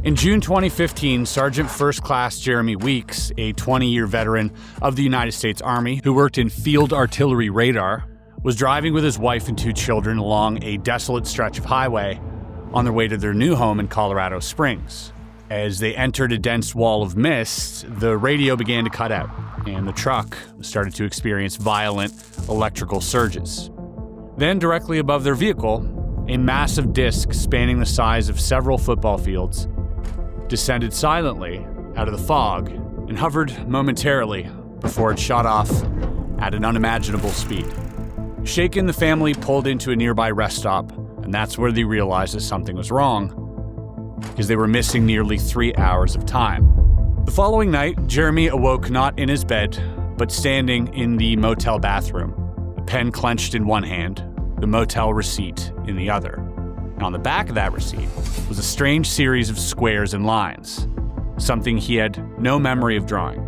In June 2015, Sergeant First Class Jeremy Weeks, a 20-year veteran of the United States Army who worked in field artillery radar, was driving with his wife and 2 children along a desolate stretch of highway on their way to their new home in Colorado Springs. As they entered a dense wall of mist, the radio began to cut out, and the truck started to experience violent electrical surges. Then, directly above their vehicle, a massive disc spanning the size of several football fields descended silently out of the fog and hovered momentarily before it shot off at an unimaginable speed. Shaken, the family pulled into a nearby rest stop, and that's where they realized that something was wrong, because they were missing nearly 3 hours of time. The following night, Jeremy awoke not in his bed, but standing in the motel bathroom, a pen clenched in one hand, the motel receipt in the other. And on the back of that receipt was a strange series of squares and lines, something he had no memory of drawing.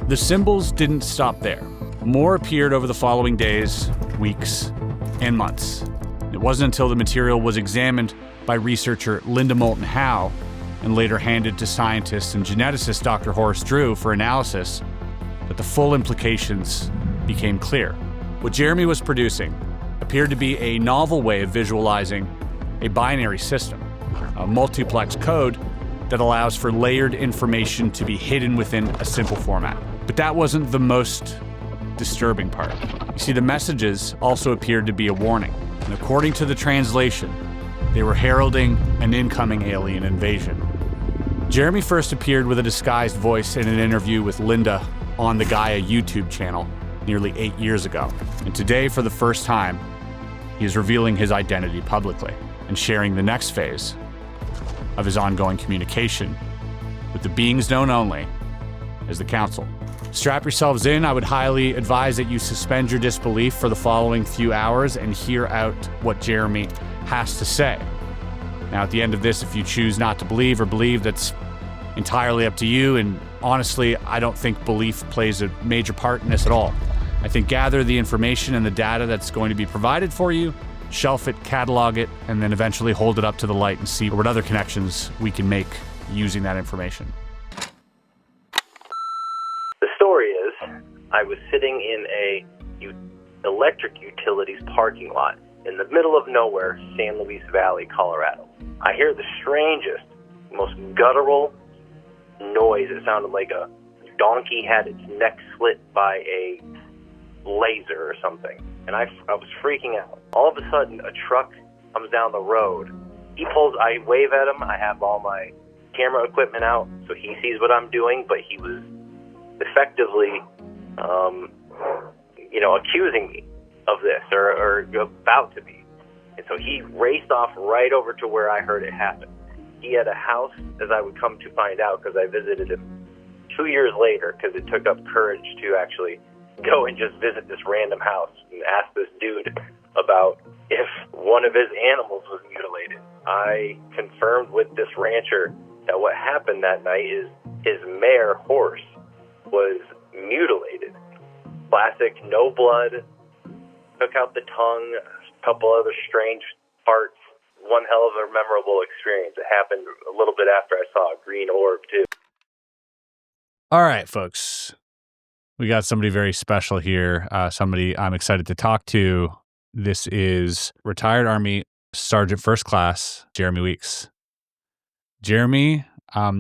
The symbols didn't stop there. More appeared over the following days, weeks, and months. It wasn't until the material was examined by researcher Linda Moulton Howe and later handed to scientist and geneticist Dr. Horace Drew for analysis that the full implications became clear. What Jeremy was producing appeared to be a novel way of visualizing a binary system, a multiplex code that allows for layered information to be hidden within a simple format. But that wasn't the most disturbing part. You see, the messages also appeared to be a warning, and according to the translation, they were heralding an incoming alien invasion. Jeremy first appeared with a disguised voice in an interview with Linda on the Gaia YouTube channel nearly 8 years ago. And today, for the first time, he is revealing his identity publicly and sharing the next phase of his ongoing communication with the beings known only as the Council. Strap yourselves in. I would highly advise that you suspend your disbelief for the following few hours and hear out what Jeremy has to say. Now, at the end of this, if you choose not to believe or believe, that's entirely up to you. And honestly, I don't think belief plays a major part in this at all. I think gather the information and the data that's going to be provided for you, shelf it, catalog it, and then eventually hold it up to the light and see what other connections we can make using that information. The story is, I was sitting in a electric utilities parking lot in the middle of nowhere, San Luis Valley, Colorado. I hear the strangest, most guttural noise. It sounded like a donkey had its neck slit by a laser or something. And I was freaking out. All of a sudden, a truck comes down the road. I wave at him. I have all my camera equipment out, so he sees what I'm doing, but he was effectively, accusing me of this or about to be. And so he raced off right over to where I heard it happen. He had a house, as I would come to find out, because I visited him 2 years later, because it took up courage to actually go and just visit this random house and ask this dude about if one of his animals was mutilated. I confirmed with this rancher that what happened that night is his mare horse was mutilated. Classic, no blood, took out the tongue, a couple other strange parts. One hell of a memorable experience. It happened a little bit after I saw a green orb, too. All right, folks. We got somebody very special here, somebody I'm excited to talk to. This is retired Army Sergeant First Class Jeremy Weeks. Jeremy,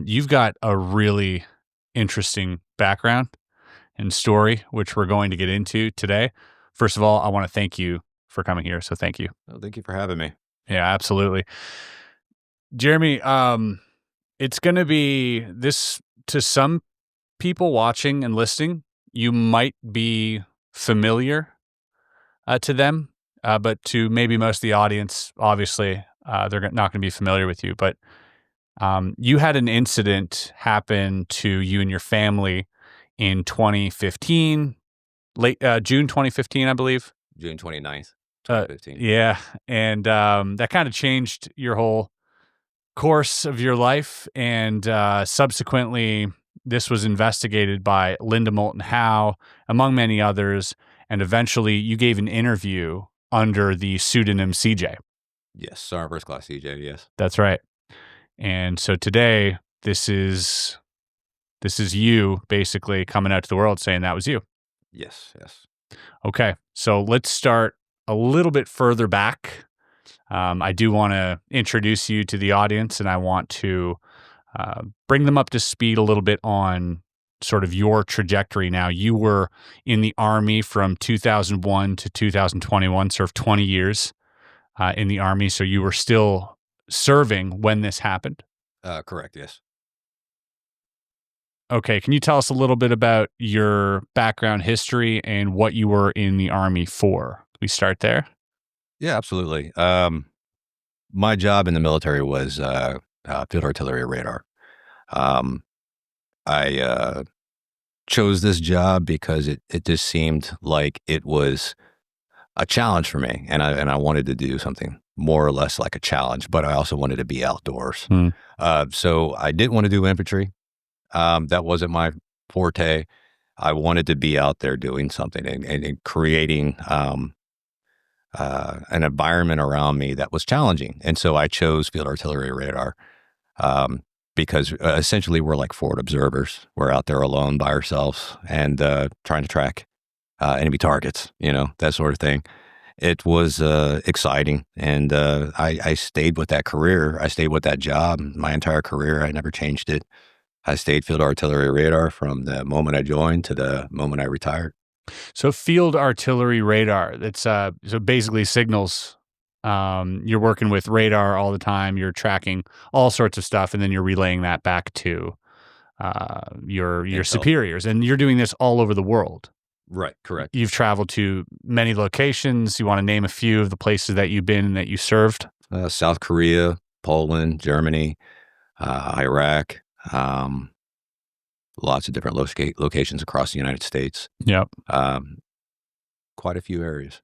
you've got a really interesting background and story, which we're going to get into today. First of all, I want to thank you for coming here, so thank you. Well, thank you for having me. Yeah, absolutely. Jeremy, it's going to be this, to some people watching and listening, you might be familiar to them, but to maybe most of the audience, obviously, they're not going to be familiar with you. But you had an incident happen to you and your family in 2015, June 2015, I believe. June 29th, 2015. Yeah, and that kind of changed your whole course of your life, and subsequently, this was investigated by Linda Moulton Howe, among many others, and eventually you gave an interview under the pseudonym CJ. Yes, Sergeant First Class CJ, yes. That's right. And so today, this is you basically coming out to the world saying that was you. Yes, yes. Okay, so let's start a little bit further back. I do want to introduce you to the audience, and I want to bring them up to speed a little bit on sort of your trajectory now. You were in the Army from 2001 to 2021, served 20 years in the Army, so you were still serving when this happened? Correct, yes. Okay, can you tell us a little bit about your background history and what you were in the Army for? We start there? Yeah, absolutely. My job in the military was field artillery radar. I chose this job because it just seemed like it was a challenge for me, and I wanted to do something more or less like a challenge, but I also wanted to be outdoors. So I didn't want to do infantry. That wasn't my forte. I wanted to be out there doing something and creating an environment around me that was challenging. And so I chose field artillery radar because essentially we're like forward observers. We're out there alone by ourselves and trying to track enemy targets, that sort of thing. It was exciting, and I stayed with that career. I stayed with that job my entire career. I never changed it. I stayed field artillery radar from the moment I joined to the moment I retired. So field artillery radar, it's so basically signals. You're working with radar all the time. You're tracking all sorts of stuff, and then you're relaying that back to your superiors. And you're doing this all over the world. Right, correct. You've traveled to many locations. You want to name a few of the places that you've been and that you served? South Korea, Poland, Germany, Iraq, lots of different locations across the United States. Yep. Quite a few areas.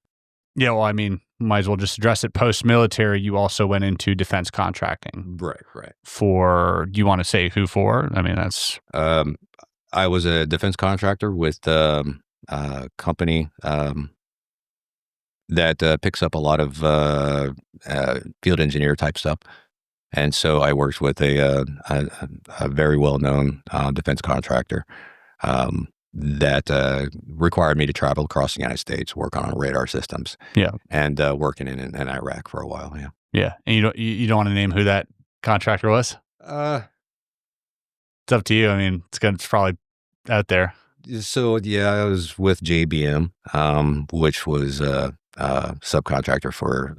Yeah, well, I mean, might as well just address it. Post-military, you also went into defense contracting. Right. For, do you want to say who for? I mean, that's... I was a defense contractor with a company that picks up a lot of field engineer type stuff. And so I worked with a very well-known defense contractor that required me to travel across the United States, work on radar systems. Yeah, and working in Iraq for a while. Yeah, yeah. And you don't want to name who that contractor was? It's up to you. I mean, it's probably out there. So yeah, I was with JBM, which was a subcontractor for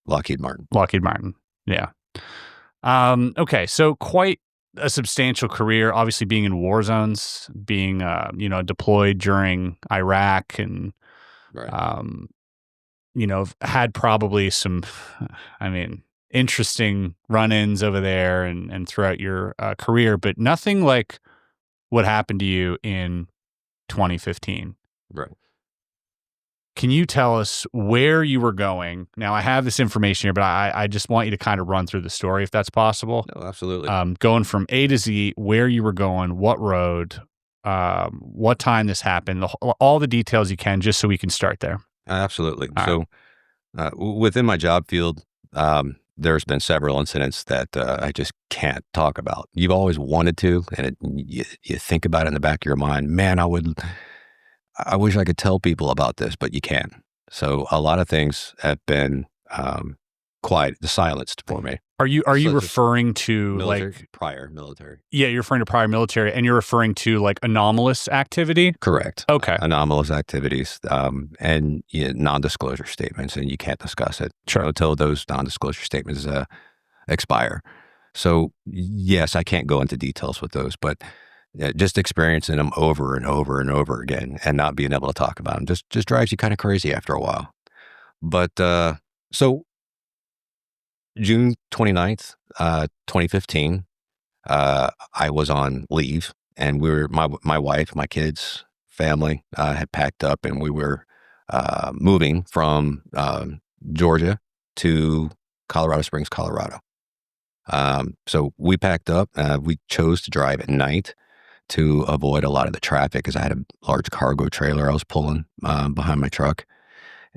Lockheed Martin. Lockheed Martin. Yeah. Okay, so quite a substantial career, obviously being in war zones, being, deployed during Iraq and, Right. Had probably some, interesting run-ins over there and throughout your career, but nothing like what happened to you in 2015. Right. Can you tell us where you were going? Now, I have this information here, but I just want you to kind of run through the story, if that's possible. No, absolutely. Going from A to Z, where you were going, what road, what time this happened, all the details you can, just so we can start there. Absolutely. All So within my job field, there's been several incidents that I just can't talk about. You've always wanted to, and you think about it in the back of your mind, man, I wish I could tell people about this, but you can't. So a lot of things have been quiet, silenced for me. Are you referring to military, prior military? Yeah, you're referring to prior military, and you're referring to like anomalous activity? Correct. Okay. Anomalous activities and non-disclosure statements, and you can't discuss it until those non-disclosure statements expire. So yes, I can't go into details with those, but just experiencing them over and over and over again and not being able to talk about them just drives you kind of crazy after a while. But so June 29th, 2015, I was on leave, and my wife, my kids, family had packed up, and we were moving from Georgia to Colorado Springs, Colorado. So we packed up. We chose to drive at night to avoid a lot of the traffic because I had a large cargo trailer I was pulling behind my truck.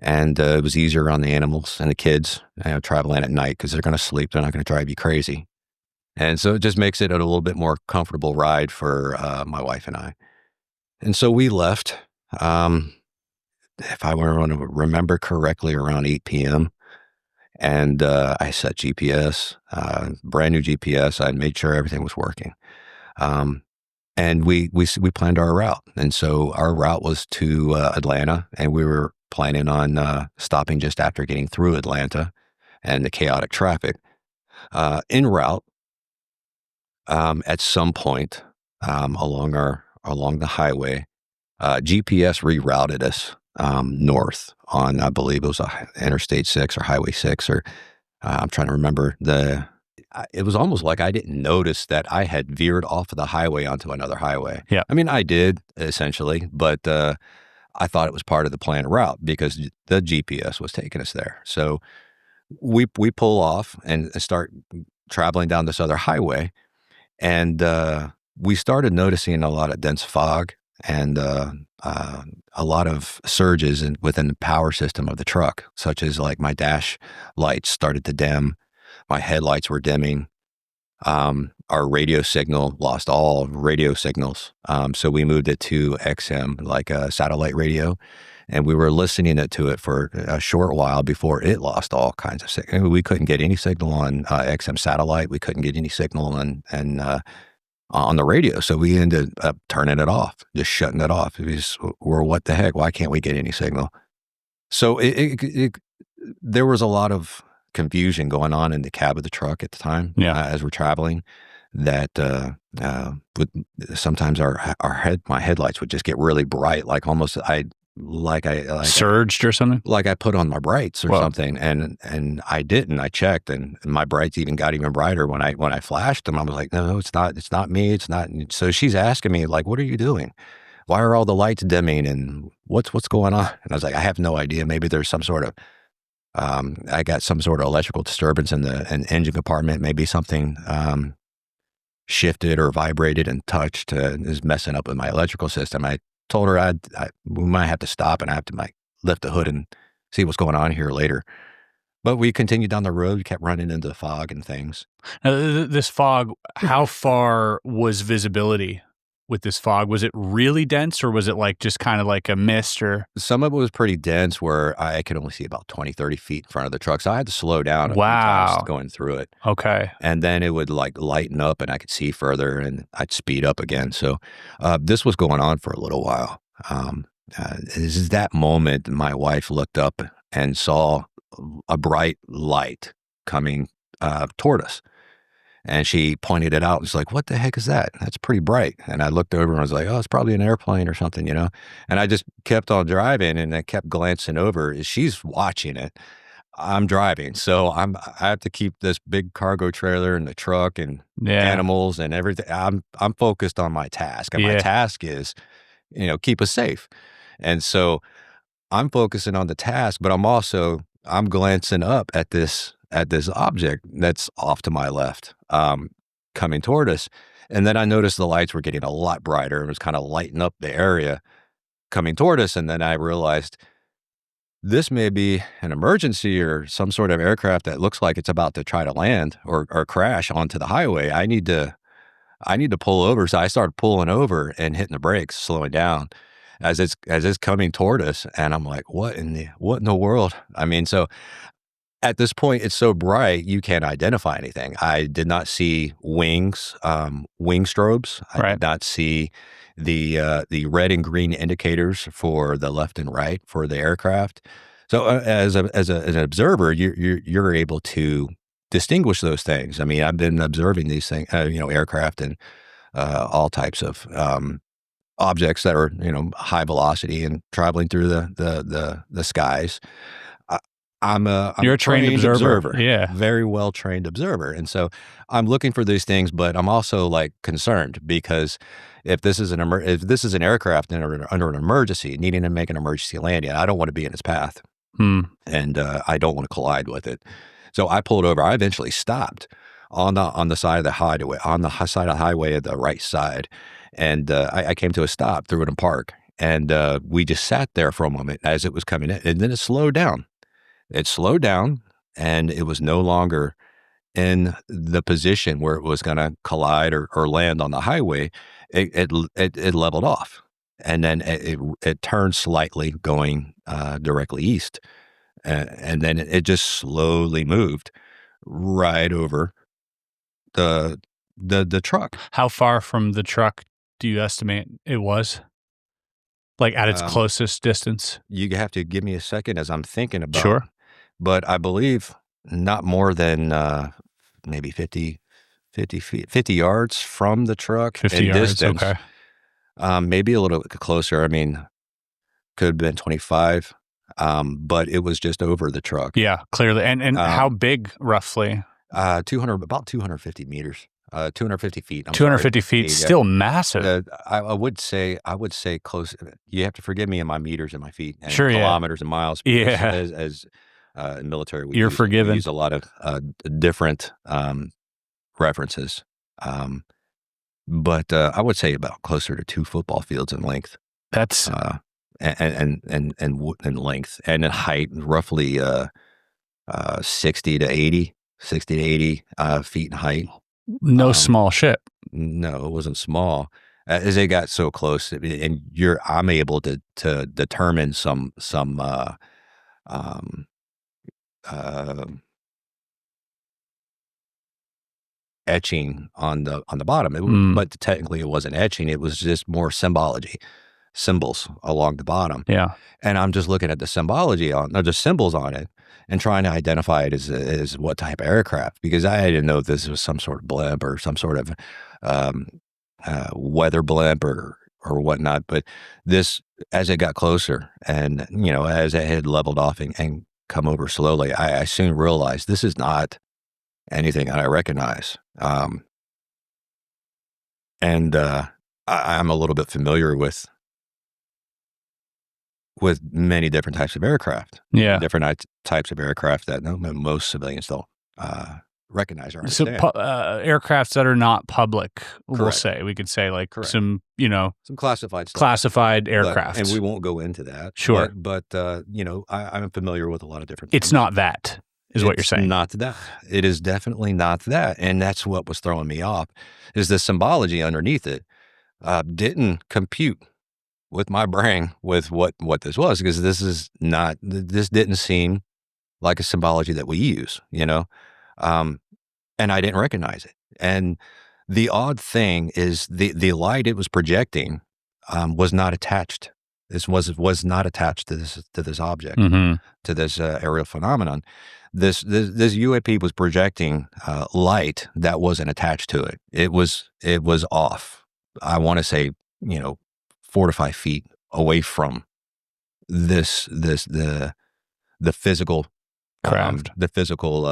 And it was easier on the animals and the kids traveling at night because they're going to sleep. They're not going to drive you crazy. And so it just makes it a little bit more comfortable ride for my wife and I. And so we left, if I want to remember correctly, around 8 p.m. And I set GPS, brand new GPS. I made sure everything was working. And we planned our route. And so our route was to Atlanta, and we were planning on stopping just after getting through Atlanta and the chaotic traffic. En route, at some point along the highway, GPS rerouted us north on, I believe it was Interstate 6 or Highway 6, or I'm trying to remember it was almost like I didn't notice that I had veered off of the highway onto another highway. Yeah. I mean, I did essentially, but I thought it was part of the planned route because the GPS was taking us there. So we pull off and start traveling down this other highway, and we started noticing a lot of dense fog and a lot of surges within the power system of the truck, such as like my dash lights started to dim, my headlights were dimming, our radio signal lost all radio signals, so we moved it to XM, like a satellite radio, and we were listening to it for a short while before it lost all kinds of signal. We couldn't get any signal on XM satellite. We couldn't get any signal on the radio. So we ended up turning it off, just shutting it off. Or what the heck? Why can't we get any signal? So there was a lot of confusion going on in the cab of the truck at the time. Yeah. As we're traveling, that sometimes my headlights would just get really bright, like almost I surged or something, like I put on my brights or Whoa. something, and I didn't. I checked, and my brights got even brighter when I flashed them. I was like, no, it's not me. It's not. So she's asking me like, what are you doing? Why are all the lights dimming? And what's going on? And I was like, I have no idea. Maybe there's some sort of I got some sort of electrical disturbance in the engine compartment. Maybe something shifted or vibrated and touched is messing up with my electrical system. I told her we might have to stop and I have to lift the hood and see what's going on here later. But we continued down the road. We kept running into the fog and things. Now, this fog, how far was visibility with this fog? Was it really dense, or was it like just kind of like a mist? Or some of it was pretty dense where I could only see about 20, 30 feet in front of the truck. So I had to slow down a few times going through it. Okay. And then it would like lighten up and I could see further and I'd speed up again. So this was going on for a little while. This is that moment my wife looked up and saw a bright light coming toward us. And she pointed it out and was like, what the heck is that? That's pretty bright. And I looked over and I was like, oh, it's probably an airplane or something, And I just kept on driving and I kept glancing over. She's watching it. I'm driving. So I have to keep this big cargo trailer and the truck and animals and everything. I'm focused on my task. And my task is, keep us safe. And so I'm focusing on the task, but I'm glancing up at this object that's off to my left, coming toward us. And then I noticed the lights were getting a lot brighter. It was kind of lighting up the area coming toward us. And then I realized this may be an emergency or some sort of aircraft that looks like it's about to try to land or crash onto the highway. I need to pull over. So I started pulling over and hitting the brakes, slowing down as it's coming toward us. And I'm like, what in the world? I mean, so at this point, it's so bright, you can't identify anything. I did not see wing strobes. I did not see the red and green indicators for the left and right for the aircraft. So as an observer, you're able to distinguish those things. I mean, I've been observing these things, aircraft and all types of objects that are high velocity and traveling through the skies. You're a trained observer. Yeah. Very well trained observer. And so I'm looking for these things, but I'm also like concerned because if this is an aircraft under an emergency, needing to make an emergency landing, I don't want to be in its path. And I don't want to collide with it. So I pulled over. I eventually stopped on the side of the highway, at the right side. And I came to a stop through it in park. And we just sat there for a moment as it was coming in. And then it slowed down. It slowed down, and it was no longer in the position where it was going to collide or land on the highway, it leveled off, and then it turned slightly going directly east, and then it just slowly moved right over the truck. How far from the truck do you estimate it was? Like at its closest distance? You have to give me a second as I'm thinking about. Sure. But I believe not more than maybe 50 yards from the truck 50 in yards, distance. okay. Maybe a little bit closer. I mean, could have been 25, but it was just over the truck. Yeah, clearly. And how big roughly? About 250 meters. 250 feet. 250 feet, still massive. I would say close. You have to forgive me in my meters and my feet, and Sure, kilometers and miles. Yeah. As in military, You're forgiven. We use a lot of different references, but I would say about closer to 2 football fields in length. That's and length, and in height, roughly 60 to 80 feet in height. no small ship. No, it wasn't small. As they got so close, and I'm able to determine some etching on the bottom. But technically, it wasn't etching. It was just more symbols along the bottom. Yeah. And I'm just looking at the symbology the symbols on it, and trying to identify it as what type of aircraft, because I didn't know if this was some sort of blimp or some sort of weather blimp or whatnot. But this, as it got closer, and as it had leveled off and come over slowly, I soon realized this is not anything that I recognize. And I'm a little bit familiar with many different types of aircraft. Yeah. Different types of aircraft that most civilians don't recognize or understand. So aircrafts that are not public, we'll Correct. say. We could say like Correct. some classified stuff. classified aircraft. And we won't go into that. Sure. But I'm familiar with a lot of different It's things. not that, is what you're saying. It's not that. It is definitely not that. And that's what was throwing me off, is the symbology underneath it didn't compute with my brain with what this was, because this didn't seem like a symbology that we use, and I didn't recognize it. And the odd thing is the light it was projecting was not attached. This was not attached to this object, to this aerial phenomenon. This UAP was projecting light that wasn't attached to it. It was off. I want to say 4 to 5 feet away from the physical Craft, the physical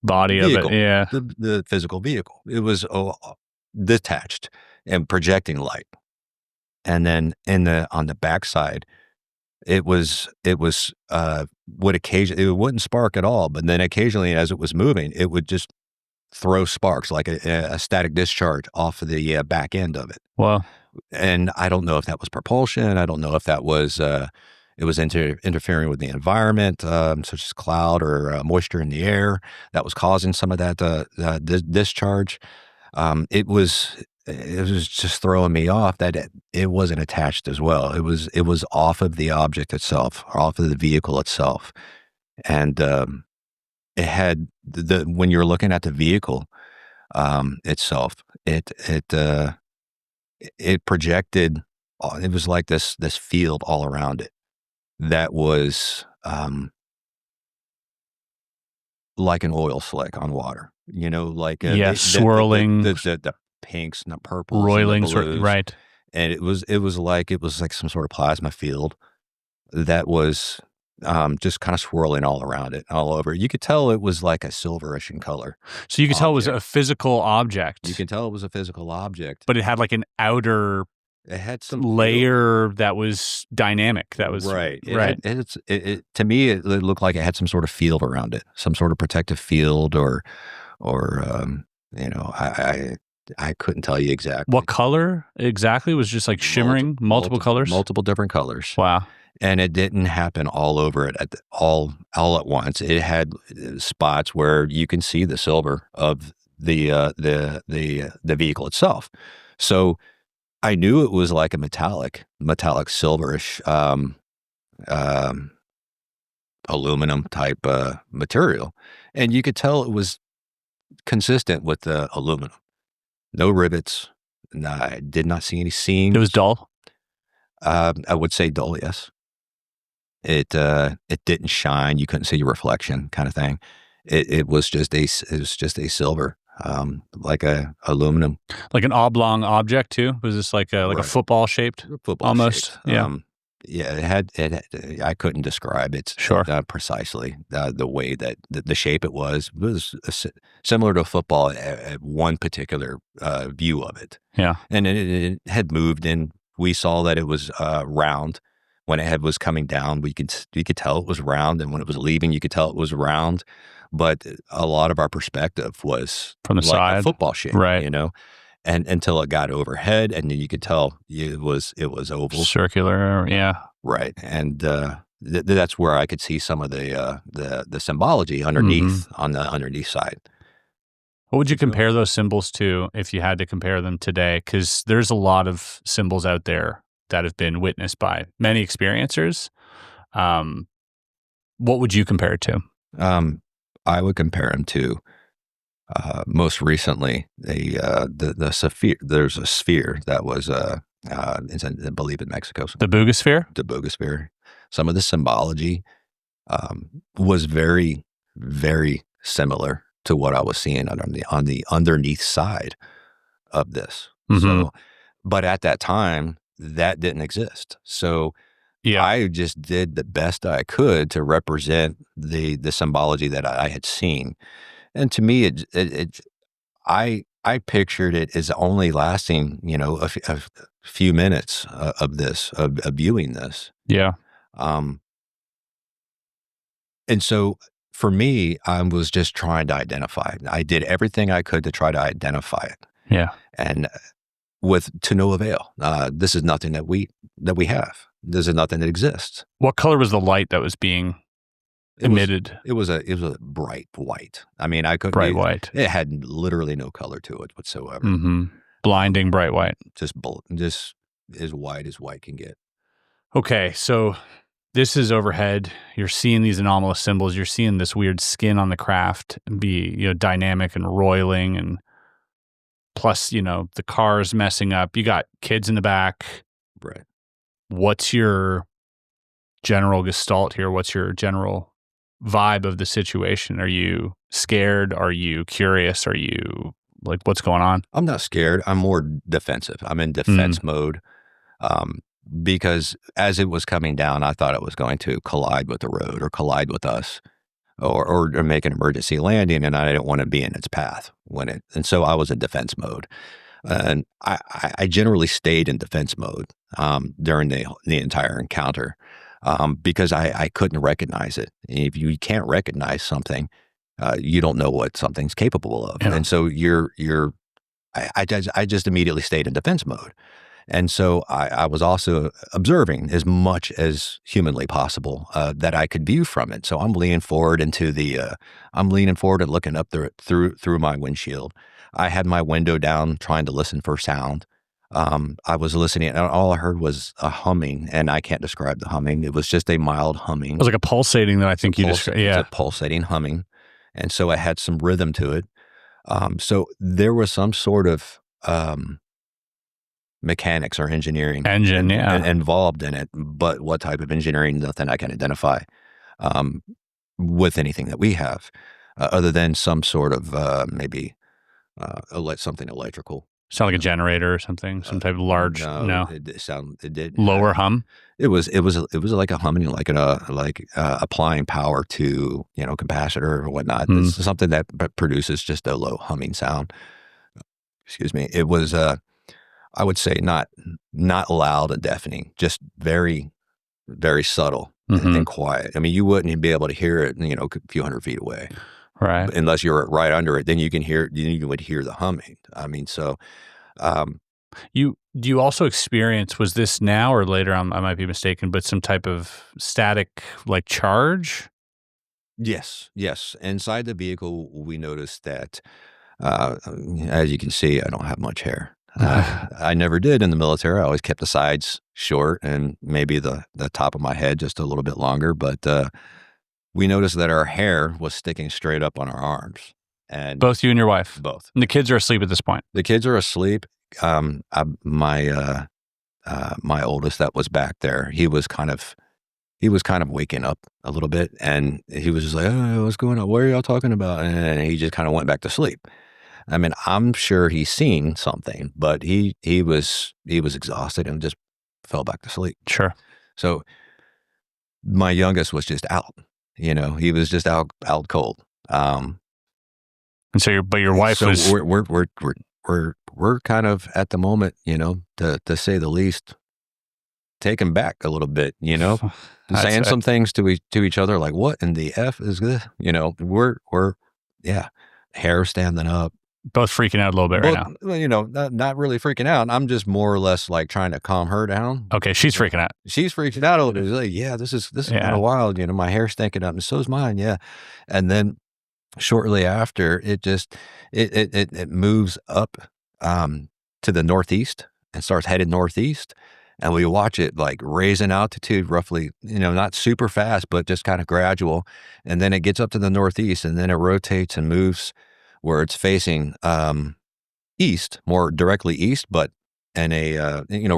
body vehicle, of it. Yeah. the physical vehicle. It was detached and projecting light, and then on the backside, it wouldn't spark at all, but then occasionally, as it was moving, it would just throw sparks like a static discharge off of the back end of it. Well, and I don't know if that was propulsion. I don't know if that was it was interfering with the environment, such as cloud or moisture in the air, that was causing some of that discharge. It was just throwing me off that it wasn't attached as well. It was off of the object itself, or off of the vehicle itself, and it had when you're looking at the vehicle itself, it projected. It was like this field all around it that was like an oil slick on water. Like swirling the pinks and the purples, roiling, and the blues. right? And it was like some sort of plasma field that was just kind of swirling all around it, all over. You could tell it was like a silverish in color. So you could tell it was a physical object. You can tell it was a physical object, but it had like an outer it had some layer that was dynamic. That was right. Right. It to me, it looked like it had some sort of field around it, some sort of protective field, or I couldn't tell you exactly what color exactly. Was just like shimmering, multiple colors, multiple different colors. Wow. And it didn't happen all over it all at once. It had spots where you can see the silver of the vehicle itself. So I knew it was like a metallic silverish aluminum type material, and you could tell it was consistent with the aluminum. No rivets. No, I did not see any seams. It was dull. I would say dull, yes. It didn't shine. You couldn't see your reflection, kind of thing. It was just a silver, like a aluminum, like an oblong object too. Was this like a football shaped? Football almost. Shaped. Yeah. Yeah. It had. I couldn't describe it precisely. The way that the shape it was similar to a football at one particular view of it. Yeah. And it had moved, and we saw that it was round. When it was coming down, you could tell it was round, and when it was leaving, you could tell it was round. But a lot of our perspective was from the like side, a football shape, right? And until it got overhead, and then you could tell it was oval, circular, yeah, right. And that's where I could see some of the symbology underneath on the underneath side. What would you compare those symbols to if you had to compare them today? Because there's a lot of symbols out there that have been witnessed by many experiencers. What would you compare it to? I would compare them to most recently the sphere. There's a sphere that was I believe in Mexico. The Bugosphere? The Bugosphere. Some of the symbology was very, very similar to what I was seeing on the underneath side of this. So, but at that time, that didn't exist. So I just did the best I could to represent the symbology that I had seen. And to me, I pictured it as only lasting, a few minutes of viewing this. Yeah. And so for me, I was just trying to identify it. I did everything I could to try to identify it. Yeah. And to no avail. This is nothing that we have. This is nothing that exists. What color was the light that was being emitted? It was a bright white. I mean, bright white. It had literally no color to it whatsoever. Blinding bright white. Just as white as white can get. Okay, so this is overhead. You're seeing these anomalous symbols. You're seeing this weird skin on the craft be dynamic and roiling, and plus, the car's messing up. You got kids in the back. Right. What's your general gestalt here? What's your general vibe of the situation? Are you scared? Are you curious? Are you like, what's going on? I'm not scared. I'm more defensive. I'm in defense mode. Because as it was coming down, I thought it was going to collide with the road or collide with us or make an emergency landing, and I didn't want to be in its path and so I was in defense mode. And I generally stayed in defense mode during the entire encounter because I couldn't recognize it. If you can't recognize something, you don't know what something's capable of. Yeah. And so I just immediately stayed in defense mode. And so I was also observing as much as humanly possible that I could view from it. So I'm leaning forward and looking up through my windshield. I had my window down, trying to listen for sound. I was listening, and all I heard was a humming, and I can't describe the humming. It was just a mild humming. It was like a pulsating that I think you described. Yeah, it's a pulsating humming, and so it had some rhythm to it. So there was some sort of mechanics or engineering involved in it, but what type of engineering, nothing I can identify with anything that we have, other than some sort of maybe something electrical. Sound like a generator or something, some type of large. No. It did lower hum. It was like a humming, like applying power to capacitor or whatnot. It's something that produces just a low humming sound. Excuse me. It was I would say not loud and deafening, just very, very subtle and quiet. I mean, you wouldn't be able to hear it, a few hundred feet away, right? Unless you're right under it, then you would hear the humming. I mean, so Do you also experience, was this now or later, I might be mistaken, but some type of static like charge? Yes. Inside the vehicle, we noticed that, as you can see, I don't have much hair. I never did in the military. I always kept the sides short and maybe the top of my head just a little bit longer. But we noticed that our hair was sticking straight up on our arms. And Both you and your wife? both. And the kids are asleep at this point? The kids are asleep. My oldest that was back there, he was kind of waking up a little bit, and he was just like, "Oh, what's going on? What are y'all talking about?" And he just kind of went back to sleep. I mean, I'm sure he's seen something, but he was exhausted and just fell back to sleep. Sure. So my youngest was just out. He was just out cold. And so your wife So was... we're kind of at the moment, to say the least, taken back a little bit, saying some things to each other like, "What in the F is this?" We're hair standing up. both freaking out a little bit right now. Well, not really freaking out. I'm just more or less like trying to calm her down. Okay, she's freaking out. She's freaking out a little bit. She's like, "Yeah, this is kind of wild. My hair's stinking up, and so's mine." Yeah, and then shortly after, it moves up to the northeast and starts headed northeast, and we watch it like raise in altitude roughly, not super fast, but just kind of gradual, and then it gets up to the northeast, and then it rotates and moves where it's facing east, more directly east, but and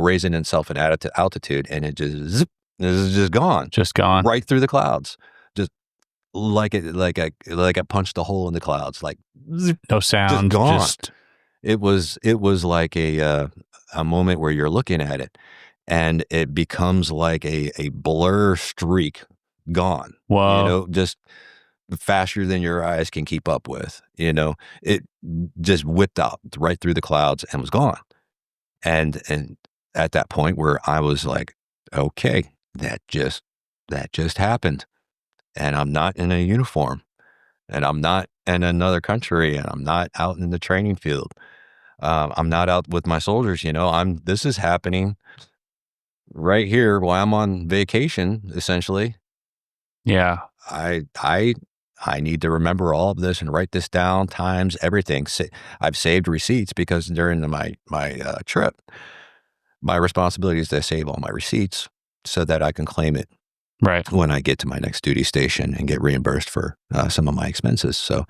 raising itself in altitude, and it just is just gone, right through the clouds, just like I punched a hole in the clouds, like no sound, just gone. It was like a moment where you're looking at it, and it becomes like a blur streak, gone. Whoa. Just faster than your eyes can keep up with. It just whipped out right through the clouds and was gone. And at that point where I was like, okay, that just happened, and I'm not in a uniform, and I'm not in another country, and I'm not out in the training field. I'm not out with my soldiers. This is happening right here while I'm on vacation, essentially. Yeah. I need to remember all of this and write this down, times, everything. I've saved receipts because during my trip, my responsibility is to save all my receipts so that I can claim it right when I get to my next duty station and get reimbursed for some of my expenses. So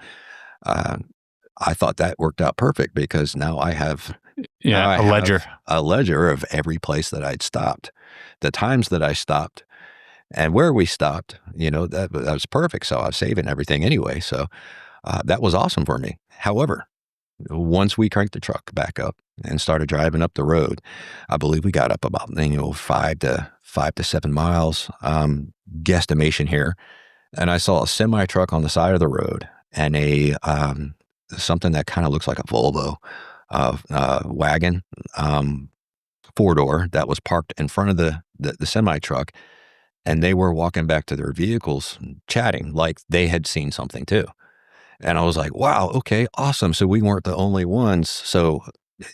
I thought that worked out perfect because now I have a ledger. A ledger of every place that I'd stopped, the times that I stopped, and where we stopped. That was perfect. So I was saving everything anyway. So that was awesome for me. However, once we cranked the truck back up and started driving up the road, I believe we got up about 5 to 7 miles, guesstimation here, and I saw a semi truck on the side of the road and a something that kind of looks like a Volvo wagon, 4-door, that was parked in front of the semi truck. And they were walking back to their vehicles, chatting like they had seen something too. And I was like, wow, okay, awesome. So we weren't the only ones. So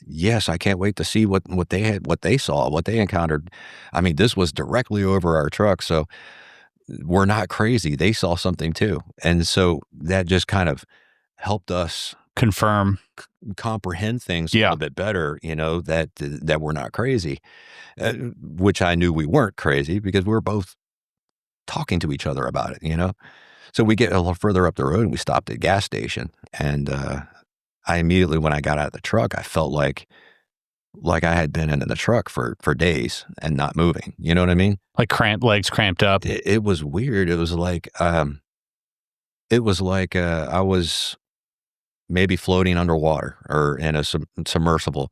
yes, I can't wait to see what they saw, what they encountered. I mean, this was directly over our truck. So we're not crazy. They saw something too. And so that just kind of helped us comprehend things a little bit better, that we're not crazy, which I knew we weren't crazy because we were both talking to each other about it, So we get a little further up the road and we stopped at a gas station. And I immediately, when I got out of the truck, I felt like I had been in the truck for days and not moving. You know what I mean? Like legs cramped up. It was weird. It was like I was maybe floating underwater or in a submersible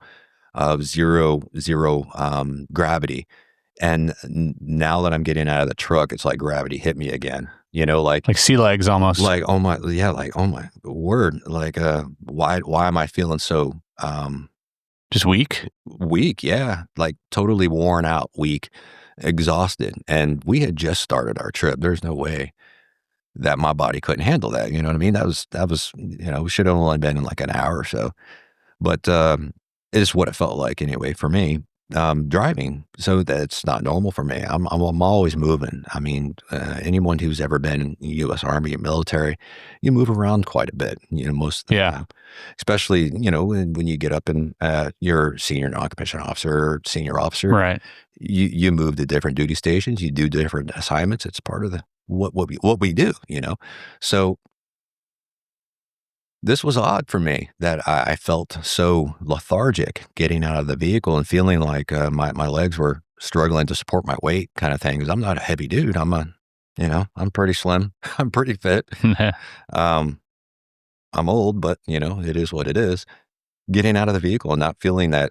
of zero gravity. And now that I'm getting out of the truck, it's like gravity hit me again, like sea legs almost. Like, oh my word. Like, why am I feeling so, just weak? Weak. Yeah. Like totally worn out, weak, exhausted. And we had just started our trip. There's no way that my body couldn't handle that. You know what I mean? That was, we should have only been in like an hour or so. But, is what it felt like anyway for me. Driving, so that's not normal for me. I'm always moving. I mean, anyone who's ever been in the U.S. Army or military, you move around quite a bit. Most of the time, especially when you get up and you're senior non-commissioned officer or senior officer, right? You move to different duty stations. You do different assignments. It's part of what we do. So. This was odd for me that I felt so lethargic getting out of the vehicle and feeling like my legs were struggling to support my weight kind of thing. Because I'm not a heavy dude. I'm pretty slim. I'm pretty fit. I'm old, but it is what it is. Getting out of the vehicle and not feeling that,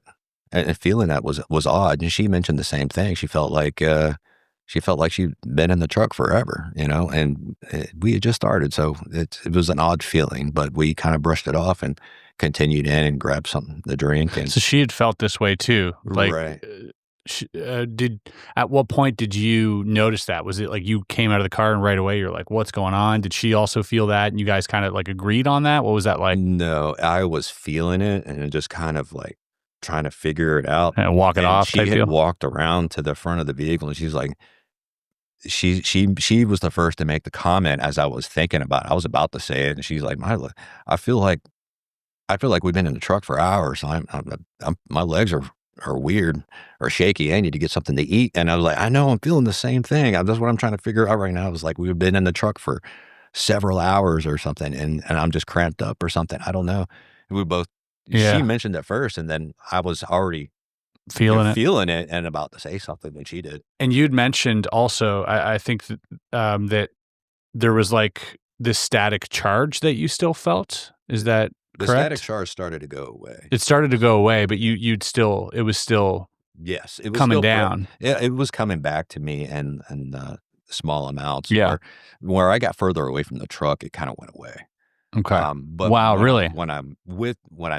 and feeling that was odd. And she mentioned the same thing. She felt like she'd been in the truck forever, and we had just started. So it was an odd feeling, but we kind of brushed it off and continued in and grabbed something to drink. And so she had felt this way too. Like, right. At what point did you notice that? Was it like you came out of the car and right away you're like, what's going on? Did she also feel that? And you guys kind of like agreed on that? What was that like? No, I was feeling it and just kind of like trying to figure it out. And walk it off. She had walked around to the front of the vehicle and she's like, she was the first to make the comment as I was thinking about it. I was about to say it, and she's like, I feel like we've been in the truck for hours. My legs are weird or shaky. I need to get something to eat. And I was like, I know, I'm feeling the same thing. That's what I'm trying to figure out right now. It was like we've been in the truck for several hours or something, and I'm just cramped up or something. I don't know. We both. Yeah. She mentioned it first, and then I was already feeling it and about to say something that she did. And you'd mentioned also, I think that there was like this static charge that you still felt. Is that correct? The static charge started to go away. It started to go away, but it was still yes, it was coming still down. Yeah, it was coming back to me and small amounts. Yeah. Where I got further away from the truck, it kind of went away. Okay. But wow, really? When I'm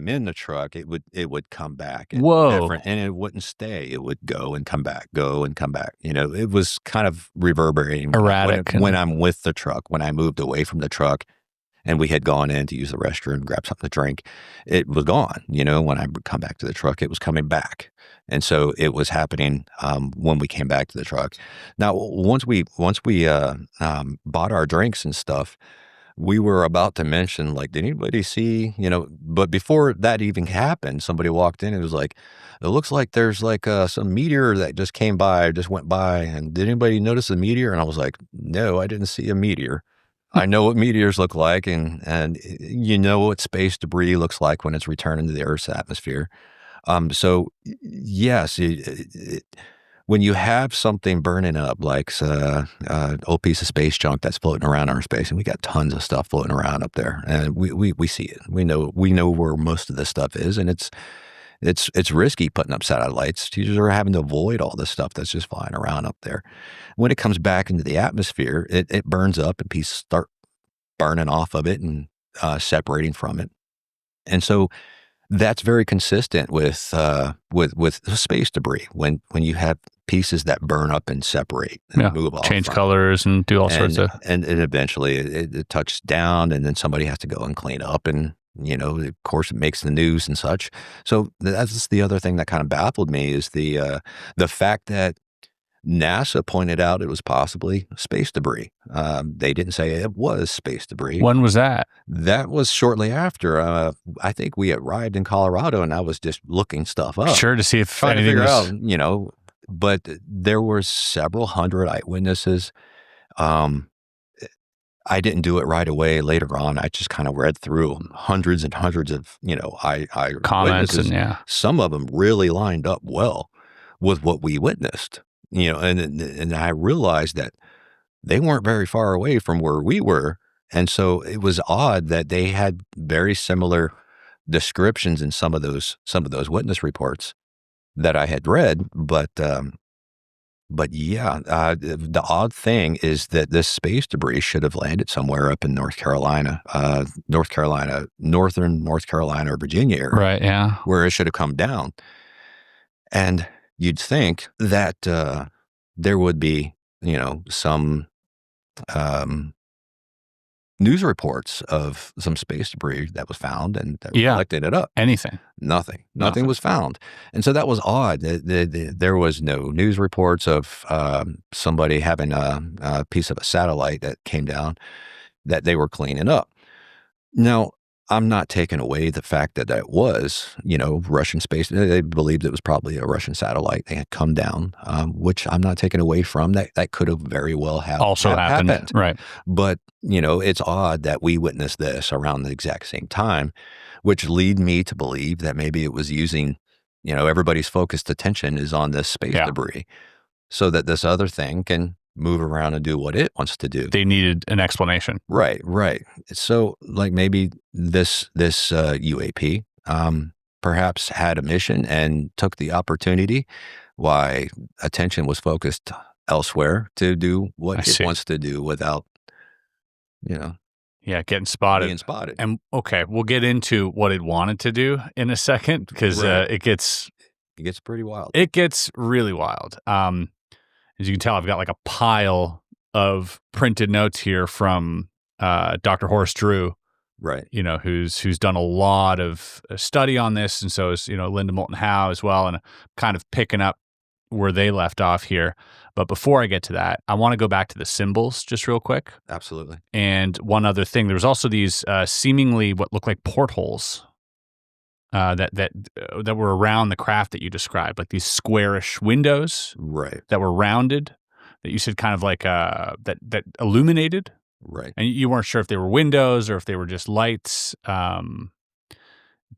in the truck, it would come back. Whoa! And it wouldn't stay. It would go and come back, go and come back. It was kind of reverberating. Erratic. When I'm with the truck, when I moved away from the truck, and we had gone in to use the restroom, grab something to drink, it was gone. When I would come back to the truck, it was coming back, and so it was happening when we came back to the truck. Now, once we bought our drinks and stuff. We were about to mention, like, did anybody see, but before that even happened, somebody walked in and was like, it looks like there's like some meteor that just went by. And did anybody notice the meteor? And I was like, no, I didn't see a meteor. I know what meteors look like. And what space debris looks like when it's returning to the Earth's atmosphere. So yes, when you have something burning up, like an old piece of space junk that's floating around in our space, and we got tons of stuff floating around up there, and we see it. We know where most of this stuff is, and it's risky putting up satellites. You're having to avoid all this stuff that's just flying around up there. When it comes back into the atmosphere, it burns up, and pieces start burning off of it and separating from it, and so. That's very consistent with space debris when you have pieces that burn up and separate and move off, change colors and do all sorts of, and eventually it touches down, and then somebody has to go and clean up, and of course it makes the news and such. So that's the other thing that kind of baffled me is the fact that NASA pointed out it was possibly space debris. They didn't say it was space debris. When was that? That was shortly after. I think we arrived in Colorado, and I was just looking stuff up. Sure, to see if trying to anything figure was... out, but there were several hundred eyewitnesses. I didn't do it right away. Later on, I just kind of read through hundreds and hundreds of, comments, and some of them really lined up well with what we witnessed. And I realized that they weren't very far away from where we were. And so it was odd that they had very similar descriptions in some of those witness reports that I had read. But the odd thing is that this space debris should have landed somewhere up in northern North Carolina or Virginia area. Right, yeah. Where it should have come down. And you'd think that there would be, some news reports of some space debris that was found and that Yeah. collected it up. Anything. Nothing was found. And so that was odd. There was no news reports of somebody having a piece of a satellite that came down that they were cleaning up. Now, I'm not taking away the fact that it was, Russian space. They believed it was probably a Russian satellite. They had come down, which I'm not taking away from. That could have very well happened. Right. But, it's odd that we witnessed this around the exact same time, which lead me to believe that maybe it was using, everybody's focused attention is on this space debris so that this other thing can move around and do what it wants to do. They needed an explanation. Right. So like maybe this UAP perhaps had a mission and took the opportunity why attention was focused elsewhere to do what it wants to do without, getting spotted. Being spotted. And okay, we'll get into what it wanted to do in a second because it gets pretty wild. It gets really wild. As you can tell, I've got like a pile of printed notes here from Dr. Horace Drew, right? Who's done a lot of study on this, and so is Linda Moulton Howe as well, and kind of picking up where they left off here. But before I get to that, I want to go back to the symbols just real quick. Absolutely. And one other thing, there was also these seemingly what looked like portholes that were around the craft that you described, like these squarish windows, right? That were rounded, that you said kind of like that illuminated, right? And you weren't sure if they were windows or if they were just lights.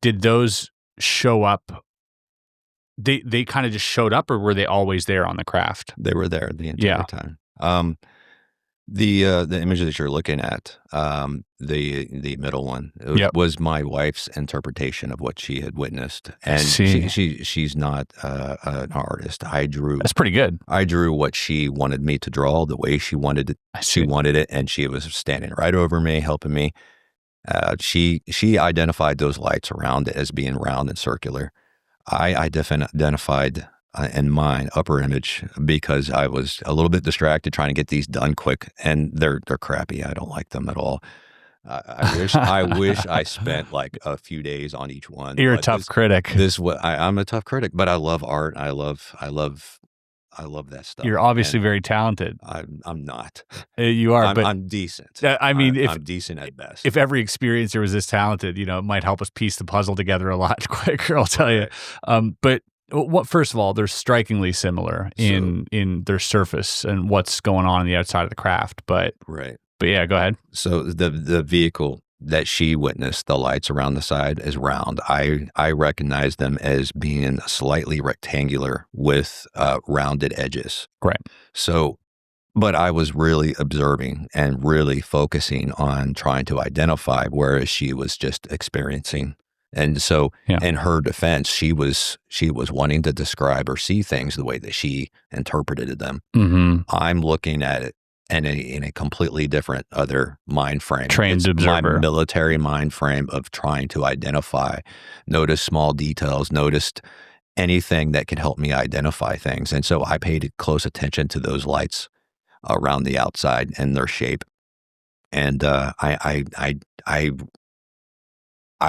Did those show up? They kind of just showed up, or were they always there on the craft? They were there the entire time. The image that you're looking at, the middle one, was my wife's interpretation of what she had witnessed, and she's not an artist. That's pretty good. I drew what she wanted me to draw, the way she wanted it. She wanted it, and she was standing right over me, helping me. She identified those lights around it as being round and circular. I identified in mine upper image because I was a little bit distracted trying to get these done quick, and they're crappy. I don't like them at all. I wish I spent like a few days on each one. You're a tough critic. I'm a tough critic, but I love art. I love that stuff. You're obviously very talented. I'm not. You are, but I'm decent. I'm decent at best. If every experiencer was this talented, it might help us piece the puzzle together a lot quicker. I'll tell you. But first of all, they're strikingly similar in their surface and what's going on the outside of the craft. But yeah, go ahead. So the vehicle that she witnessed, the lights around the side, is round. I recognize them as being slightly rectangular with rounded edges. Right. So, but I was really observing and really focusing on trying to identify, whereas she was just experiencing. And so in her defense, she was wanting to describe or see things the way that she interpreted them. Mm-hmm. I'm looking at it in a completely different other mind frame. Trained observer. My military mind frame of trying to identify, notice small details, noticed anything that could help me identify things. And so I paid close attention to those lights around the outside and their shape. And I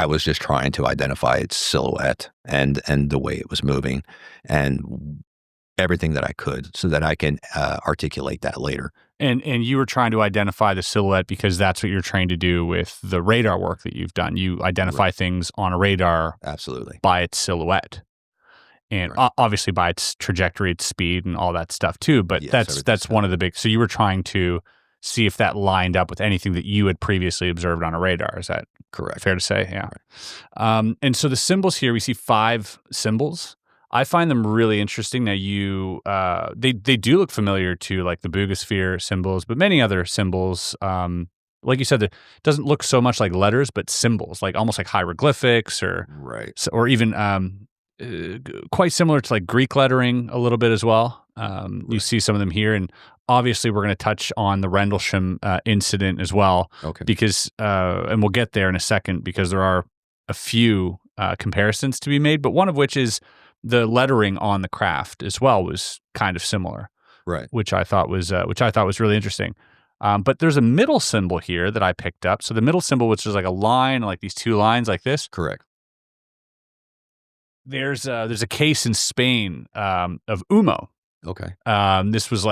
was just trying to identify its silhouette and the way it was moving and everything that I could so that I can articulate that later. And you were trying to identify the silhouette because that's what you're trained to do with the radar work that you've done. You identify things on a radar absolutely by its silhouette. And obviously by its trajectory, its speed, and all that stuff too. But that's one of the big. So you were trying to see if that lined up with anything that you had previously observed on a radar. Is that correct? Fair to say, yeah. Right. And so the symbols here, we see 5 symbols. I find them really interesting. Now they do look familiar to like the Boogosphere symbols, but many other symbols. Like you said, it doesn't look so much like letters, but symbols, like almost like hieroglyphics or even quite similar to like Greek lettering a little bit as well. You see some of them here, and obviously we're going to touch on the Rendlesham incident as well, because and we'll get there in a second because there are a few comparisons to be made, but one of which is the lettering on the craft as well was kind of similar, right? Which I thought was really interesting. But there's a middle symbol here that I picked up. So the middle symbol, which is like a line, like these two lines like this. Correct. There's a case in Spain of Humo. Okay. This was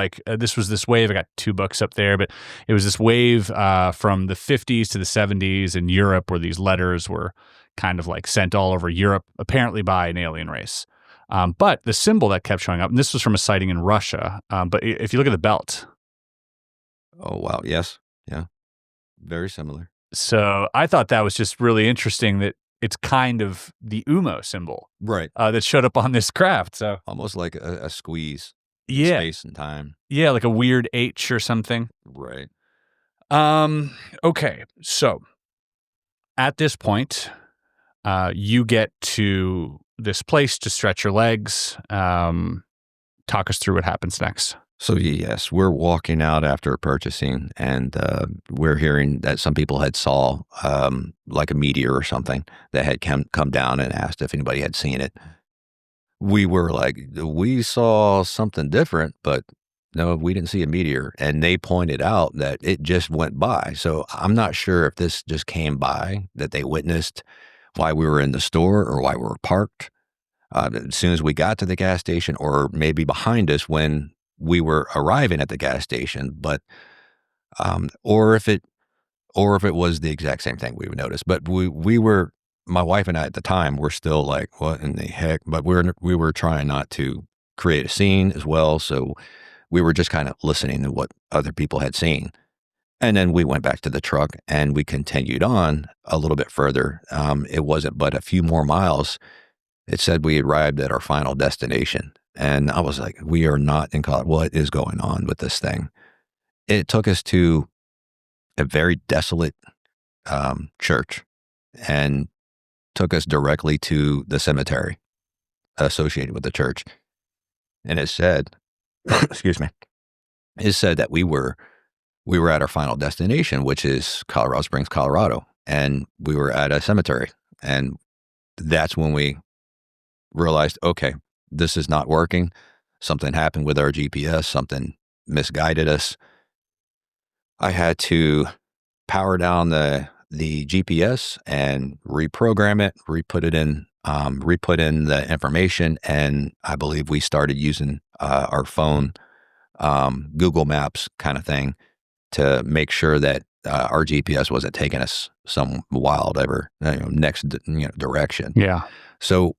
this wave. I got 2 books up there, but it was this wave from the 50s to the 70s in Europe, where these letters were kind of like sent all over Europe, apparently by an alien race. But the symbol that kept showing up, and this was from a sighting in Russia. But if you look at the belt. Oh, wow. Yes. Yeah. Very similar. So I thought that was just really interesting that it's kind of the UMO symbol. Right. That showed up on this craft. So almost like a squeeze. Yeah. Space and time. Yeah, like a weird H or something. Right. Okay. So at this point, you get to this place to stretch your legs. Talk us through what happens next. So yes, we're walking out after purchasing, and we're hearing that some people had saw like a meteor or something that had come down, and asked if anybody had seen it. We were like, we saw something different, but no, we didn't see a meteor. And they pointed out that it just went by. So I'm not sure if this just came by, that they witnessed while we were in the store or while we were parked as soon as we got to the gas station, or maybe behind us when we were arriving at the gas station. But or if it was the exact same thing we would notice. But we were, my wife and I at the time were still like, what in the heck? But we were trying not to create a scene as well. So we were just kind of listening to what other people had seen. And then we went back to the truck and we continued on a little bit further. It wasn't but a few more miles. It said we arrived at our final destination. And I was like, we are not in Colorado. What is going on with this thing? It took us to a very desolate church, and took us directly to the cemetery associated with the church. And it said, excuse me, it said that we were at our final destination, which is Colorado Springs, Colorado. And we were at a cemetery. And that's when we realized, okay, this is not working. Something happened with our GPS. Something misguided us. I had to power down the GPS and reprogram it, re-put in the information. And I believe we started using our phone, Google Maps kind of thing, to make sure that our GPS wasn't taking us some wild next direction. Yeah. So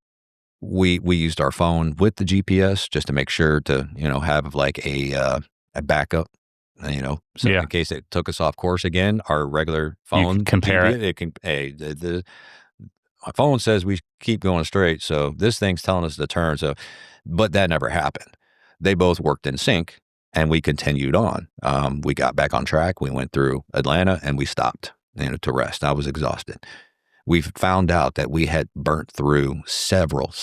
we used our phone with the GPS just to make sure to have like a backup. So in case it took us off course again, our regular phone can compare it. It can. My phone says we keep going straight, so this thing's telling us to turn. So, but that never happened. They both worked in sync, and we continued on. We got back on track. We went through Atlanta, and we stopped, to rest. I was exhausted. We found out that we had burnt through several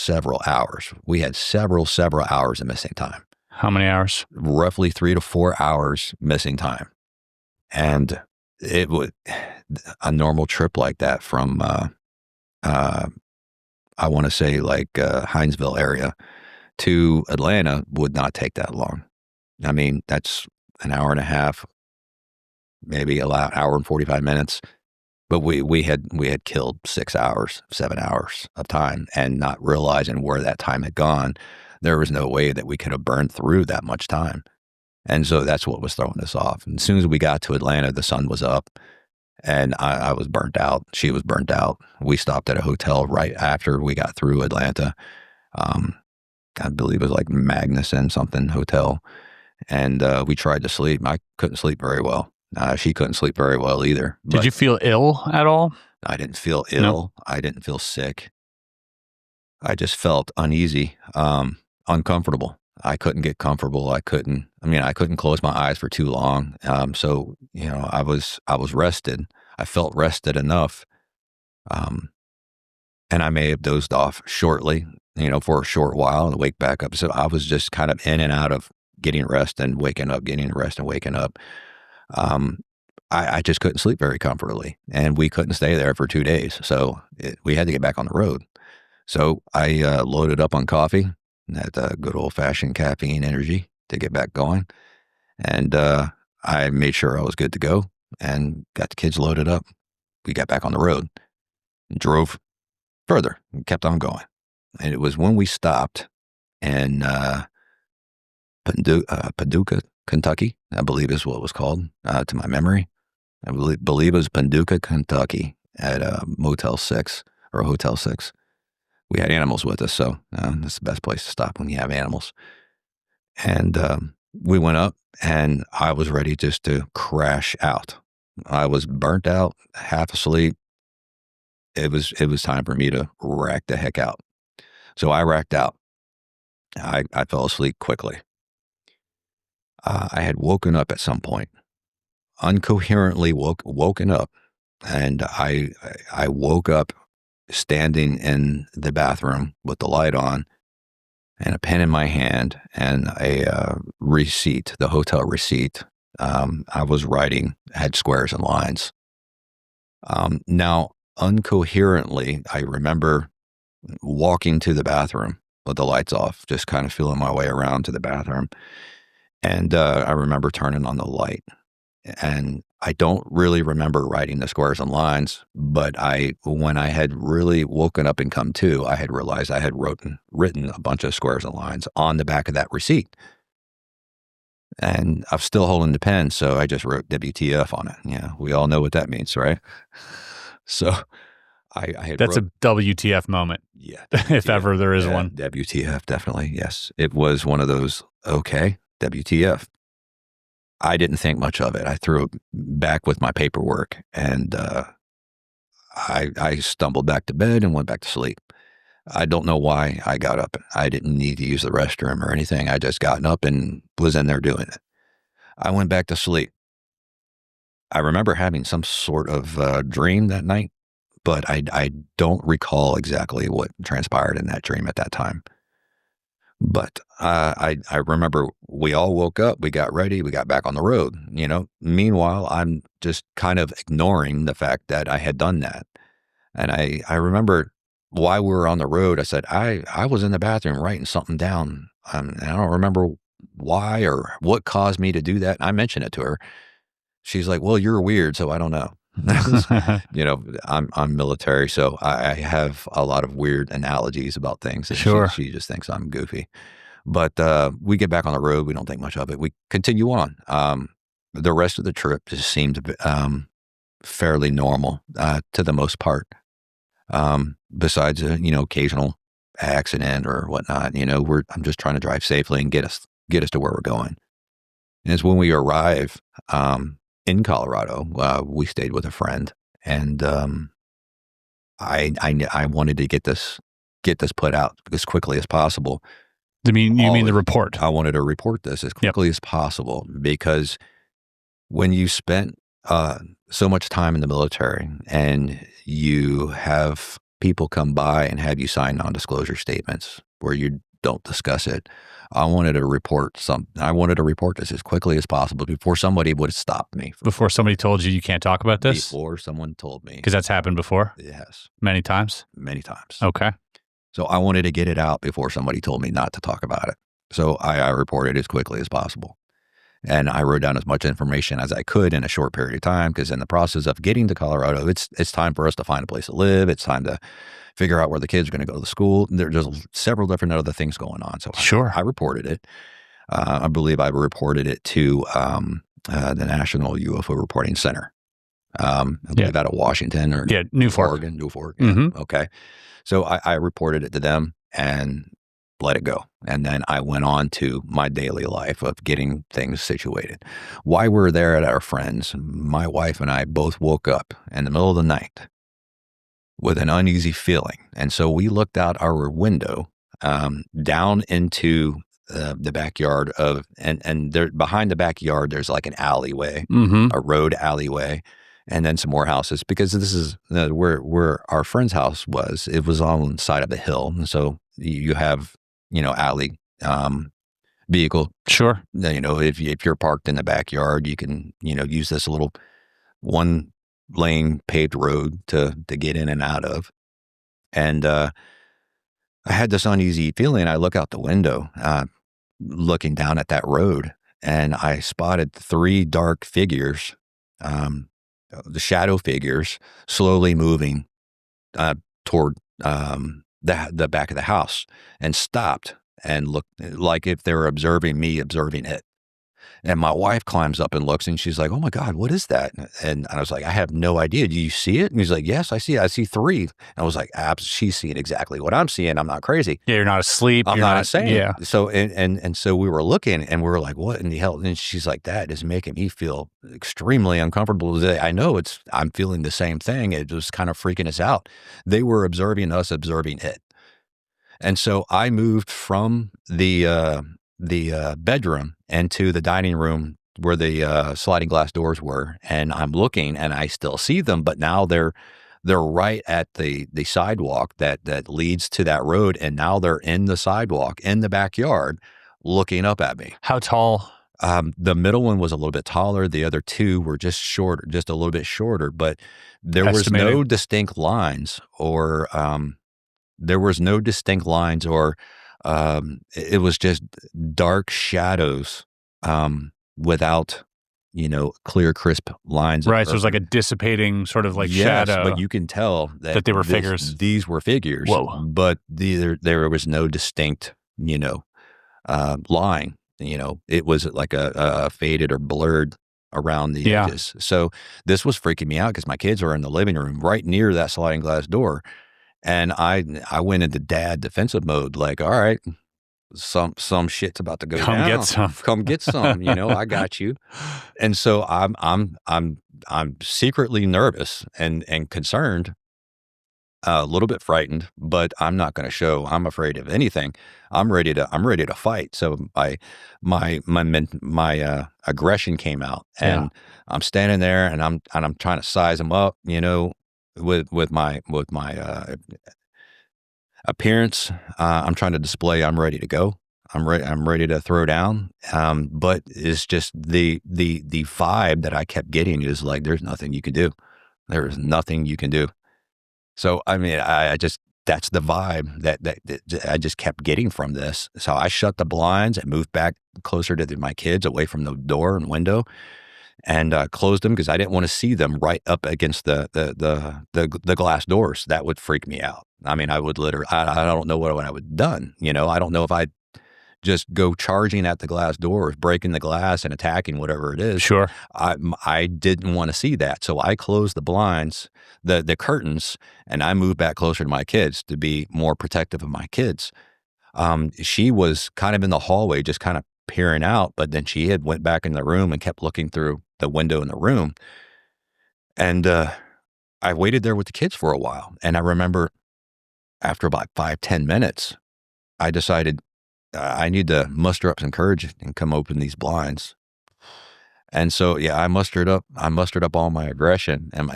hours. We had several hours of missing time. How many hours? Roughly 3 to 4 hours missing time. And it would, a normal trip like that from, I want to say like Hinesville area to Atlanta would not take that long. I mean, that's an hour and a half, maybe an hour and 45 minutes. But we had killed 6 hours, 7 hours of time, and not realizing where that time had gone. There was no way that we could have burned through that much time. And so that's what was throwing us off. And as soon as we got to Atlanta, the sun was up, and I was burnt out. She was burnt out. We stopped at a hotel right after we got through Atlanta. I believe it was like Magnuson something hotel. And we tried to sleep. I couldn't sleep very well. She couldn't sleep very well either. Did you feel ill at all? I didn't feel ill. No. I didn't feel sick. I just felt uneasy, uncomfortable. I couldn't get comfortable. I couldn't close my eyes for too long. So, I was rested. I felt rested enough. And I may have dozed off shortly, for a short while, and wake back up. So I was just kind of in and out of getting rest and waking up, getting rest and waking up. I just couldn't sleep very comfortably, and we couldn't stay there for 2 days. So we had to get back on the road. So I loaded up on coffee, that good old fashioned caffeine energy to get back going. And I made sure I was good to go and got the kids loaded up. We got back on the road and drove further and kept on going. And it was when we stopped in Paducah, Kentucky, I believe is what it was called, to my memory. I believe it was Paducah, Kentucky at Motel 6 or Hotel 6. We had animals with us, so that's the best place to stop when you have animals. And we went up, and I was ready just to crash out. I was burnt out, half asleep. It was time for me to rack the heck out. So I racked out. I fell asleep quickly. I had woken up at some point, uncoherently woken up, and I woke up standing in the bathroom with the light on and a pen in my hand and a receipt, the hotel receipt. I was writing, had squares and lines. Now, uncoherently, I remember walking to the bathroom with the lights off, just kind of feeling my way around to the bathroom. And I remember turning on the light. And I don't really remember writing the squares and lines, but when I had really woken up and come to, I had realized I had written a bunch of squares and lines on the back of that receipt. And I'm still holding the pen, so I just wrote WTF on it. Yeah, we all know what that means, right? So I had That's a WTF moment. Yeah. If ever there is one. WTF, definitely, yes. It was one of those, okay, WTF. I didn't think much of it. I threw it back with my paperwork, and I stumbled back to bed and went back to sleep. I don't know why I got up. I didn't need to use the restroom or anything. I just gotten up and was in there doing it. I went back to sleep. I remember having some sort of dream that night, but I don't recall exactly what transpired in that dream at that time. But I remember we all woke up, we got ready, we got back on the road, you know. Meanwhile, I'm just kind of ignoring the fact that I had done that. And I remember while we were on the road, I said, I was in the bathroom writing something down. And I don't remember why or what caused me to do that. I mentioned it to her. She's like, well, you're weird, so I don't know. You know, I'm military, so I have a lot of weird analogies about things. Sure. She just thinks I'm goofy. But we get back on the road. We don't think much of it. We continue on. The rest of the trip just seemed fairly normal to the most part. Besides a, occasional accident or whatnot, I'm just trying to drive safely and get us to where we're going. And it's when we arrive in Colorado, we stayed with a friend, and I wanted to get this put out as quickly as possible. You mean the report? I wanted to report this as quickly as possible, because when you spent so much time in the military and you have people come by and have you sign non-disclosure statements where you don't discuss it, I wanted to report this as quickly as possible before somebody would stop me. Before somebody told you can't talk about this? Before someone told me. Because that's happened before? Yes. Many times? Many times. Okay. So I wanted to get it out before somebody told me not to talk about it. So I reported as quickly as possible. And I wrote down as much information as I could in a short period of time, because in the process of getting to Colorado, it's time for us to find a place to live. It's time to figure out where the kids are going to go to school. There's just several different other things going on. So sure. I reported it. I believe I reported it to the National UFO Reporting Center. I believe out of Washington or Oregon. Newfork. Yeah. Mm-hmm. Okay. So I reported it to them and let it go. And then I went on to my daily life of getting things situated. While we were there at our friends, my wife and I both woke up in the middle of the night with an uneasy feeling. And so we looked out our window down into the backyard and there behind the backyard, there's like an alleyway, a road alleyway, and then some more houses, because this is where our friend's house was. It was on the side of a hill. And so you have, alley vehicle. Sure. If you're parked in the backyard, you can, use this little one lane paved road to get in and out of. And I had this uneasy feeling. I look out the window, looking down at that road, and I spotted 3 dark figures, the shadow figures, slowly moving toward the back of the house, and stopped and looked like if they were observing me, observing it. And my wife climbs up and looks, and she's like, "Oh my God, what is that?" And I was like, "I have no idea. Do you see it?" And he's like, "Yes, I see it. I see 3." And I was like, she's seeing exactly what I'm seeing. I'm not crazy. Yeah, you're not asleep. I'm not insane. Yeah. So, and so we were looking, and we were like, "What in the hell?" And she's like, "That is making me feel extremely uncomfortable today. I know I'm feeling the same thing. It was kind of freaking us out. They were observing us, observing it." And so I moved from the bedroom into the dining room where the sliding glass doors were, and I'm looking, and I still see them, but now they're right at the sidewalk that leads to that road, and now they're in the sidewalk in the backyard, looking up at me. How tall? The middle one was a little bit taller. The other 2 were just shorter, just a little bit shorter, but there was no distinct lines, or it was just dark shadows, without, clear, crisp lines. Right. So it was like a dissipating sort of like shadow. But you can tell that they were figures. These were figures. Whoa. But there was no distinct, line. It was like a faded or blurred around the edges. So this was freaking me out because my kids were in the living room right near that sliding glass door. And I went into dad defensive mode, like, all right, some shit's about to go down. Come get some. Come get some. I got you. And so I'm secretly nervous and concerned, a little bit frightened, but I'm not going to show I'm afraid of anything. I'm ready to fight. So my aggression came out, and I'm standing there, and I'm trying to size them up, with my appearance. I'm trying to display I'm ready to go. I'm ready to throw down. But it's just the vibe that I kept getting is like, there's nothing you can do. There is nothing you can do. So, I mean, that's the vibe that I just kept getting from this. So I shut the blinds and moved back closer to my kids, away from the door and window, and closed them because I didn't want to see them right up against the glass doors. That would freak me out. I mean, I would literally, I don't know what I would have done. I don't know if I'd just go charging at the glass doors, breaking the glass and attacking whatever it is. Sure. I didn't want to see that. So I closed the blinds, the curtains, and I moved back closer to my kids to be more protective of my kids. She was kind of in the hallway, just kind of peering out, but then she had went back in the room and kept looking through the window in the room. And I waited there with the kids for a while. And I remember after about 5-10 minutes, I decided I need to muster up some courage and come open these blinds. And so, I mustered up all my aggression and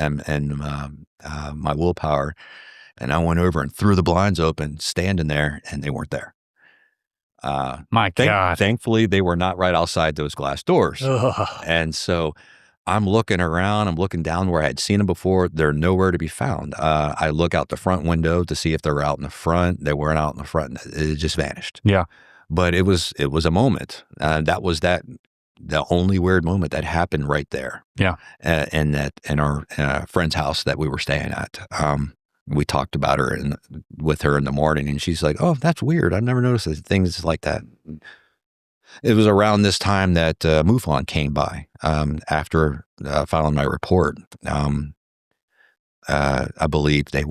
my willpower, and I went over and threw the blinds open, standing there, and they weren't there. My God. Thankfully, they were not right outside those glass doors. Ugh. And so I'm looking around, I'm looking down where I had seen them before. They're nowhere to be found. I look out the front window to see if they were out in the front. They weren't out in the front. It just vanished. Yeah. But it was a moment. That was the only weird moment that happened right there. Yeah. In our friend's house that we were staying at. We talked about her with her in the morning, and she's like, "Oh, that's weird. I've never noticed things like that." It was around this time that MUFON came by after filing my report. I believe they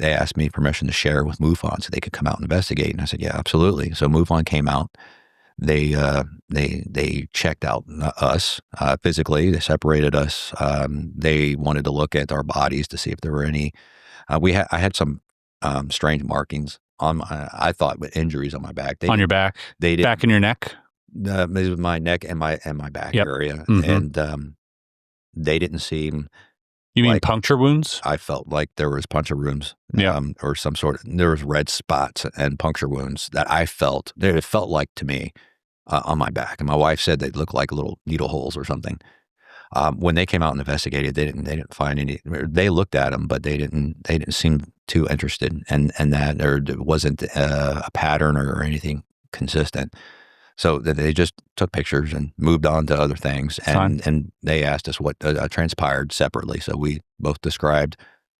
asked me permission to share with MUFON so they could come out and investigate. And I said, yeah, absolutely. So MUFON came out. They checked out us physically. They separated us. They wanted to look at our bodies to see if there were any. I had some strange markings on I thought with injuries on my back. On your back? They did. Back in your neck? My neck and my back area. Mm-hmm. And they didn't seem. You mean puncture wounds? I felt like there was puncture wounds, or some sort of, there was red spots and puncture wounds that I felt. It felt like to me on my back, and my wife said they looked like little needle holes or something. When they came out and investigated, they didn't find any. They looked at them, but they didn't seem too interested, and that there wasn't a pattern or anything consistent. So they just took pictures and moved on to other things. And they asked us what transpired separately. So we both described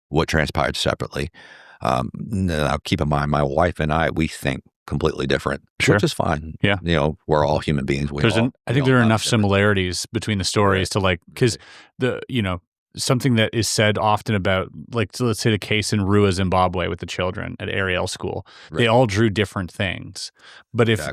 what transpired separately. Now, keep in mind, my wife and I, we think completely different, which is fine. Yeah. We're all human beings. I think there are enough similarities between the stories to because something that is said often about, so let's say the case in Rua, Zimbabwe with the children at Ariel School, they all drew different things. But if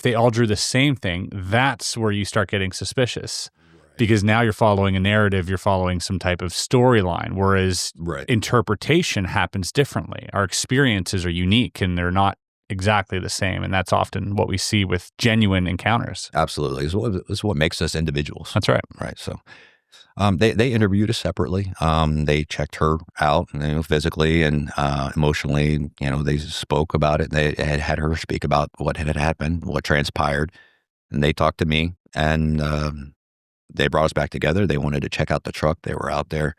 they all drew the same thing, that's where you start getting suspicious. Because now you're following a narrative, you're following some type of storyline, whereas interpretation happens differently. Our experiences are unique and they're not exactly the same. And that's often what we see with genuine encounters. Absolutely. It's what makes us individuals. That's right. Right. So they interviewed us separately. They checked her out, physically and emotionally. They spoke about it. They had her speak about what had happened, what transpired. And they talked to me, and they brought us back together. They wanted to check out the truck. They were out there.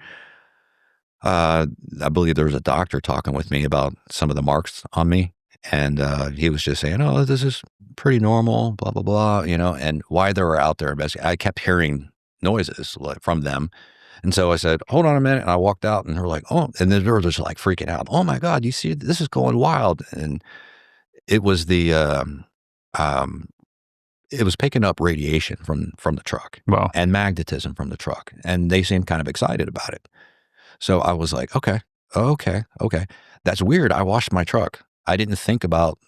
I believe there was a doctor talking with me about some of the marks on me. And he was just saying, oh, this is pretty normal, blah, blah, blah, and why they were out there investigating. I kept hearing noises from them. And so I said, hold on a minute. And I walked out, and they were like, oh, and then they were just like freaking out. Oh my God, you see, this is going wild. And it was it was picking up radiation from the truck. Wow. And magnetism from the truck. And they seemed kind of excited about it. So I was like, okay. That's weird. I washed my truck. I didn't think about,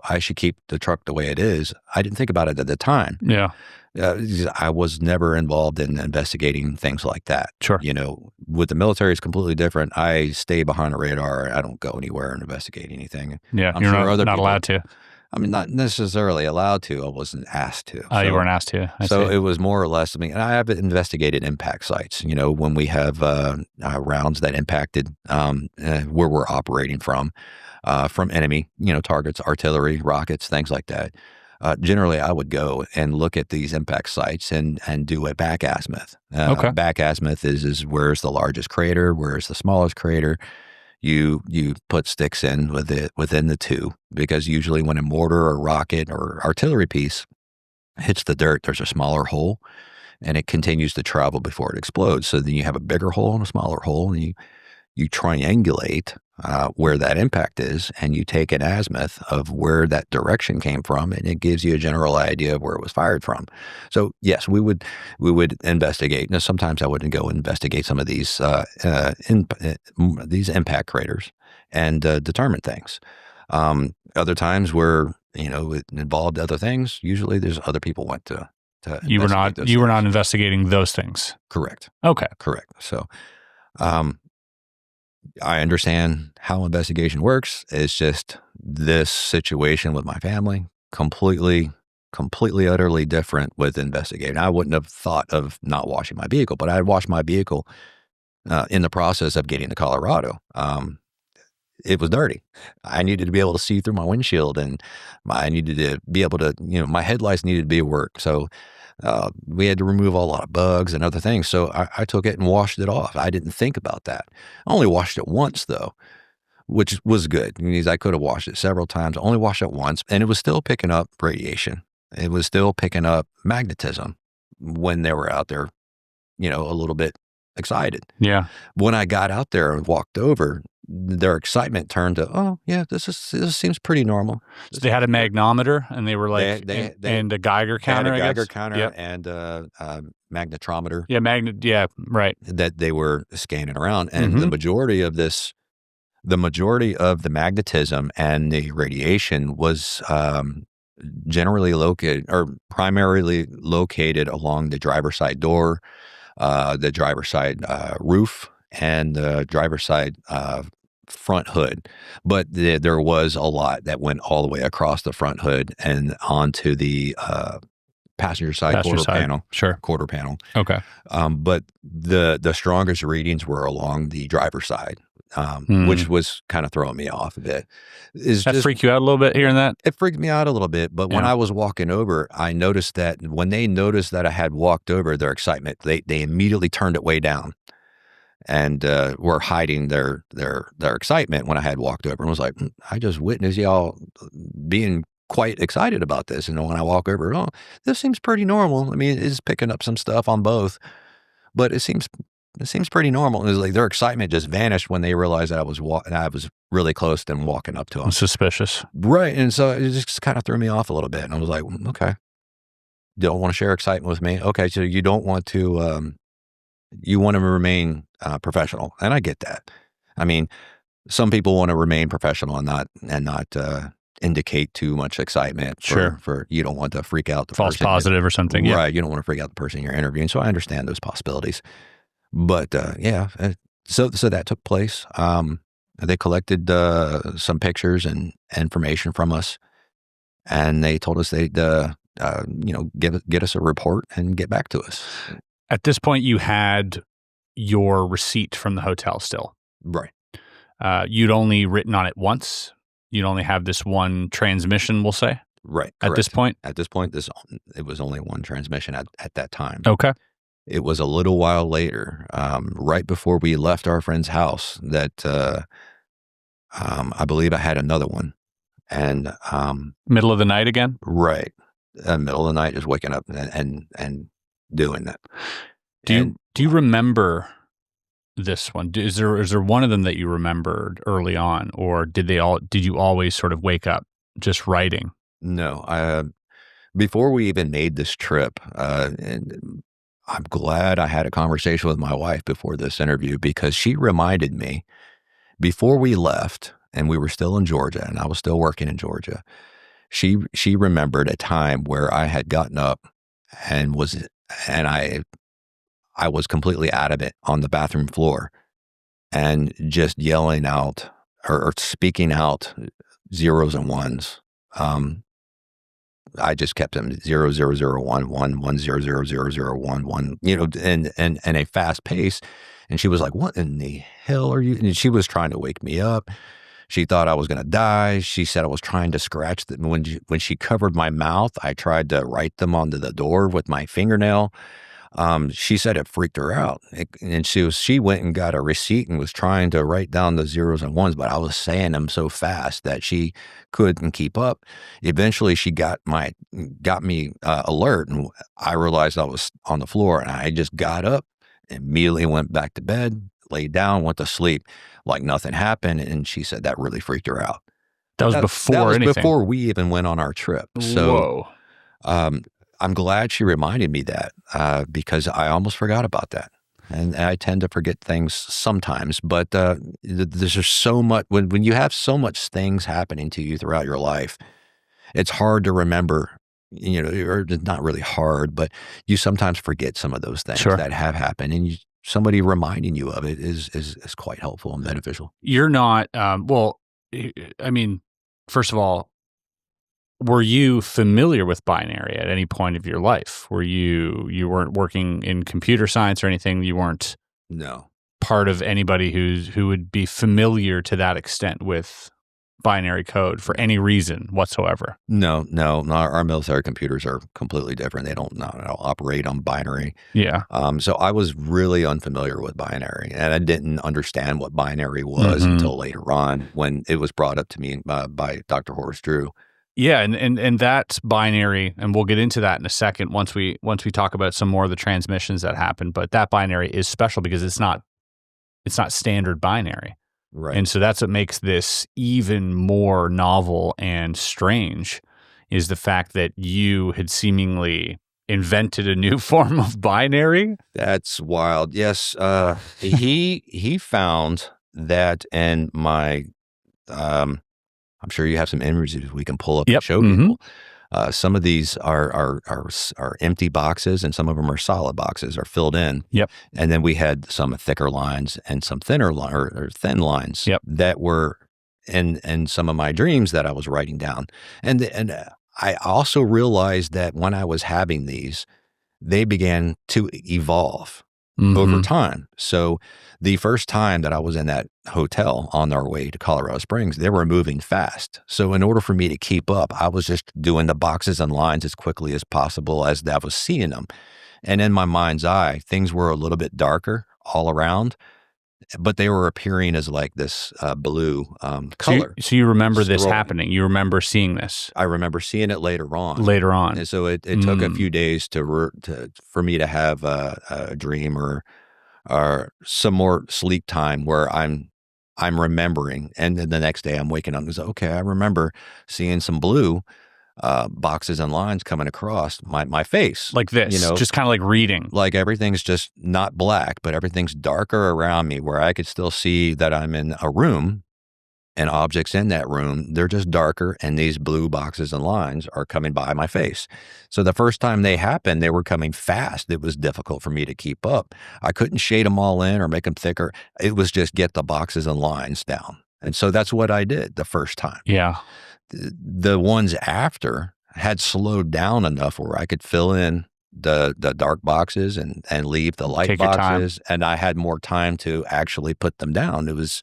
I should keep the truck the way it is. I didn't think about it at the time. Yeah. I was never involved in investigating things like that. Sure. With the military, it's completely different. I stay behind the radar. I don't go anywhere and investigate anything. Yeah. You're not allowed to. I mean, not necessarily allowed to. I wasn't asked to. Oh, you weren't asked to. I see. It was more or less, and I have investigated impact sites, when we have rounds that impacted where we're operating from enemy, targets, artillery, rockets, things like that. Generally, I would go and look at these impact sites and do a back azimuth. Back azimuth is where's the largest crater, where's the smallest crater. You put sticks in within the two, because usually when a mortar or rocket or artillery piece hits the dirt, there's a smaller hole, and it continues to travel before it explodes. So then you have a bigger hole and a smaller hole, and you triangulate where that impact is, and you take an azimuth of where that direction came from, and it gives you a general idea of where it was fired from. So yes, we would investigate. Now, sometimes I wouldn't go investigate some of these impact craters and determine things. Other times where it involved other things. Usually, there's other people went to. You were not investigating those things. Correct. Okay. Correct. So. I understand how investigation works. It's just this situation with my family, completely, utterly different with investigating. I wouldn't have thought of not washing my vehicle, but I had washed my vehicle in the process of getting to Colorado. It was dirty. I needed to be able to see through my windshield, and I needed to be able to, my headlights needed to be at work. So we had to remove a lot of bugs and other things. So I took it and washed it off. I didn't think about that. I only washed it once, though, which was good. I could have washed it several times. I only washed it once, and it was still picking up radiation. It was still picking up magnetism when they were out there, a little bit excited. Yeah. When I got out there and walked over, their excitement turned to, oh yeah, this seems pretty normal. So they had a magnometer, and they were like, and a Geiger counter. They had a Geiger counter and magnetometer. Yeah, right. That they were scanning around, and the majority of the magnetism and the radiation was generally located, or primarily located, along the driver's side door, the driver's side roof, and the driver's side front hood. But there was a lot that went all the way across the front hood and onto the passenger side quarter panel. Sure. Quarter panel. Okay. But the strongest readings were along the driver's side, which was kind of throwing me off a bit. That freak you out a little bit, hearing that? It freaked me out a little bit. But when I was walking over, I noticed that when they noticed that I had walked over, their excitement, they immediately turned it way down. And were hiding their excitement when I had walked over, and was like, I just witnessed y'all being quite excited about this. And when I walk over, oh, this seems pretty normal. I mean, it is picking up some stuff on both, but it seems pretty normal. And it was like their excitement just vanished when they realized that I was really close to them walking up to them. Suspicious. Right. And so it just kind of threw me off a little bit. And I was like, okay, don't want to share excitement with me. Okay. So you don't want to, you want to remain professional. And I get that. I mean, some people want to remain professional and not indicate too much excitement. For you don't want to freak out the false person. positive or something. Yeah. Right. You don't want to freak out the person you're interviewing. So I understand those possibilities. But so that took place. They collected some pictures and information from us, and they told us they'd get us a report and get back to us. At this point, you had your receipt from the hotel still. Right. You'd only written on it once. You'd only have this one transmission, we'll say. Right. At this point? At this point, it was only one transmission at that time. Okay. It was a little while later, right before we left our friend's house, that I believe I had another one. And middle of the night again? Right. Middle of the night, just waking up and doing that. Do you remember this one? Is there one of them that you remembered early on, or did you always sort of wake up just writing? No. Before we even made this trip, and I'm glad I had a conversation with my wife before this interview, because she reminded me before we left and we were still in Georgia and I was still working in Georgia. She remembered a time where I had gotten up and I was completely adamant on the bathroom floor and just yelling out or speaking out zeros and ones. I just kept them 00011 1100001, in a fast pace. And she was like, "What in the hell are you?" And she was trying to wake me up. She thought I was going to die. She said I was trying to scratch them. When she covered my mouth, I tried to write them onto the door with my fingernail. She said it freaked her out. And she went and got a receipt and was trying to write down the zeros and ones, but I was saying them so fast that she couldn't keep up. Eventually she got me alert, and I realized I was on the floor, and I just got up, immediately went back to bed, laid down, went to sleep like nothing happened. And she said that really freaked her out. That was anything. Before we even went on our trip. So, whoa. I'm glad she reminded me that, because I almost forgot about that. And I tend to forget things sometimes, but there's just so much, when you have so much things happening to you throughout your life, it's hard to remember, or not really hard, but you sometimes forget some of those things that have happened, and somebody reminding you of it is quite helpful and beneficial. You're not, first of all, were you familiar with binary at any point of your life? Were you weren't working in computer science or anything? You weren't part of anybody who would be familiar to that extent with binary code for any reason whatsoever? No. Our military computers are completely different. They don't operate on binary. Yeah. So I was really unfamiliar with binary, and I didn't understand what binary was until later on when it was brought up to me by Dr. Horace Drew. Yeah, and that's binary, and we'll get into that in a second once we talk about some more of the transmissions that happen. But that binary is special because it's not standard binary, right? And so that's what makes this even more novel and strange, is the fact that you had seemingly invented a new form of binary. That's wild. Yes, he found that in my. I'm sure you have some images we can pull up and show people. Some of these are empty boxes, and some of them are solid boxes, are filled in. Yep. And then we had some thicker lines and some thinner or thin lines that were in some of my dreams that I was writing down. And I also realized that when I was having these, they began to evolve over time. So the first time that I was in that hotel on our way to Colorado Springs, they were moving fast. So in order for me to keep up, I was just doing the boxes and lines as quickly as possible as I was seeing them. And in my mind's eye, things were a little bit darker all around. but they were appearing as like this blue color. So you remember this happening? You remember seeing this? I remember seeing it later on. And so it took a few days for me to have a dream or some more sleep time where I'm remembering, and then the next day I'm waking up and say, okay, I remember seeing some blue boxes and lines coming across my face. Like this, just kind of like reading. Like everything's just not black, but everything's darker around me where I could still see that I'm in a room and objects in that room, they're just darker, and these blue boxes and lines are coming by my face. So the first time they happened, they were coming fast. It was difficult for me to keep up. I couldn't shade them all in or make them thicker. It was just get the boxes and lines down. And so that's what I did the first time. Yeah. The ones after had slowed down enough where I could fill in the dark boxes and leave the light boxes, and I had more time to actually put them down. It was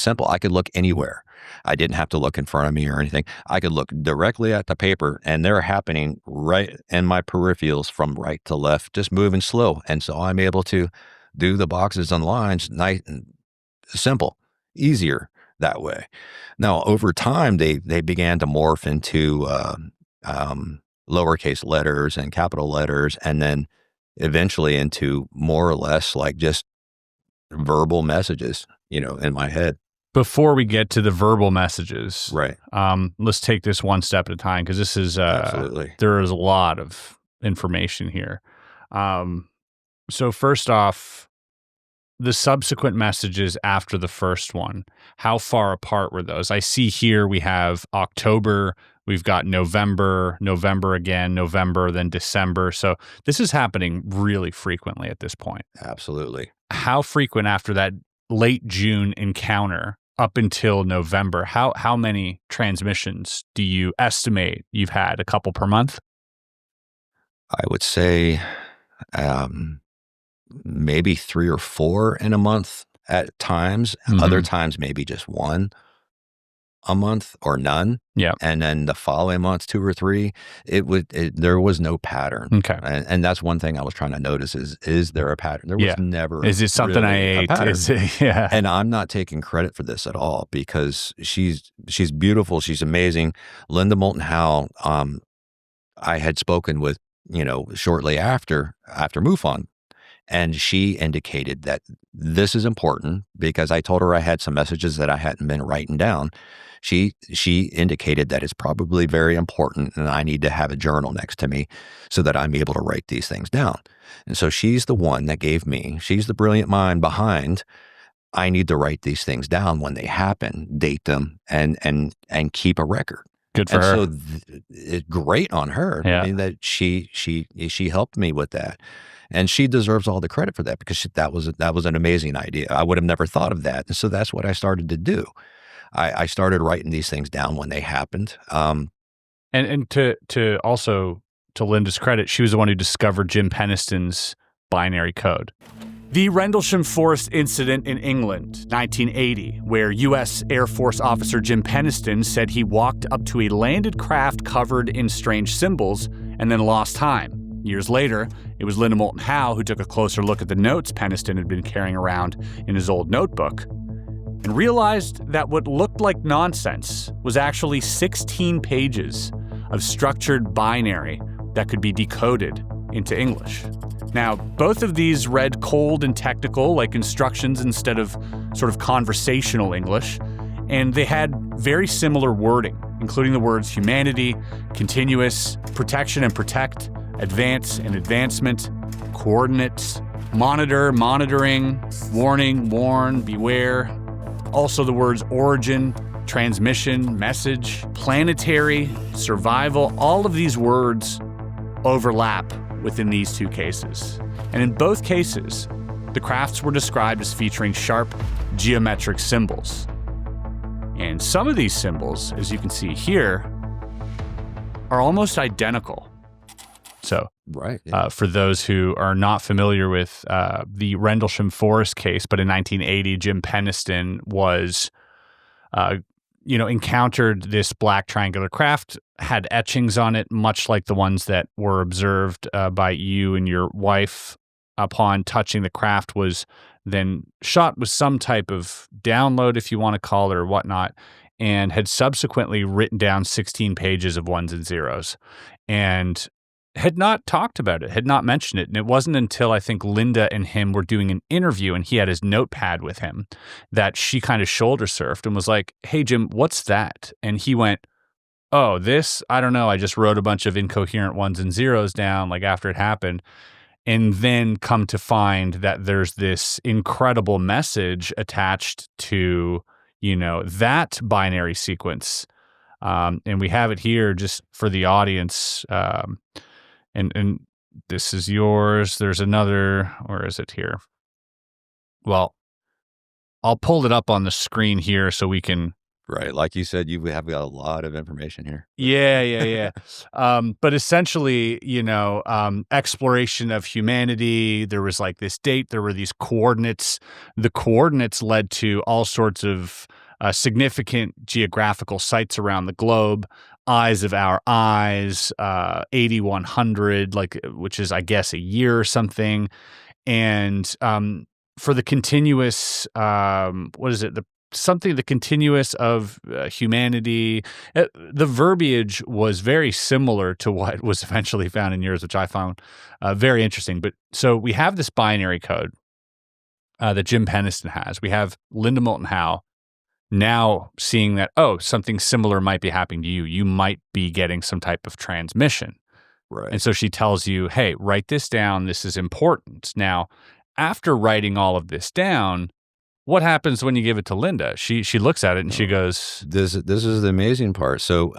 simple. I could look anywhere. I didn't have to look in front of me or anything. I could look directly at the paper, and they're happening right in my peripherals from right to left, just moving slow. And so I'm able to do the boxes and lines nice and simple, easier that way. Now, over time, they began to morph into lowercase letters and capital letters, and then eventually into more or less like just verbal messages, in my head. Before we get to the verbal messages, right? Let's take this one step at a time, because this is absolutely, there is a lot of information here. So first off, the subsequent messages after the first one, how far apart were those? I see here we have October, we've got November again, November, then December. So this is happening really frequently at this point. Absolutely. How frequent after that late June encounter up until November? How many transmissions do you estimate you've had? A couple per month? I would say maybe 3 or 4 in a month at times. Mm-hmm. Other times maybe just 1 a month or none. Yeah. And then the following months, 2 or 3, there was no pattern. Okay. And that's one thing I was trying to notice is there a pattern? There was never. Is it something really I ate? Yeah. And I'm not taking credit for this at all, because she's beautiful. She's amazing. Linda Moulton Howe, I had spoken with, shortly after MUFON. And she indicated that this is important, because I told her I had some messages that I hadn't been writing down. She indicated that it's probably very important, and I need to have a journal next to me so that I'm able to write these things down. And so she's the one that she's the brilliant mind behind, I need to write these things down when they happen, date them, and keep a record. Good for her. So it's great on her. Yeah. I mean, that she helped me with that. And she deserves all the credit for that, because that was an amazing idea. I would have never thought of that. And so that's what I started to do. I started writing these things down when they happened. And to also, to Linda's credit, she was the one who discovered Jim Penniston's binary code. The Rendlesham Forest incident in England, 1980, where U.S. Air Force officer Jim Penniston said he walked up to a landed craft covered in strange symbols and then lost time. Years later, it was Linda Moulton Howe who took a closer look at the notes Penniston had been carrying around in his old notebook and realized that what looked like nonsense was actually 16 pages of structured binary that could be decoded into English. Now, both of these read cold and technical, like instructions instead of sort of conversational English, and they had very similar wording, including the words humanity, continuous, protection and protect, advance and advancement, coordinates, monitor, monitoring, warning, warn, beware. Also the words origin, transmission, message, planetary, survival. All of these words overlap within these two cases. And in both cases, the crafts were described as featuring sharp geometric symbols. And some of these symbols, as you can see here, are almost identical. So, right, yeah. For those who are not familiar with the Rendlesham Forest case, but in 1980, Jim Penniston was, encountered this black triangular craft, had etchings on it, much like the ones that were observed by you and your wife upon touching the craft was then shot with some type of download, if you want to call it, or whatnot, and had subsequently written down 16 pages of ones and zeros and had not talked about it, had not mentioned it. And it wasn't until I think Linda and him were doing an interview and he had his notepad with him that she kind of shoulder surfed and was like, "Hey, Jim, what's that?" And he went, "Oh, this, I don't know. I just wrote a bunch of incoherent ones and zeros down like after it happened." And then come to find that there's this incredible message attached to, that binary sequence. And we have it here just for the audience. And this is yours. There's another, where is it here? Well, I'll pull it up on the screen here so we can. Right. Like you said, you have got a lot of information here. Yeah. But essentially, exploration of humanity. There was like this date. There were these coordinates. The coordinates led to all sorts of significant geographical sites around the globe. Eyes of our eyes, 8100, which is, I guess, a year or something. And for the continuous, the continuous of humanity. The verbiage was very similar to what was eventually found in yours, which I found very interesting. But so we have this binary code that Jim Penniston has. We have Linda Moulton Howe now seeing that, something similar might be happening to you. You might be getting some type of transmission. Right. And so she tells you, "Hey, write this down. This is important." Now, after writing all of this down, what happens when you give it to Linda? She looks at it and she goes, "This is the amazing part." So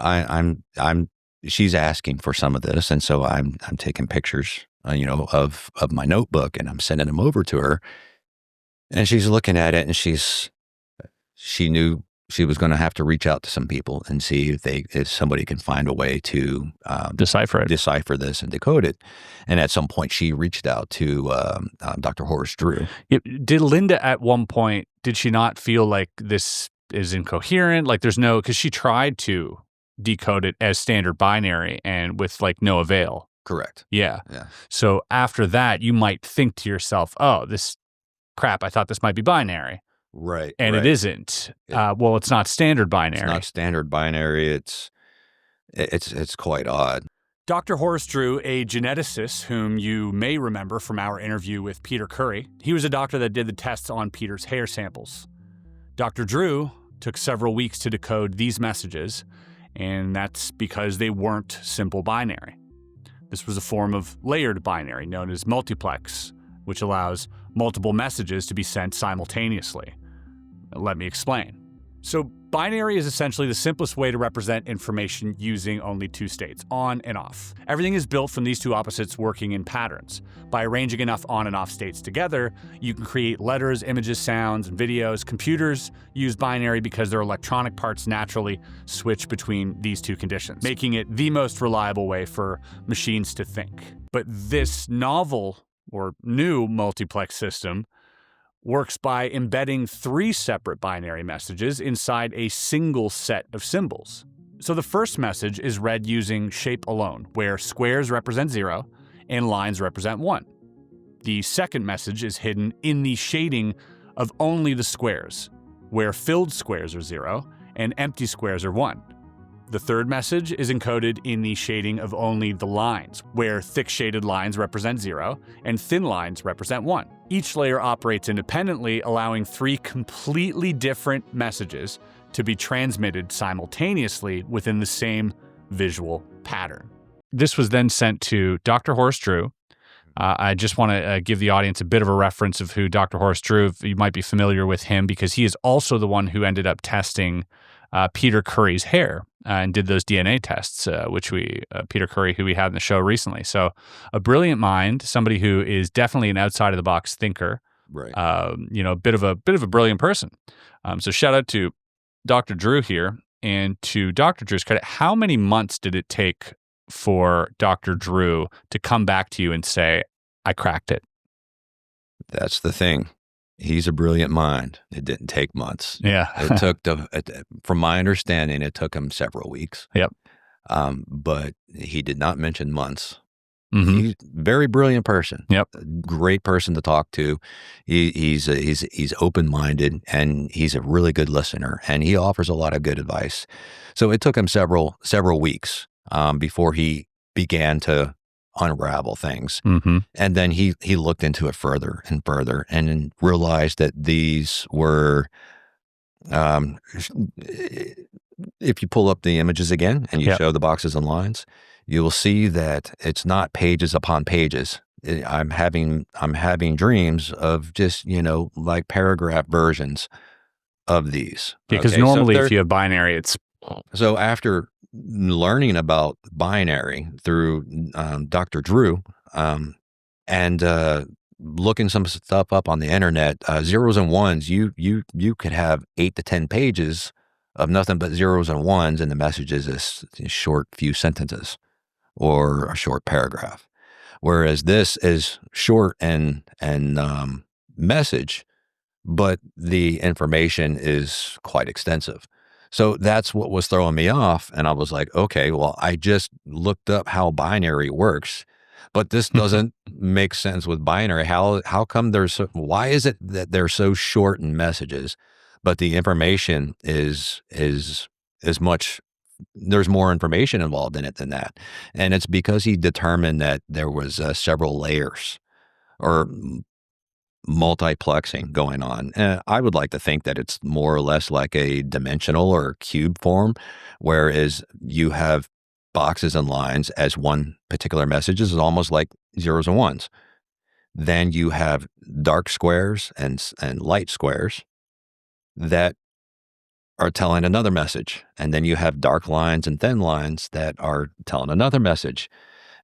she's asking for some of this, and so I'm taking pictures, of my notebook, and I'm sending them over to her, and she's looking at it, and she knew she was going to have to reach out to some people and see if somebody can find a way to decipher this and decode it. And at some point, she reached out to Dr. Horace Drew. Did Linda at one point, did she not feel like this is incoherent? Like there's no, because she tried to decode it as standard binary and with no avail. Correct. Yeah. So after that, you might think to yourself, "Oh, this crap, I thought this might be binary." Right. And it isn't. It's not standard binary. It's not standard binary. It's quite odd. Dr. Horace Drew, a geneticist whom you may remember from our interview with Peter Curry, he was a doctor that did the tests on Peter's hair samples. Dr. Drew took several weeks to decode these messages, and that's because they weren't simple binary. This was a form of layered binary known as multiplex, which allows multiple messages to be sent simultaneously. Let me explain. So binary is essentially the simplest way to represent information using only two states, on and off. Everything is built from these two opposites working in patterns. By arranging enough on and off states together, you can create letters, images, sounds, and videos. Computers use binary because their electronic parts naturally switch between these two conditions, making it the most reliable way for machines to think. But this novel or new multiplex system works by embedding three separate binary messages inside a single set of symbols. So the first message is read using shape alone, where squares represent 0 and lines represent 1. The second message is hidden in the shading of only the squares, where filled squares are 0 and empty squares are 1. The third message is encoded in the shading of only the lines, where thick shaded lines represent 0 and thin lines represent 1. Each layer operates independently, allowing three completely different messages to be transmitted simultaneously within the same visual pattern. This was then sent to Dr. Horace Drew. I just want to give the audience a bit of a reference of who Dr. Horace Drew, you might be familiar with him because he is also the one who ended up testing Peter Curry's hair and did those DNA tests, which Peter Curry, who we had in the show recently. So a brilliant mind, somebody who is definitely an outside of the box thinker, right? A bit of a brilliant person. So shout out to Dr. Drew here, and to Dr. Drew's credit, how many months did it take for Dr. Drew to come back to you and say, "I cracked it"? That's the thing. He's a brilliant mind. It didn't take months. Yeah. It took, from my understanding, it took him several weeks. Yep. But he did not mention months. Mhm. He's a very brilliant person. Yep. A great person to talk to. He's open-minded, and he's a really good listener, and he offers a lot of good advice. So it took him several weeks before he began to unravel things. Mhm. And then he looked into it further and further, and then realized that these were, if you pull up the images again and you Yep. show the boxes and lines, you will see that it's not pages upon pages. I'm having dreams of just, like paragraph versions of these. Because Okay, so normally they're- if you have binary, it's so after learning about binary through Dr. Drew, and looking some stuff up on the internet, zeros and ones, you could have 8 to 10 pages of nothing but zeros and ones, and the messages is a short few sentences or a short paragraph. Whereas this is short and message, but the information is quite extensive. So that's what was throwing me off. And I was like, okay, well, I just looked up how binary works, but this doesn't make sense with binary. How come why is it that they're so short in messages, but the information is much, there's more information involved in it than that. And it's because he determined that there was several layers or multiplexing going on. And I would like to think that it's more or less like a dimensional or cube form, whereas you have boxes and lines as one particular message. This is almost like zeros and ones. Then you have dark squares and light squares that are telling another message. And then you have dark lines and thin lines that are telling another message.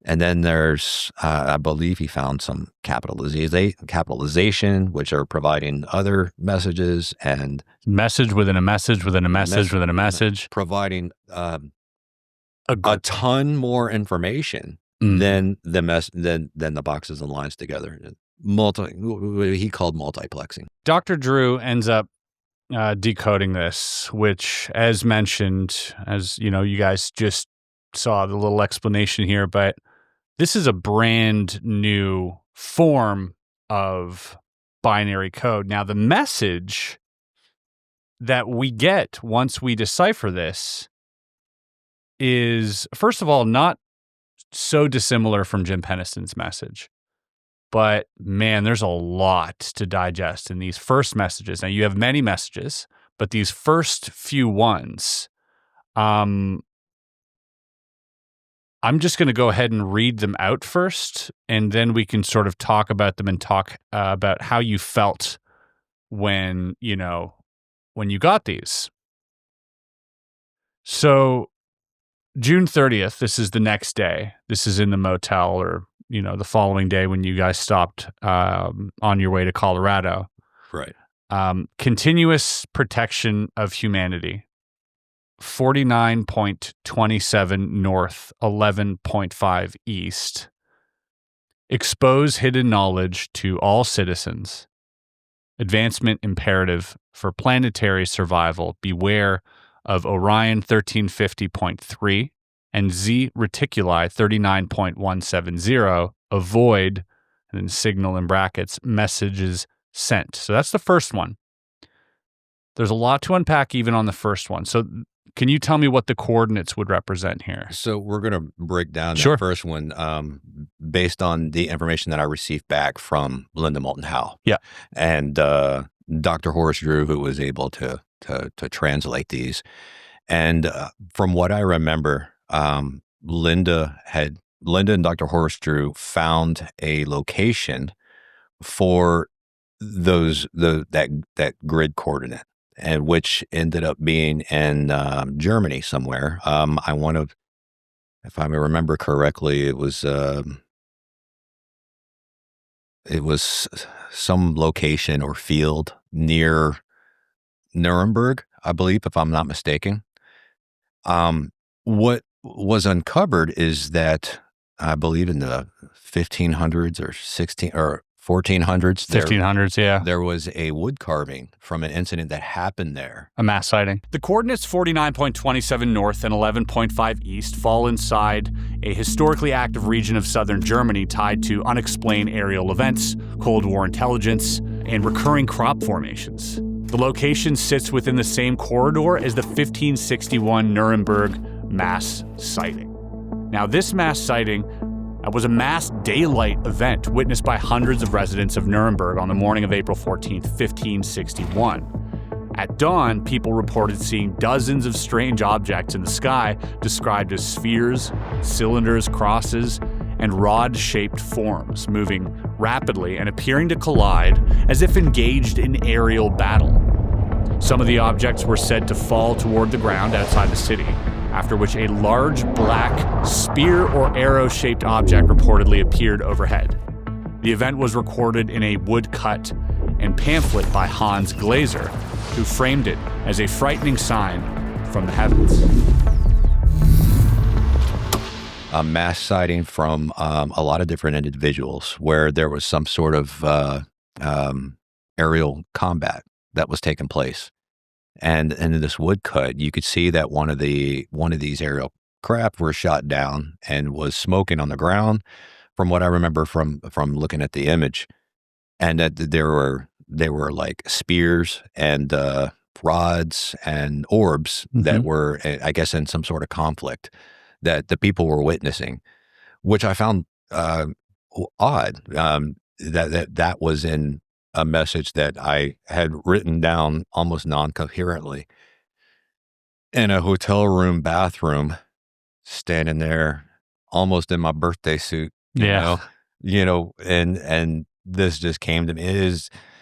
And then there's, I believe he found some capitalization, which are providing other messages, and message within a message within a message within a message. providing a ton more information Mm. than the boxes and lines together. He called multiplexing. Dr. Drew ends up decoding this, which, as mentioned, as you guys just saw the little explanation here, but this is a brand new form of binary code. Now, the message that we get once we decipher this is, first of all, not so dissimilar from Jim Peniston's message. But man, there's a lot to digest in these first messages. Now, you have many messages, but these first few ones, I'm just going to go ahead and read them out first, and then we can sort of talk about them and talk about how you felt when you got these. So June 30th, this is the next day. This is in the motel, or the following day when you guys stopped on your way to Colorado. Right. Continuous protection of humanity. 49.27 north, 11.5 east. Expose hidden knowledge to all citizens. Advancement imperative for planetary survival. Beware of Orion 1350.3 and Z Reticuli 39.170. Avoid, and then signal in brackets, messages sent. So that's the first one. There's a lot to unpack even on the first one. So can you tell me what the coordinates would represent here? So we're going to break down Sure. that first one based on the information that I received back from Linda Moulton Howe. Yeah. And Dr. Horace Drew, who was able to translate these. And from what I remember, Linda and Dr. Horace Drew found a location for that grid coordinate, and which ended up being in Germany somewhere. If I remember correctly, it was some location or field near Nuremberg, I believe, if I'm not mistaken. What was uncovered is that I believe in the 1500s or 1400s. 1500s, yeah. There was a wood carving from an incident that happened there. A mass sighting. The coordinates 49.27 north and 11.5 east fall inside a historically active region of southern Germany tied to unexplained aerial events, Cold War intelligence, and recurring crop formations. The location sits within the same corridor as the 1561 Nuremberg mass sighting. Now, this mass sighting was a mass daylight event witnessed by hundreds of residents of Nuremberg on the morning of April 14, 1561. At dawn, people reported seeing dozens of strange objects in the sky described as spheres, cylinders, crosses, and rod-shaped forms moving rapidly and appearing to collide as if engaged in aerial battle. Some of the objects were said to fall toward the ground outside the city, after which a large black spear or arrow-shaped object reportedly appeared overhead. The event was recorded in a woodcut and pamphlet by Hans Glaser, who framed it as a frightening sign from the heavens. A mass sighting from a lot of different individuals where there was some sort of aerial combat that was taking place. And in this woodcut, you could see that one of these aerial craft were shot down and was smoking on the ground, from what I remember from looking at the image, and that they were like spears and rods and orbs that were, I guess, in some sort of conflict that the people were witnessing, which I found odd. That was in a message that I had written down almost non-coherently in a hotel room bathroom, standing there almost in my birthday suit, you know, and this just came to me.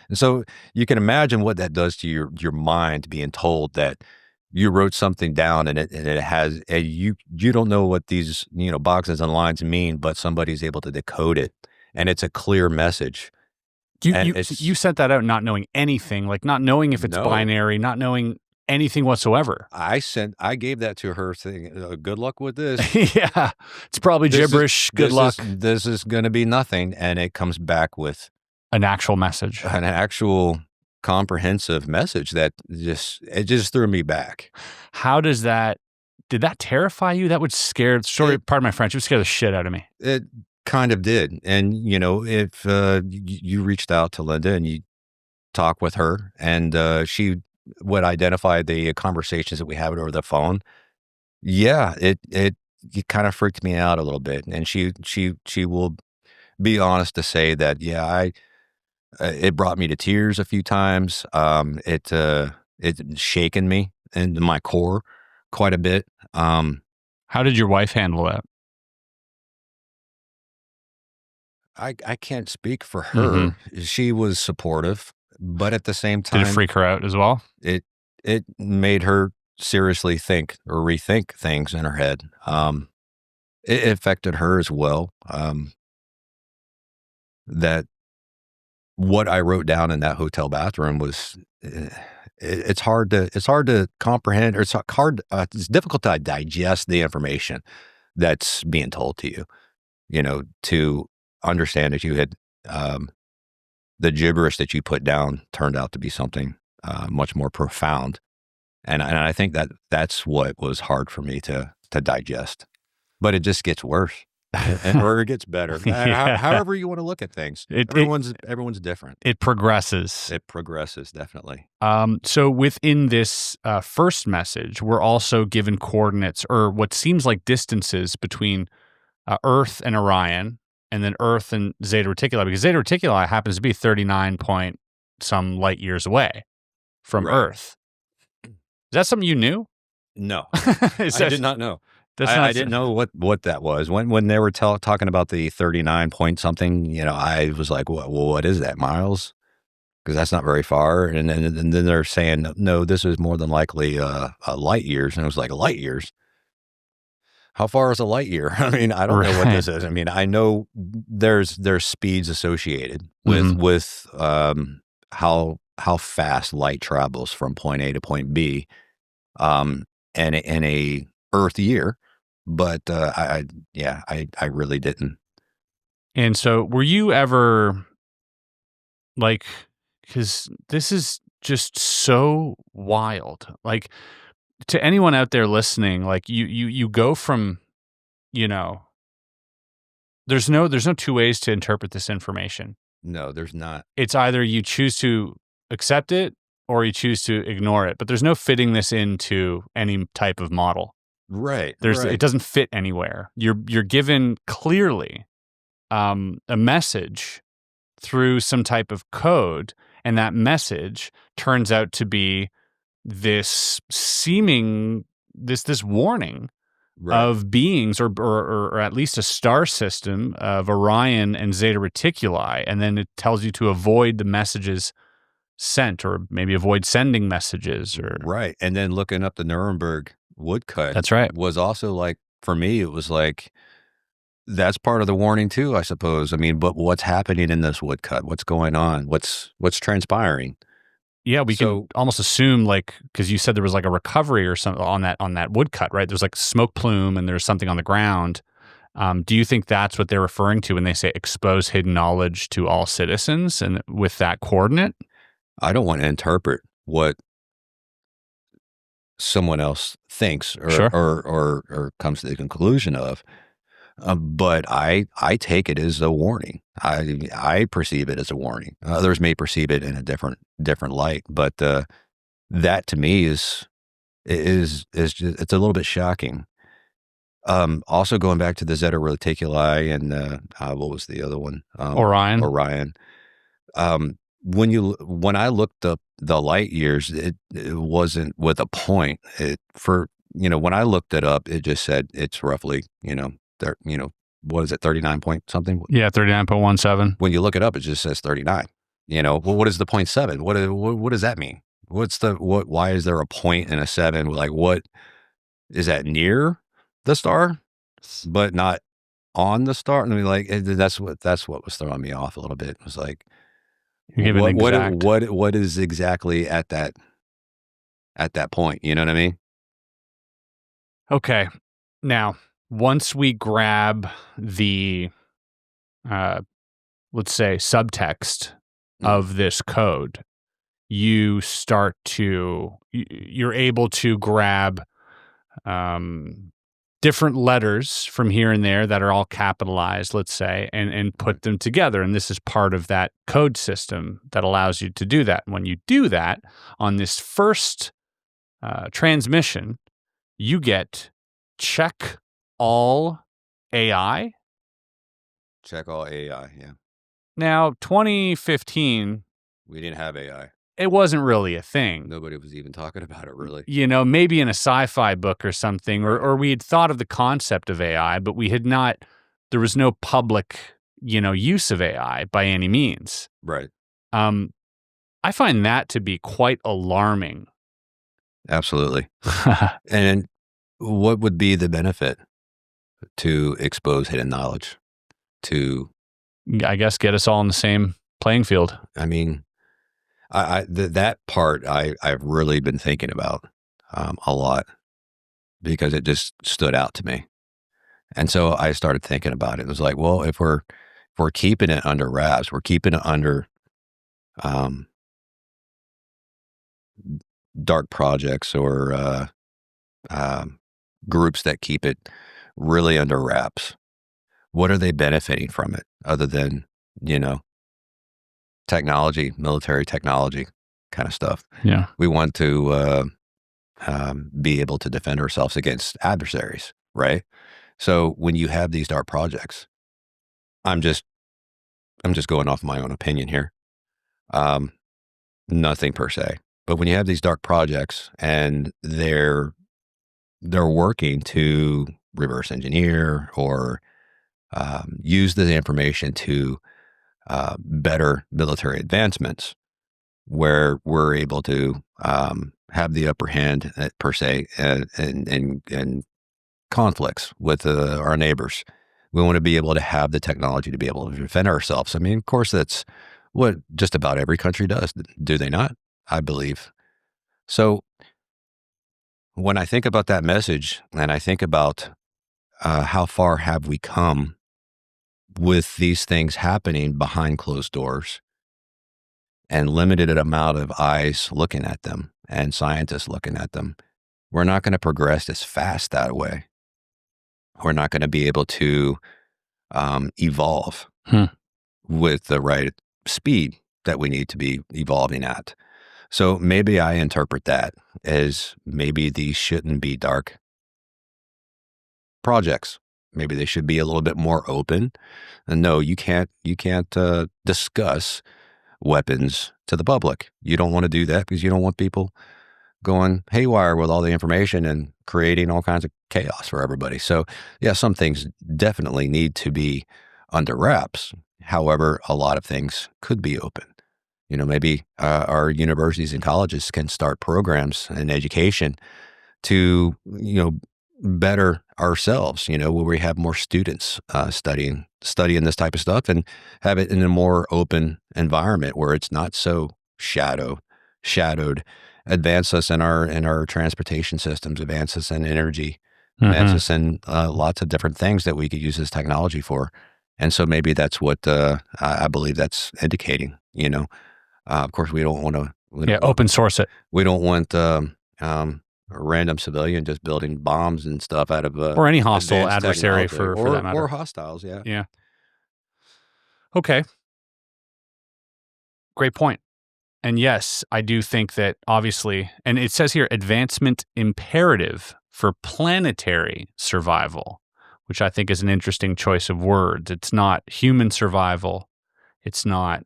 And so you can imagine what that does to your mind, being told that you wrote something down and it has you don't know what these, boxes and lines mean, but somebody's able to decode it, and it's a clear message. You sent that out not knowing anything, like not knowing if it's binary, not knowing anything whatsoever. I gave that to her saying, good luck with this. Yeah, it's probably gibberish. Good luck. This is going to be nothing. And it comes back with an actual message, an actual comprehensive message that just threw me back. How did that terrify you? That would scare, pardon my French, it would scare the shit out of me. It kind of did. And, if you reached out to Linda and you talk with her, and she would identify the conversations that we had over the phone, it kind of freaked me out a little bit. And she will be honest to say that, it brought me to tears a few times. It shaken me into my core quite a bit. How did your wife handle that? I can't speak for her. Mm-hmm. She was supportive, but at the same time, did it freak her out as well? It made her seriously think or rethink things in her head. It affected her as well. That what I wrote down in that hotel bathroom was, it's hard to comprehend, or it's difficult to digest the information that's being told to you, to understand that you had, the gibberish that you put down turned out to be something much more profound. And I think that's what was hard for me to digest, but it just gets worse. Or it gets better. However you want to look at things. Everyone's different. It progresses. It progresses, definitely. So within this first message, we're also given coordinates, or what seems like distances between Earth and Orion, and then Earth and Zeta Reticuli, because Zeta Reticuli happens to be 39 point some light years away from Earth. Is that something you knew? No, I did not know. I didn't know what that was. When they were talking about the 39 point something, I was like, well, what is that, miles? Because that's not very far. And then they're saying, no, this is more than likely light years. And I was like, light years? How far is a light year? I mean, I don't know what this is. I mean, I know there's speeds associated with how fast light travels from point A to point B, and in a Earth year. But I really didn't. And so, were you ever Like, because this is just so wild. Like, to anyone out there listening, like you go from, you know, there's no two ways to interpret this information. No, there's not. It's either you choose to accept it or you choose to ignore it. But there's no fitting this into any type of model. Right. It doesn't fit anywhere. You're given clearly a message through some type of code, and that message turns out to be this warning of beings, or at least a star system of Orion and Zeta Reticuli, and then it tells you to avoid the messages sent, or maybe avoid sending messages, or right. And then looking up the Nuremberg woodcut, that's right, was also like, for me, it was like, that's part of the warning too, I suppose. I mean, but what's happening in this woodcut? What's going on? What's transpiring? Yeah, we can almost assume, like, because you said there was like a recovery or something on that woodcut, right? There's like smoke plume and there's something on the ground. Do you think that's what they're referring to when they say expose hidden knowledge to all citizens, and with that coordinate? I don't want to interpret what someone else thinks or comes to the conclusion of. But I take it as a warning. I perceive it as a warning. Others may perceive it in a different light, but that to me is just, it's a little bit shocking. Also going back to the Zeta Reticuli and what was the other one? Orion. When I looked up the light years, it wasn't with a point. When I looked it up, it just said it's roughly, what is it, 39 point something? Yeah, 39.17. When you look it up, it just says 39. Well, what is the 0.7? What does that mean? Why is there a point and a 7? Like, what is that, near the star, but not on the star? I mean, like, that's what was throwing me off a little bit. It was like, what is exactly at that point? You know what I mean? Okay. Now, once we grab the, let's say, subtext of this code, you're able to grab different letters from here and there that are all capitalized, let's say, and put them together. And this is part of that code system that allows you to do that. When you do that on this first transmission, you get check all AI. Check all AI, yeah. Now, 2015, we didn't have AI. It wasn't really a thing. Nobody was even talking about it, really. Maybe in a sci-fi book or something, or we had thought of the concept of AI, but we had not, there was no public, use of AI by any means. Right. I find that to be quite alarming. Absolutely. And what would be the benefit to expose hidden knowledge? To, I guess, get us all in the same playing field. I mean, that part I've really been thinking about a lot, because it just stood out to me. And so I started thinking about it. It was like, well, if we're keeping it under wraps, we're keeping it under dark projects or groups that keep it really under wraps. What are they benefiting from it other than, technology, military technology kind of stuff? Yeah. We want to be able to defend ourselves against adversaries, right? So when you have these dark projects, I'm just going off my own opinion here. Nothing per se. But when you have these dark projects and they're working to reverse engineer or use the information to better military advancements, where we're able to have the upper hand per se in conflicts with our neighbors. We want to be able to have the technology to be able to defend ourselves. I mean, of course, that's what just about every country does, do they not? I believe. So when I think about that message, and I think about how far have we come with these things happening behind closed doors, and limited amount of eyes looking at them and scientists looking at them, we're not going to progress as fast that way. We're not going to be able to evolve with the right speed that we need to be evolving at. So maybe I interpret that as maybe these shouldn't be dark projects. Maybe they should be a little bit more open. And no, you can't discuss weapons to the public. You don't want to do that because you don't want people going haywire with all the information and creating all kinds of chaos for everybody. So yeah, some things definitely need to be under wraps. However, a lot of things could be open. You know, maybe our universities and colleges can start programs in education to, better ourselves, where we have more students studying this type of stuff and have it in a more open environment where it's not so shadowed, advance us in our transportation systems, advance us in energy, advance us in lots of different things that we could use this technology for. And so maybe that's what I believe that's indicating, Of course, we don't want to open source it. We don't want a random civilian just building bombs and stuff out of or any hostile adversary for that matter. Or hostiles, yeah. Yeah. Okay. Great point. And yes, I do think that obviously, and it says here, advancement imperative for planetary survival, which I think is an interesting choice of words. It's not human survival. It's not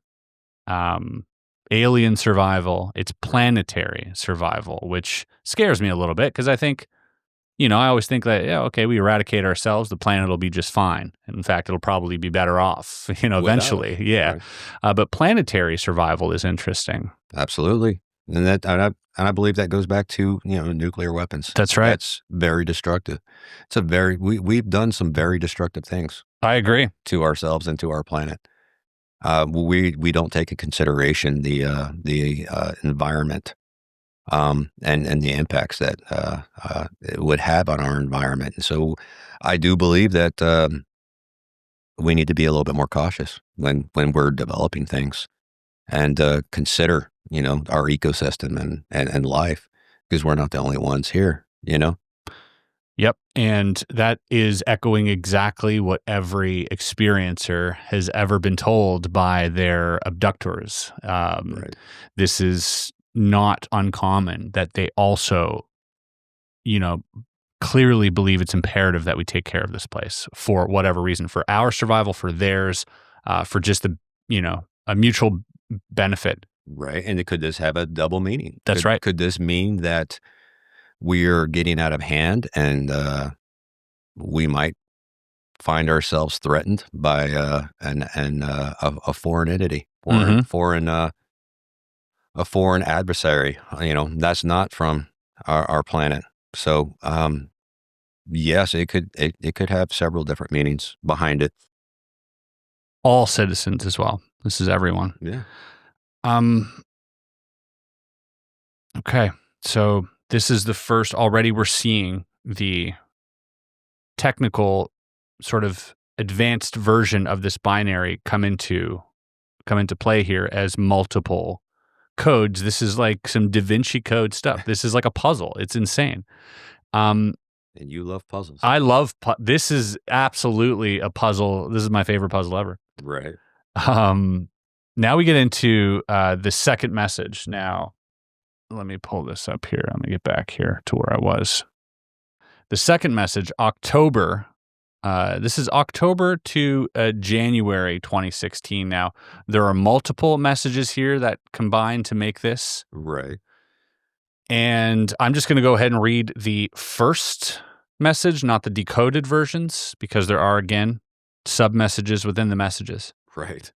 alien survival. It's planetary survival, which scares me a little bit because I think, I always think that, we eradicate ourselves, the planet will be just fine. In fact, it'll probably be better off, eventually. Yeah. Right. But planetary survival is interesting. Absolutely. And I believe that goes back to, nuclear weapons. That's right. That's very destructive. We've done some very destructive things. I agree. To ourselves and to our planet. We don't take into consideration the environment and the impacts that it would have on our environment. And so I do believe that we need to be a little bit more cautious when we're developing things and consider our ecosystem and life, because we're not the only ones here. Yep. And that is echoing exactly what every experiencer has ever been told by their abductors. Right. This is not uncommon that they also, clearly believe it's imperative that we take care of this place for whatever reason, for our survival, for theirs, for just a mutual benefit. Right. And could this have a double meaning? That's right. Could this mean that we're getting out of hand and we might find ourselves threatened by a foreign entity, a foreign adversary, that's not from our planet. So yes, it could have several different meanings behind it. All citizens as well. This is everyone. Yeah. Okay. So this is the first, already we're seeing the technical sort of advanced version of this binary come into play here as multiple codes. This is like some Da Vinci Code stuff. This is like a puzzle. It's insane. And you love puzzles. I love, this is absolutely a puzzle. This is my favorite puzzle ever. Right. Now we get into the second message. Now, let me pull this up here. I'm going to get back here to where I was. The second message, October. This is October to January 2016. Now, there are multiple messages here that combine to make this. Right. And I'm just going to go ahead and read the first message, not the decoded versions, because there are, again, sub-messages within the messages. Right.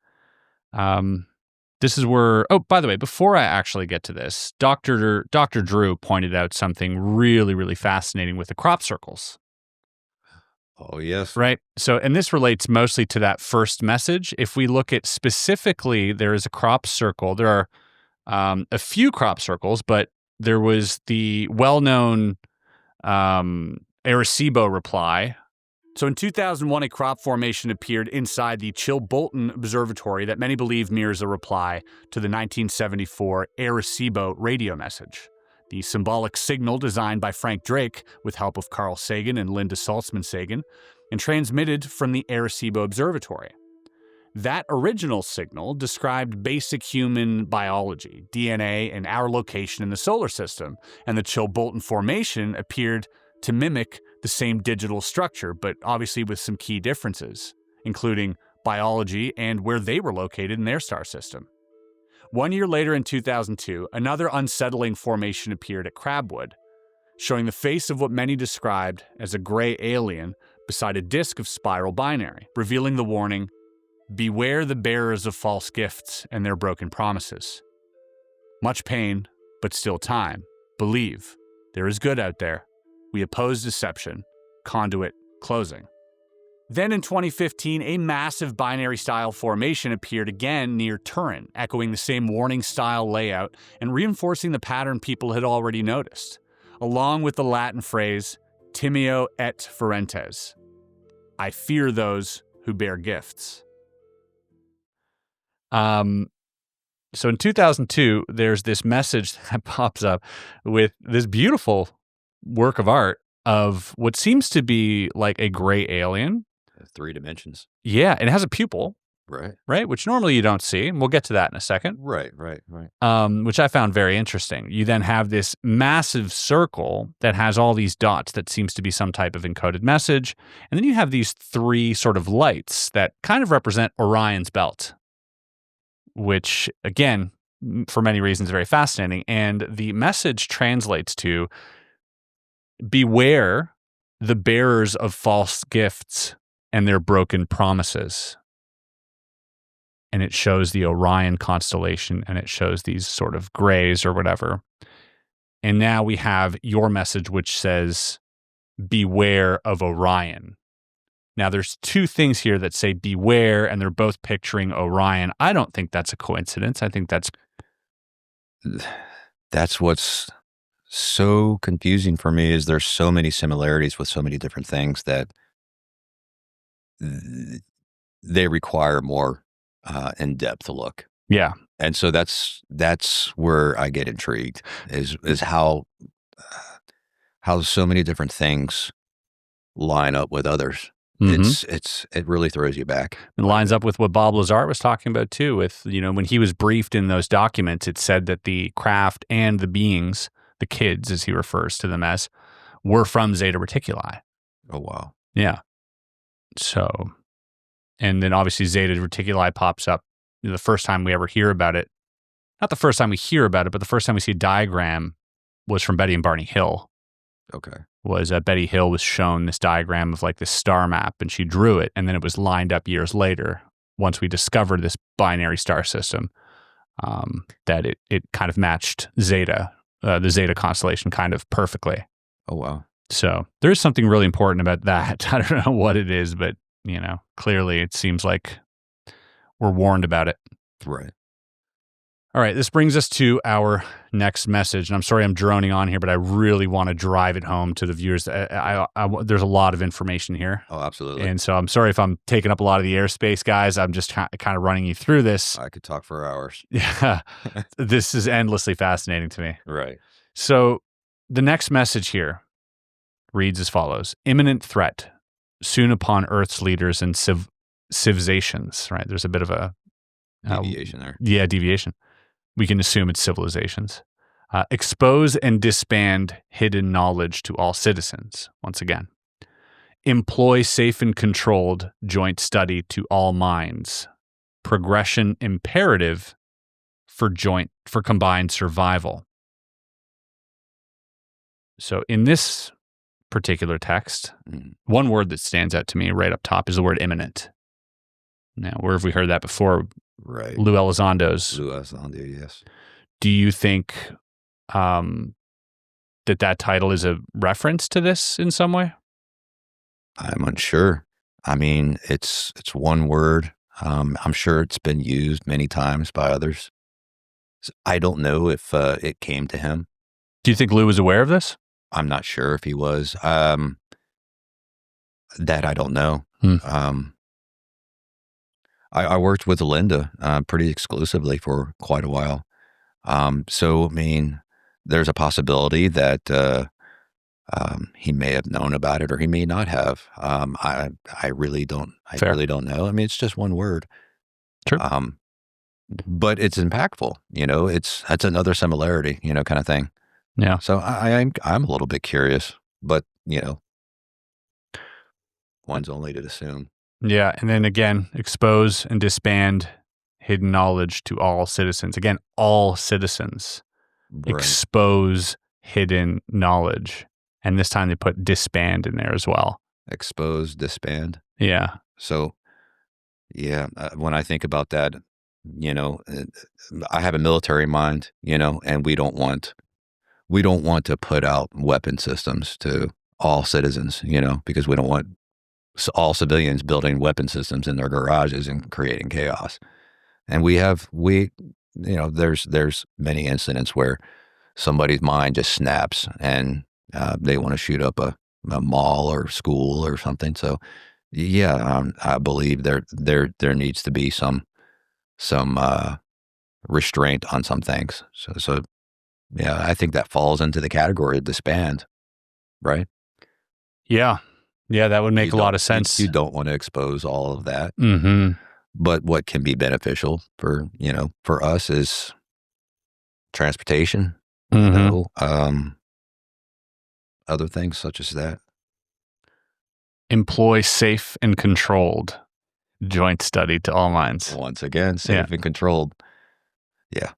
This is where, by the way, before I actually get to this, Dr. Drew pointed out something really, really fascinating with the crop circles. Oh, yes. Right. So, and this relates mostly to that first message. If we look at specifically, there is a crop circle. There are a few crop circles, but there was the well-known Arecibo reply So in 2001, a crop formation appeared inside the Chilbolton Observatory that many believe mirrors a reply to the 1974 Arecibo radio message, the symbolic signal designed by Frank Drake with help of Carl Sagan and Linda Saltzman Sagan, and transmitted from the Arecibo Observatory. That original signal described basic human biology, DNA, and our location in the solar system, and the Chilbolton Formation appeared to mimic the same digital structure, but obviously with some key differences, including biology and where they were located in their star system. 1 year later in 2002, another unsettling formation appeared at Crabwood, showing the face of what many described as a gray alien beside a disk of spiral binary, revealing the warning, "Beware the bearers of false gifts and their broken promises. Much pain, but still time. Believe. There is good out there. We oppose deception. Conduit closing." Then in 2015, a massive binary-style formation appeared again near Turin, echoing the same warning-style layout and reinforcing the pattern people had already noticed, along with the Latin phrase, "Timeo et ferentes." I fear those who bear gifts. So in 2002, there's this message that pops up with this beautiful work of art of what seems to be like a gray alien. 3 dimensions. Yeah, and it has a pupil, Right. which normally you don't see. And we'll get to that in a second. Right. Which I found very interesting. You then have this massive circle that has all these dots that seems to be some type of encoded message. And then you have these 3 sort of lights that kind of represent Orion's belt, which, again, for many reasons, very fascinating. And the message translates to, "Beware the bearers of false gifts and their broken promises." And it shows the Orion constellation, and it shows these sort of grays or whatever. And now we have your message, which says, "Beware of Orion." Now, there's 2 things here that say beware, and they're both picturing Orion. I don't think that's a coincidence. I think that's what's so confusing for me, is there's so many similarities with so many different things that they require more in-depth look. Yeah. And so that's where I get intrigued, is how so many different things line up with others. Mm-hmm. It really throws you back. It lines up with what Bob Lazar was talking about too, with, when he was briefed in those documents, it said that the craft and the beings, the kids, as he refers to them as, were from Zeta Reticuli. Oh, wow. Yeah. So, and then obviously Zeta Reticuli pops up the first time we ever hear about it. Not the first time we hear about it, but the first time we see a diagram was from Betty and Barney Hill. Okay. Was Betty Hill was shown this diagram of like this star map, and she drew it, and then it was lined up years later once we discovered this binary star system, that it kind of matched Zeta, the Zeta constellation, kind of perfectly. Oh, wow. So there's something really important about that. I don't know what it is, but clearly it seems like we're warned about it. Right. All right, this brings us to our next message. And I'm sorry I'm droning on here, but I really want to drive it home to the viewers. There's a lot of information here. Oh, absolutely. And so I'm sorry if I'm taking up a lot of the airspace, guys. I'm just kind of running you through this. I could talk for hours. Yeah, this is endlessly fascinating to me. Right. So the next message here reads as follows. Imminent threat soon upon Earth's leaders and civilizations, right? There's a bit of a deviation there. Yeah, deviation. We can assume it's civilizations. Expose and disband hidden knowledge to all citizens, once again. Employ safe and controlled joint study to all minds. Progression imperative for combined survival. So in this particular text, one word that stands out to me right up top is the word imminent. Now, where have we heard that before? Right. Lou Elizondo's. Lou Elizondo, yes. Do you think that title is a reference to this in some way? I'm unsure. I mean, it's one word. I'm sure it's been used many times by others. I don't know if it came to him. Do you think Lou was aware of this? I'm not sure if he was. That I don't know. Hmm. I worked with Linda pretty exclusively for quite a while. So, I mean, there's a possibility that he may have known about it or he may not have. I really don't. Fair. Really don't know. I mean, it's just one word. True. But it's impactful. That's another similarity. Kind of thing. Yeah. So I'm a little bit curious, but one's only to assume. Yeah. And then again, expose and disband hidden knowledge to all citizens. Again, all citizens. Right. Expose hidden knowledge. And this time they put disband in there as well. Expose, disband. Yeah. So, yeah, when I think about that, I have a military mind, and we don't want to put out weapon systems to all citizens, because we don't want all civilians building weapon systems in their garages and creating chaos. And there's many incidents where somebody's mind just snaps and they want to shoot up a mall or school or something. So, yeah, I believe there needs to be some restraint on some things. So, yeah, I think that falls into the category of disband, right? Yeah. Yeah, that would make a lot of sense. You don't want to expose all of that. Mm-hmm. But what can be beneficial for us is transportation, Mm-hmm. Other things such as that. Employ safe and controlled. Joint study to all minds. Once again, safe and controlled. Yeah,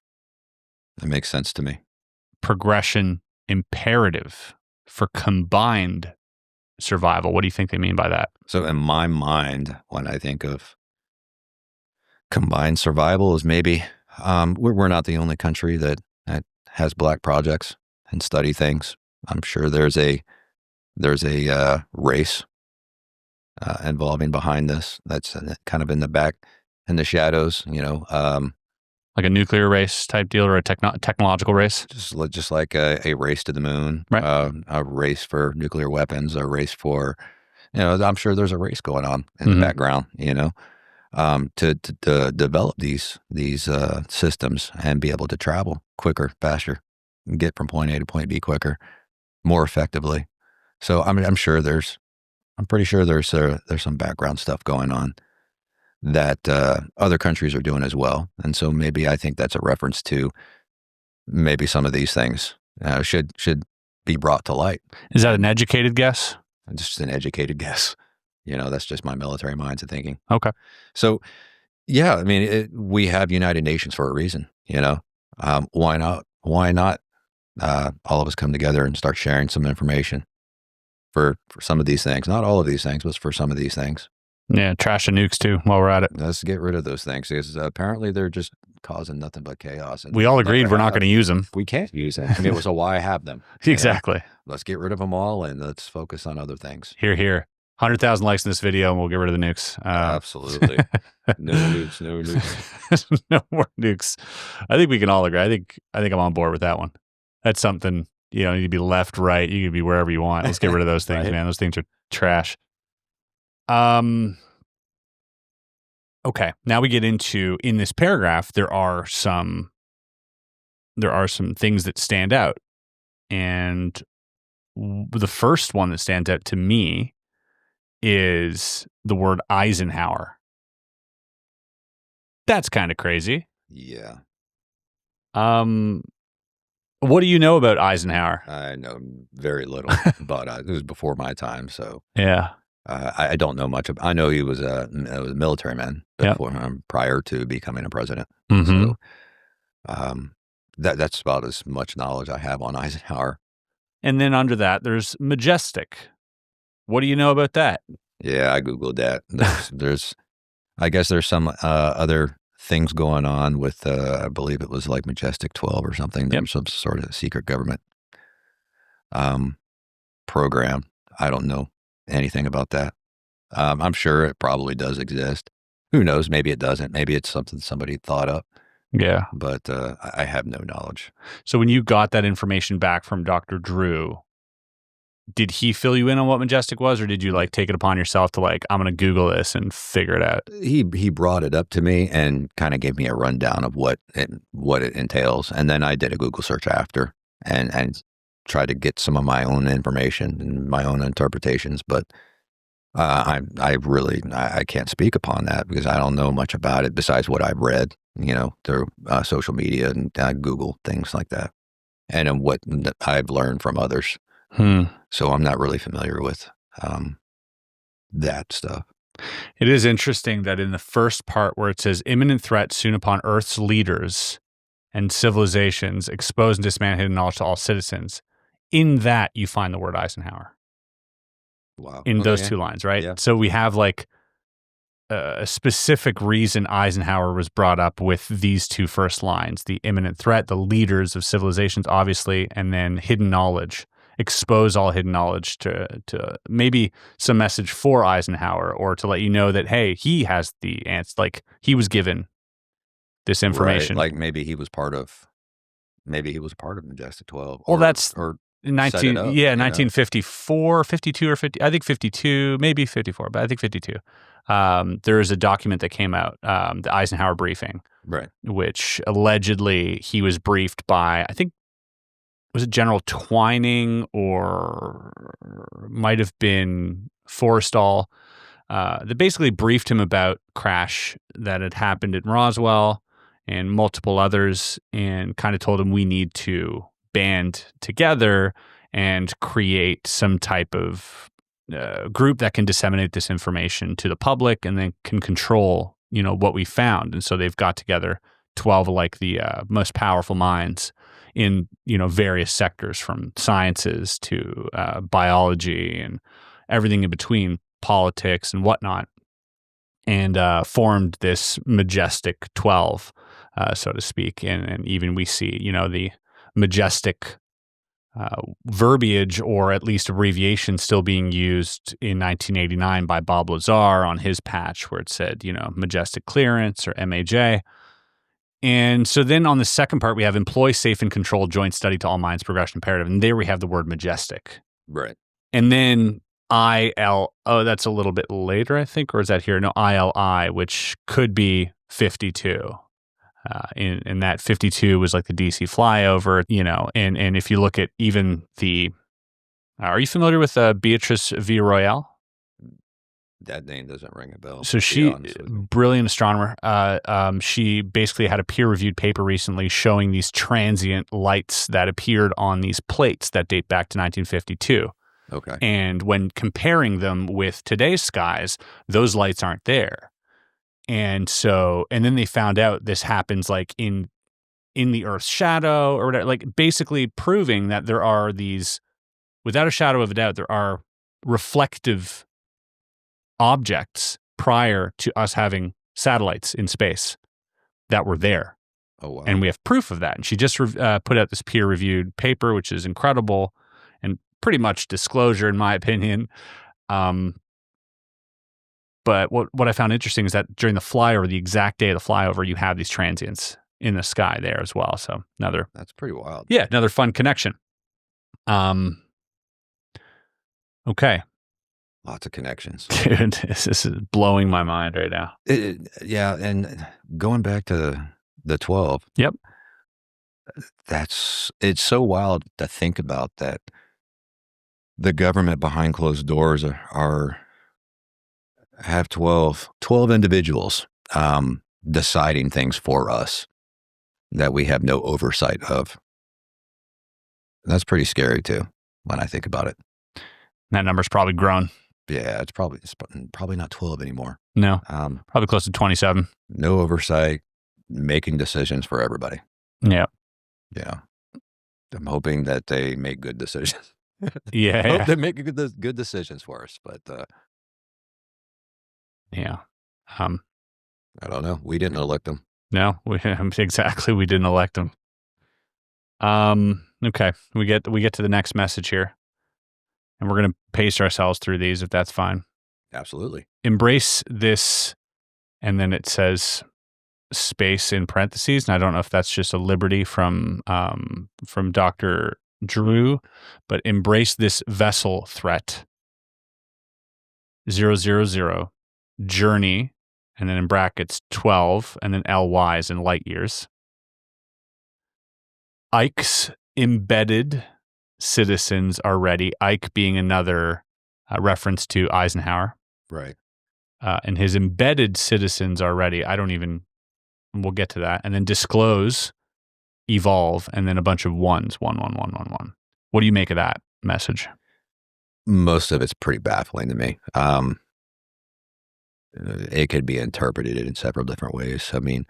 that makes sense to me. Progression imperative for combined survival. What do you think they mean by that? So in my mind, when I think of combined survival, is maybe we're not the only country that has black projects and study things. I'm sure there's a race involving behind this that's kind of in the back, in the shadows, like a nuclear race type deal or a technological race? Just like a race to the moon, right. A race for nuclear weapons, a race for, I'm sure there's a race going on in the background, to develop these systems and be able to travel quicker, faster, and get from point A to point B quicker, more effectively. So I'm pretty sure there's some background stuff going on that other countries are doing as well. And so maybe I think that's a reference to maybe some of these things should be brought to light. Is that an educated guess? Just an educated guess. That's just my military minds of thinking. Okay. So, yeah, I mean, we have United Nations for a reason, why not? Why not all of us come together and start sharing some information for some of these things? Not all of these things, but for some of these things. Yeah, trash and nukes too, while we're at it. Let's get rid of those things, because apparently they're just causing nothing but chaos. We all agreed we're not going to use them. We can't use them. I mean, so why have them? Exactly. Let's get rid of them all and let's focus on other things. Here. 100,000 likes in this video and we'll get rid of the nukes. Absolutely. No nukes. No more nukes. I think we can all agree. I think I'm on board with that one. That's something, you need to be left, right. You can be wherever you want. Let's get rid of those things, right. Man. Those things are trash. Okay. Now we get into, in this paragraph, there are some things that stand out. And the first one that stands out to me is the word Eisenhower. That's kind of crazy. Yeah. What do you know about Eisenhower? I know very little, but it was before my time, so yeah. I don't know much. I know he was a military man before, prior to becoming a president. Mm-hmm. So that's about as much knowledge I have on Eisenhower. And then under that, there's majestic. What do you know about that? Yeah, I Googled that. I guess there's some other things going on with, I believe it was like Majestic 12 or something. There was some sort of secret government program. I don't know anything about that. I'm sure it probably does exist. Who knows? Maybe it doesn't. Maybe it's something somebody thought up. Yeah. But I have no knowledge. So when you got that information back from Dr. Drew, did he fill you in on what majestic was, or did you like take it upon yourself to like, I'm going to Google this and figure it out? He brought it up to me and kind of gave me a rundown of what it entails. And then I did a Google search after and tried to get some of my own information and my own interpretations. But I can't speak upon that because I don't know much about it besides what I've read, through social media and Google, things like that. And what I've learned from others. So I'm not really familiar with that stuff. It is interesting that in the first part where it says imminent threat soon upon Earth's leaders and civilizations, expose and dismantle hidden knowledge to all citizens, in that you find the word Eisenhower. Wow. In those two lines, right? Yeah. So we have like a specific reason Eisenhower was brought up with these two first lines, the imminent threat, the leaders of civilizations, obviously, and then hidden knowledge. Expose all hidden knowledge to maybe some message for Eisenhower, or to let you know that, hey, he has the answer. Like he was given this information. Right. Like maybe he was part of Majestic 12. Well, that's or 1954, 52 or 50. I think 52, maybe 54, but I think 52. There is a document that came out, the Eisenhower briefing, right, which allegedly he was briefed by, I think, was it General Twining or might have been Forrestal, that basically briefed him about crash that had happened in Roswell and multiple others, and kind of told him we need to band together and create some type of group that can disseminate this information to the public and then can control, what we found. And so they've got together 12 of like the most powerful minds in, various sectors, from sciences to biology and everything in between, politics and whatnot, and formed this majestic 12, so to speak. And even we see, the majestic verbiage, or at least abbreviation, still being used in 1989 by Bob Lazar on his patch, where it said, majestic clearance, or MAJ. And so then on the second part, we have employ safe and controlled joint study to all minds progression imperative. And there we have the word majestic. right. And then that's a little bit later, I think, or is that here? No, ILI, which could be 52. And that 52 was like the DC flyover, and if you look at even are you familiar with Beatrice V. Royale? That name doesn't ring a bell. So she, brilliant astronomer, she basically had a peer-reviewed paper recently showing these transient lights that appeared on these plates that date back to 1952. Okay. And when comparing them with today's skies, those lights aren't there. And then they found out this happens like in the Earth's shadow or whatever, like basically proving that there are these, without a shadow of a doubt, there are reflective objects prior to us having satellites in space that were there. Oh, wow. And we have proof of that. And she just put out this peer-reviewed paper, which is incredible and pretty much disclosure, in my opinion. But what I found interesting is that during the flyover, the exact day of the flyover, you have these transients in the sky there as well. So that's pretty wild. Yeah, another fun connection. Okay. Lots of connections. Dude, this is blowing my mind right now. Yeah, and going back to the 12. Yep. It's so wild to think about that the government behind closed doors have 12 individuals deciding things for us that we have no oversight of. That's pretty scary too when I think about it. That number's probably grown. Yeah, it's probably not 12 anymore. No, probably close to 27. No oversight, making decisions for everybody. Yeah. Yeah. I'm hoping that they make good decisions. Yeah. I hope they make good decisions for us, but yeah. I don't know. We didn't elect them. No, exactly. We didn't elect them. Okay. We get to the next message here, and we're going to pace ourselves through these if that's fine. Absolutely. Embrace this. And then it says space in parentheses. And I don't know if that's just a liberty from Dr. Drew, but embrace this vessel threat. 000 journey, and then in brackets 12, and then LYs in light years. Ike's embedded citizens are ready. Ike being another reference to Eisenhower. Right. And his embedded citizens are ready. We'll get to that. And then disclose, evolve, and then a bunch of ones. 1, 1, 1, 1, 1. What do you make of that message? Most of it's pretty baffling to me. It could be interpreted in several different ways. I mean,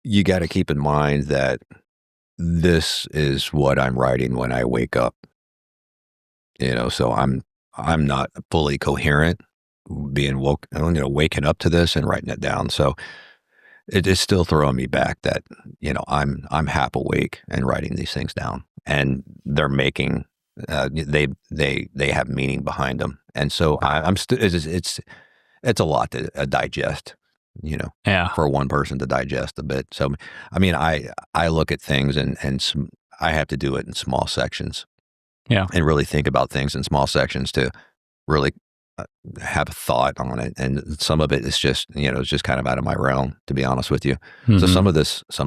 you got to keep in mind that this is what I'm writing when I wake up. So I'm not fully coherent being waking up to this and writing it down. So it is still throwing me back that, I'm half awake and writing these things down, and they're making, they have meaning behind them. And so I'm still, it's a lot to digest, for one person to digest a bit. So, I mean, I look at things and I have to do it in small sections. Yeah. And really think about things in small sections to really have a thought on it. And some of it is just, it's just kind of out of my realm, to be honest with you. Mm-hmm. So some of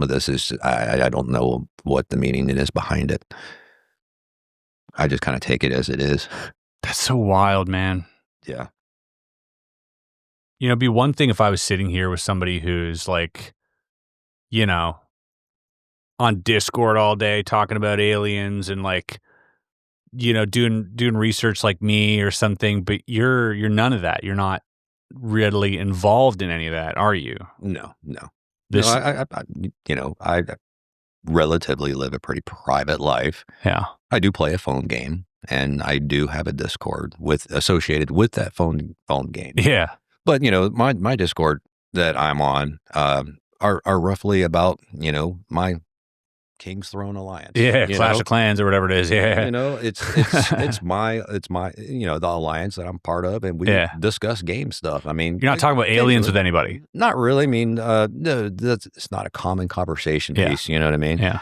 this is, I don't know what the meaning is behind it. I just kind of take it as it is. That's so wild, man. Yeah. It'd be one thing if I was sitting here with somebody who's like, on Discord all day talking about aliens and like, doing research like me or something, but you're none of that. You're not really involved in any of that, are you? No. I relatively live a pretty private life. Yeah. I do play a phone game, and I do have a Discord associated with that phone game. Yeah. But, my Discord that I'm on are roughly about, my King's Throne Alliance. Yeah, Clash of Clans or whatever it is. Yeah. It's my the alliance that I'm part of, and we discuss game stuff. I mean, you're not talking about aliens with anybody. Not really. I mean, no, it's not a common conversation piece. You know what I mean? Yeah.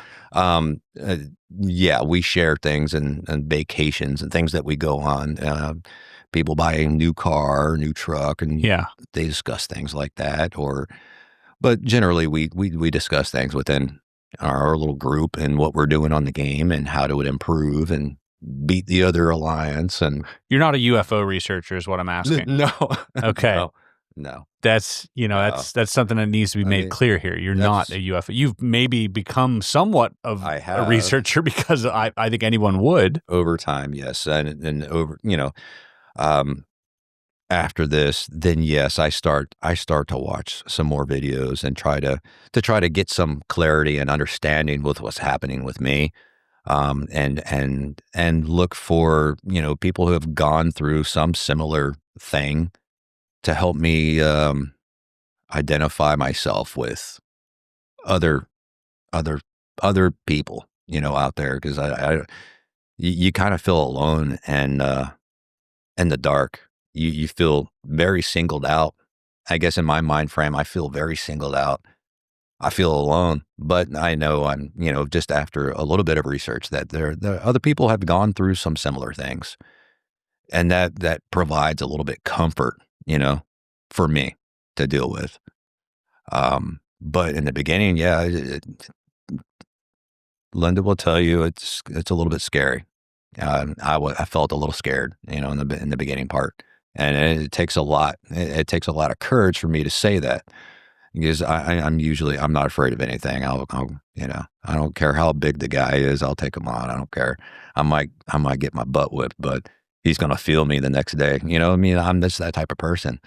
We share things and vacations and things that we go on. People buy a new car, new truck, and they discuss things like that. But generally, we discuss things within our little group and what we're doing on the game and how to improve and beat the other alliance. And you're not a UFO researcher, is what I'm asking. No. Okay. No. That's that's something that needs to be made clear here. You're not a UFO. You've maybe become somewhat of a researcher because I think anyone would over time. Yes, and over after this, then yes, I start to watch some more videos and try to get some clarity and understanding with what's happening with me, and look for people who have gone through some similar thing to help me identify myself with other people out there, because you kind of feel alone and in the dark. You feel very singled out. I guess in my mind frame, I feel very singled out. I feel alone, but I know I'm, just after a little bit of research that there other people have gone through some similar things, and that provides a little bit comfort, for me to deal with. But in the beginning, Linda will tell you it's a little bit scary. I felt a little scared, in the beginning part. And it takes a lot. It takes a lot of courage for me to say that, because I'm not afraid of anything. I don't care how big the guy is. I'll take him on. I don't care. I might get my butt whipped, but he's going to feel me the next day. I'm just that type of person.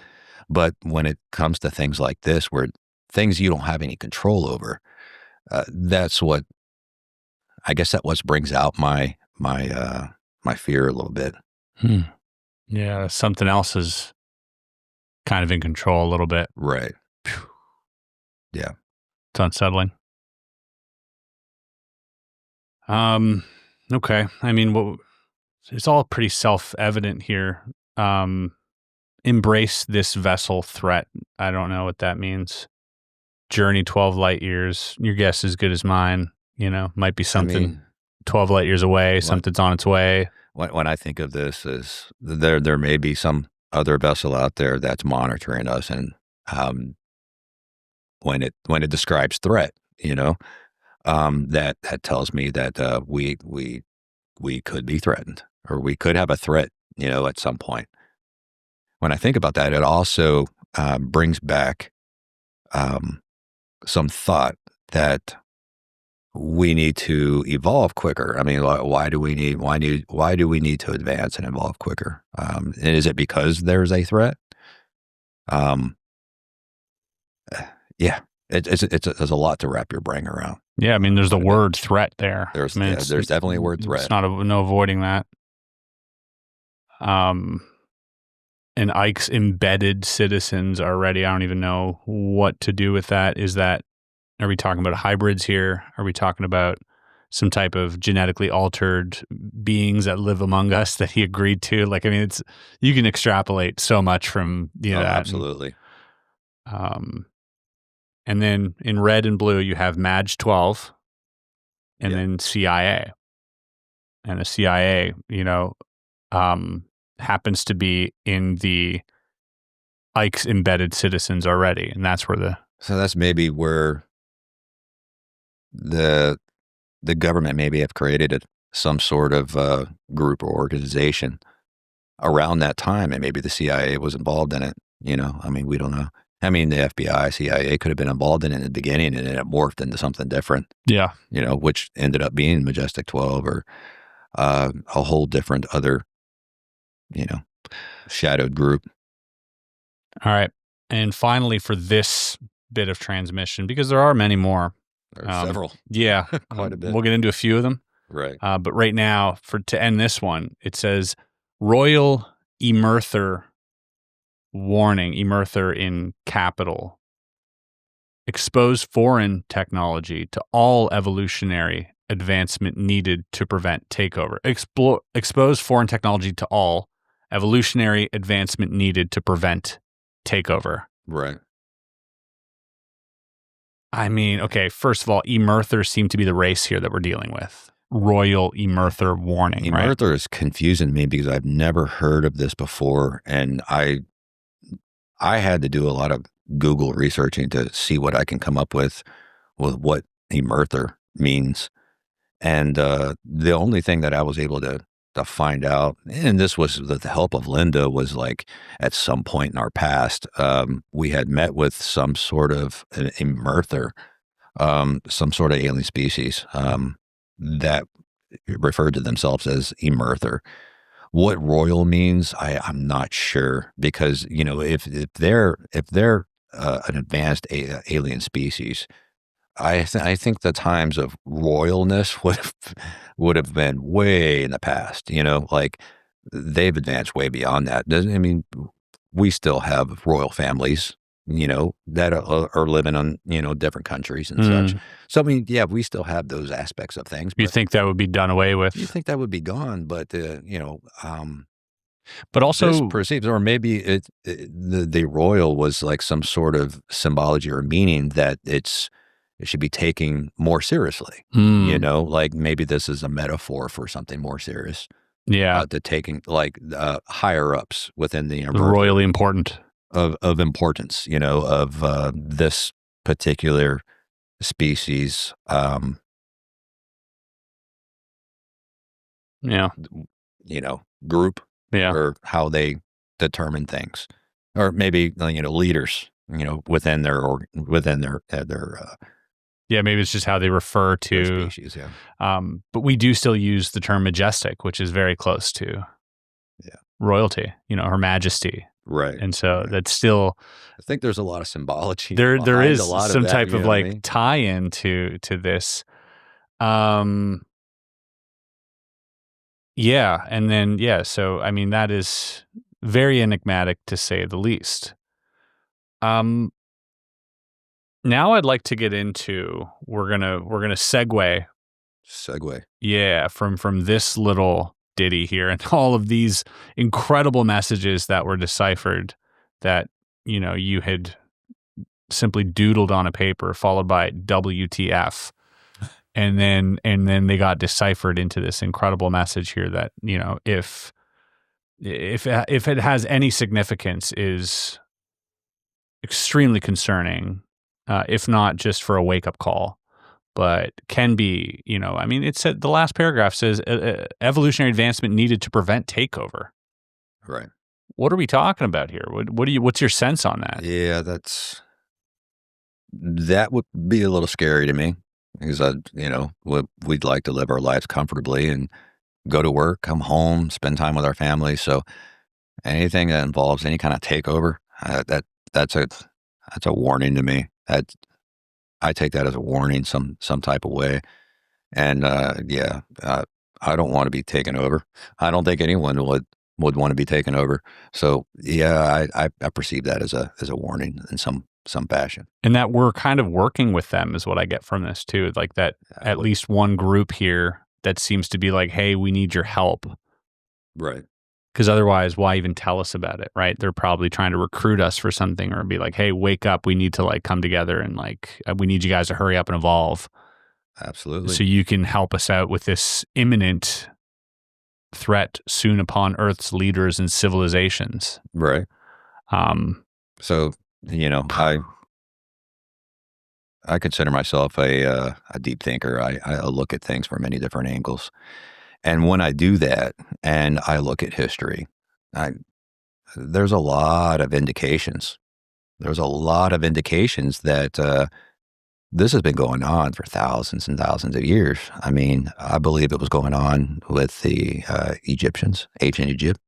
But when it comes to things like this, where things you don't have any control over, that's what brings out my fear a little bit. Yeah, something else is kind of in control a little bit. Right. Yeah. It's unsettling. Okay. I mean, it's all pretty self-evident here. Embrace this vessel threat. I don't know what that means. Journey 12 light years. Your guess is as good as mine. Might be something. I mean, 12 light years away, something's on its way. When I think of this, is there may be some other vessel out there that's monitoring us, and when it describes threat, that tells me that we could be threatened, or we could have a threat, at some point. When I think about that, it also brings back some thought that we need to evolve quicker. I mean, why do we need to advance and evolve quicker? And is it because there's a threat? Yeah, there's a lot to wrap your brain around. Yeah, I mean, there's the word threat there. There's definitely a word threat. It's no avoiding that. And Ike's embedded citizens already. I don't even know what to do with that. Are we talking about hybrids here? Are we talking about some type of genetically altered beings that live among us that he agreed to? Like, I mean, you can extrapolate so much from that. Absolutely. And then in red and blue, you have MAJ 12, and then CIA. And the CIA, happens to be in the Ike's embedded citizens already, and that's where So that's maybe where the government maybe have created some sort of group or organization around that time, and maybe the CIA was involved in it. I mean, we don't know. I mean, the FBI, CIA could have been involved in it in the beginning, and it morphed into something different. Yeah. Which ended up being Majestic 12 or a whole different other, shadowed group. All right. And finally, for this bit of transmission, because there are many more. There are several. Yeah. Quite a bit. We'll get into a few of them. Right. But right now, to end this one, it says Royal Emerther warning, Emerther in capital. Expose foreign technology to all evolutionary advancement needed to prevent takeover. Expose foreign technology to all evolutionary advancement needed to prevent takeover. Right. I mean, okay, first of all, Emerthers seem to be the race here that we're dealing with. Royal Emerther warning, Emerther is confusing me because I've never heard of this before, and I had to do a lot of Google researching to see what I can come up with what Emerther means. And the only thing that I was able to find out, and this was with the help of Linda, was like at some point in our past, we had met with some sort of an Emerther, some sort of alien species that referred to themselves as Emerther. What royal means, I'm not sure, because if they're an advanced alien species, I think the times of royalness would have been way in the past. Like they've advanced way beyond that. We still have royal families, that are living on different countries and such. So we still have those aspects of things. You think that would be done away with? You think that would be gone, but but also perceived, or maybe the royal was like some sort of symbology or meaning that it should be taken more seriously. Like maybe this is a metaphor for something more serious. Yeah, to taking like higher ups within the royally important of importance. Of this particular species. Group. Yeah, or how they determine things, or maybe leaders. Within their yeah, maybe it's just how they refer to species. Yeah. But we do still use the term majestic, which is very close to royalty. Her Majesty. Right. And so that's still. I think there's a lot of symbology. There is a lot some of that, type of like I mean? tie-in to this. Yeah, and then so I mean that is very enigmatic to say the least. Now I'd like to get into we're gonna segue. Yeah, from this little ditty here and all of these incredible messages that were deciphered that you had simply doodled on a paper, followed by WTF. And then they got deciphered into this incredible message here that, if it has any significance, is extremely concerning, if not just for a wake-up call, but can be, it said, the last paragraph says evolutionary advancement needed to prevent takeover. Right. What are we talking about here? What's your sense on that? Yeah, that would be a little scary to me, because we'd like to live our lives comfortably and go to work, come home, spend time with our family. So anything that involves any kind of takeover, that's a warning to me. I take that as a warning, some type of way. And I don't want to be taken over. I don't think anyone would want to be taken over. So yeah, I perceive that as a warning in some fashion. And that we're kind of working with them is what I get from this too. Like that, at least one group here that seems to be like, hey, we need your help. Right. Because otherwise, why even tell us about it, right? They're probably trying to recruit us for something, or be like, hey, wake up. We need to come together, and we need you guys to hurry up and evolve. Absolutely. So you can help us out with this imminent threat soon upon Earth's leaders and civilizations. Right. So, I consider myself a deep thinker. I look at things from many different angles. And when I do that and I look at history, there's a lot of indications. There's a lot of indications that this has been going on for thousands and thousands of years. I mean, I believe it was going on with the Egyptians, ancient Egypt.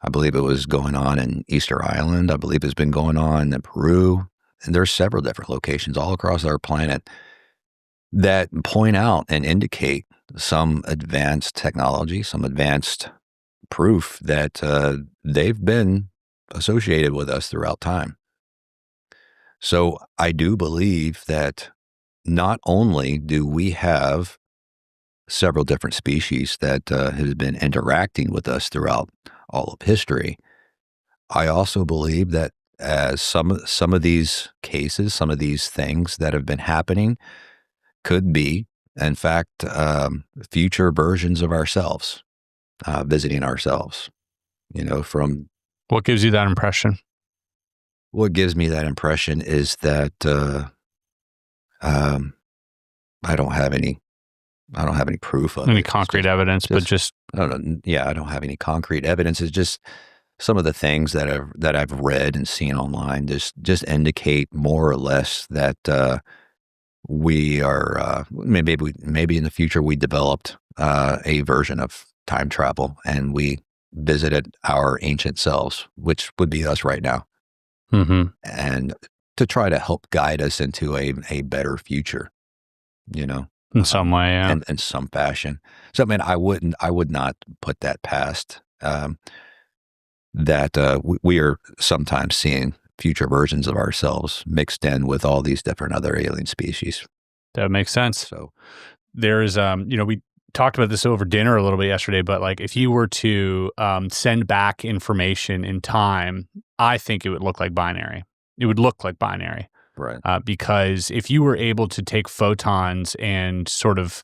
I believe it was going on in Easter Island. I believe it's been going on in Peru. And there's several different locations all across our planet that point out and indicate some advanced technology, some advanced proof that they've been associated with us throughout time. So I do believe that not only do we have several different species that have been interacting with us throughout all of history, I also believe that as some of these cases, some of these things that have been happening could be, in fact, future versions of ourselves, visiting ourselves, from... What gives you that impression? What gives me that impression is that I don't have any proof of any concrete evidence, but just I don't have any concrete evidence. It's just some of the things that I've read and seen online just indicate more or less that we are maybe in the future we developed a version of time travel and we visited our ancient selves, which would be us right now, and to try to help guide us into a better future, in some way, yeah. And in some fashion. So, I mean, I would not put that past that we are sometimes seeing future versions of ourselves mixed in with all these different other alien species. That makes sense. So there's, we talked about this over dinner a little bit yesterday, but if you were to send back information in time, I think it would look like binary. It would look like binary. Right. Because if you were able to take photons and sort of,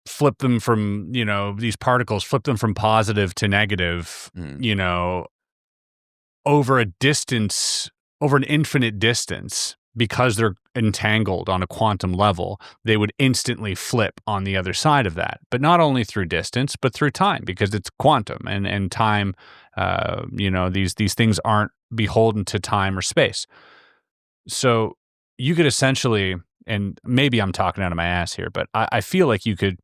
flip them from, these particles, flip them from positive to negative, over an infinite distance, because they're entangled on a quantum level, they would instantly flip on the other side of that. But not only through distance, but through time, because it's quantum and time, these things aren't beholden to time or space. So you could essentially, and maybe I'm talking out of my ass here, but I feel like you could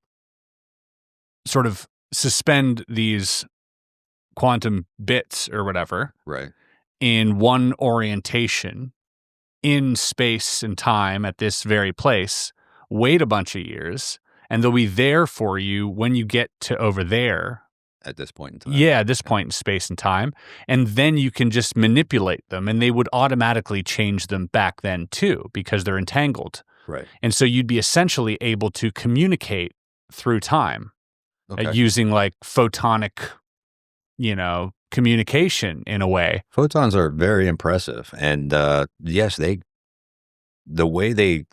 sort of suspend these quantum bits or whatever, right, in one orientation in space and time at this very place, wait a bunch of years, and they'll be there for you when you get to over there. At this point in time. Yeah, at this point in space and time. And then you can just manipulate them, and they would automatically change them back then too, because they're entangled. Right. And so you'd be essentially able to communicate through time using photonic, communication in a way. Photons are very impressive. And yes, the way they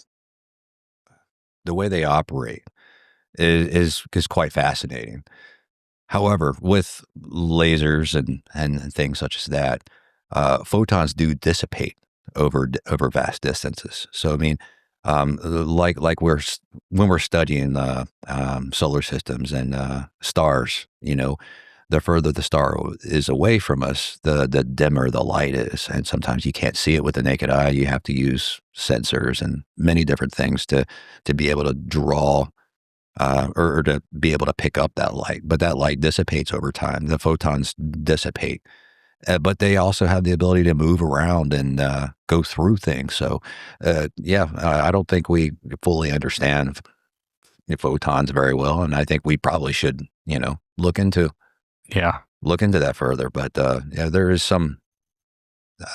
the way they operate is quite fascinating. However, with lasers and things such as that, photons do dissipate over vast distances. So I mean, like when we're studying solar systems and stars, the further the star is away from us, the dimmer the light is, and sometimes you can't see it with the naked eye. You have to use sensors and many different things to be able to draw. Or to be able to pick up that light, but that light dissipates over time. The photons dissipate, but they also have the ability to move around and go through things. So, I don't think we fully understand photons very well, and I think we probably should, look into that further. But there is some.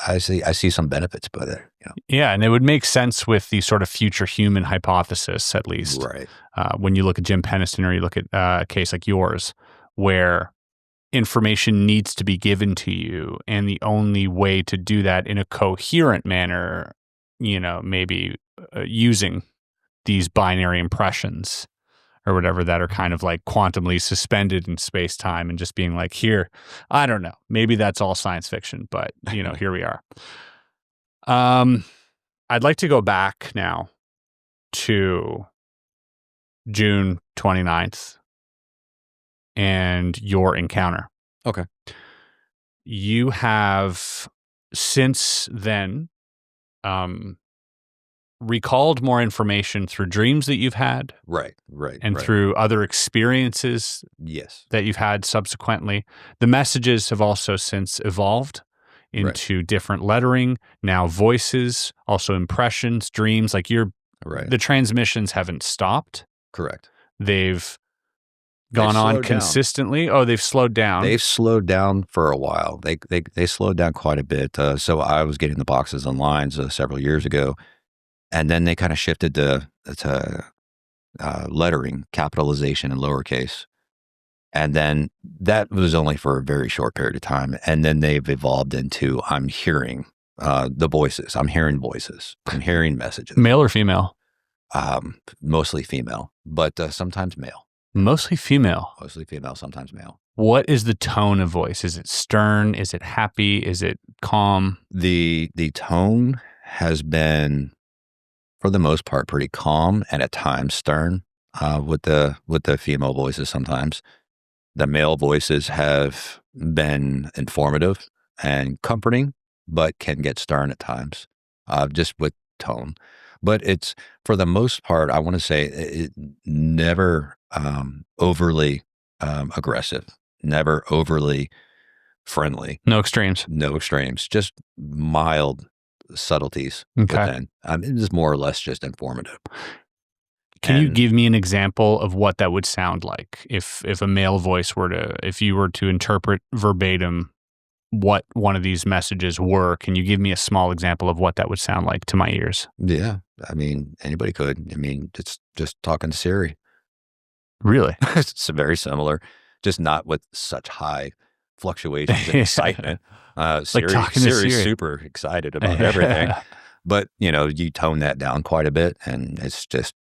I see some benefits by there. Yeah, and it would make sense with the sort of future human hypothesis, at least. Right. When you look at Jim Penniston or you look at a case like yours, where information needs to be given to you, and the only way to do that in a coherent manner, maybe using these binary impressions or whatever that are kind of like quantumly suspended in space-time and just being like, here, I don't know. Maybe that's all science fiction, but, here we are. I'd like to go back now to June 29th and your encounter. Okay. You have since then recalled more information through dreams that you've had. Right. And through other experiences that you've had subsequently. The messages have also since evolved into different lettering, now voices, also impressions, dreams. Like the transmissions haven't stopped. Correct. They've gone on consistently. Oh, they've slowed down. They've slowed down for a while. They slowed down quite a bit. So I was getting the boxes and lines several years ago. And then they kind of shifted to lettering, capitalization, and lowercase. And then that was only for a very short period of time. And then they've evolved into I'm hearing the voices. I'm hearing voices. I'm hearing messages. Male or female? Mostly female, but sometimes male. Mostly female? Mostly female, sometimes male. What is the tone of voice? Is it stern? Is it happy? Is it calm? The tone has been, for the most part, pretty calm and at times stern with the female voices sometimes. The male voices have been informative and comforting, but can get stern at times, just with tone. But it's, for the most part, I want to say it never overly aggressive, never overly friendly. No extremes. No extremes, just mild subtleties. Okay. It is more or less just informative. Can you give me an example of what that would sound like if a male voice if you were to interpret verbatim what one of these messages were? Can you give me a small example of what that would sound like to my ears? Yeah. I mean, anybody could. I mean, it's just talking to Siri. Really? It's very similar, just not with such high fluctuations and excitement. Siri's super excited about everything. But, you tone that down quite a bit, and it's just,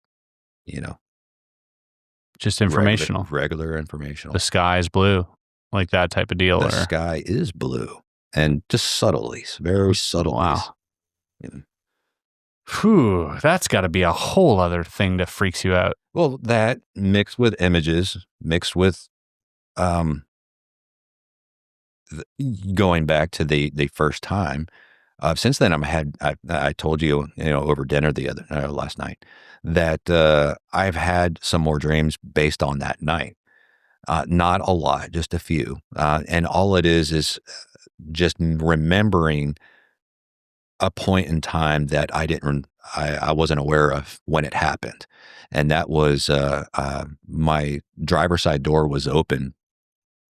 just informational. Regular informational. The sky is blue, like that type of deal. The sky is blue, and just subtleties, very subtle. Wow. Whew, that's got to be a whole other thing that freaks you out. Well, that mixed with images, mixed with going back to the first time. Since then, I told you, over dinner last night, that I've had some more dreams based on that night. Not a lot, just a few. And all it is just remembering a point in time that I wasn't aware of when it happened. And that was, my driver's side door was open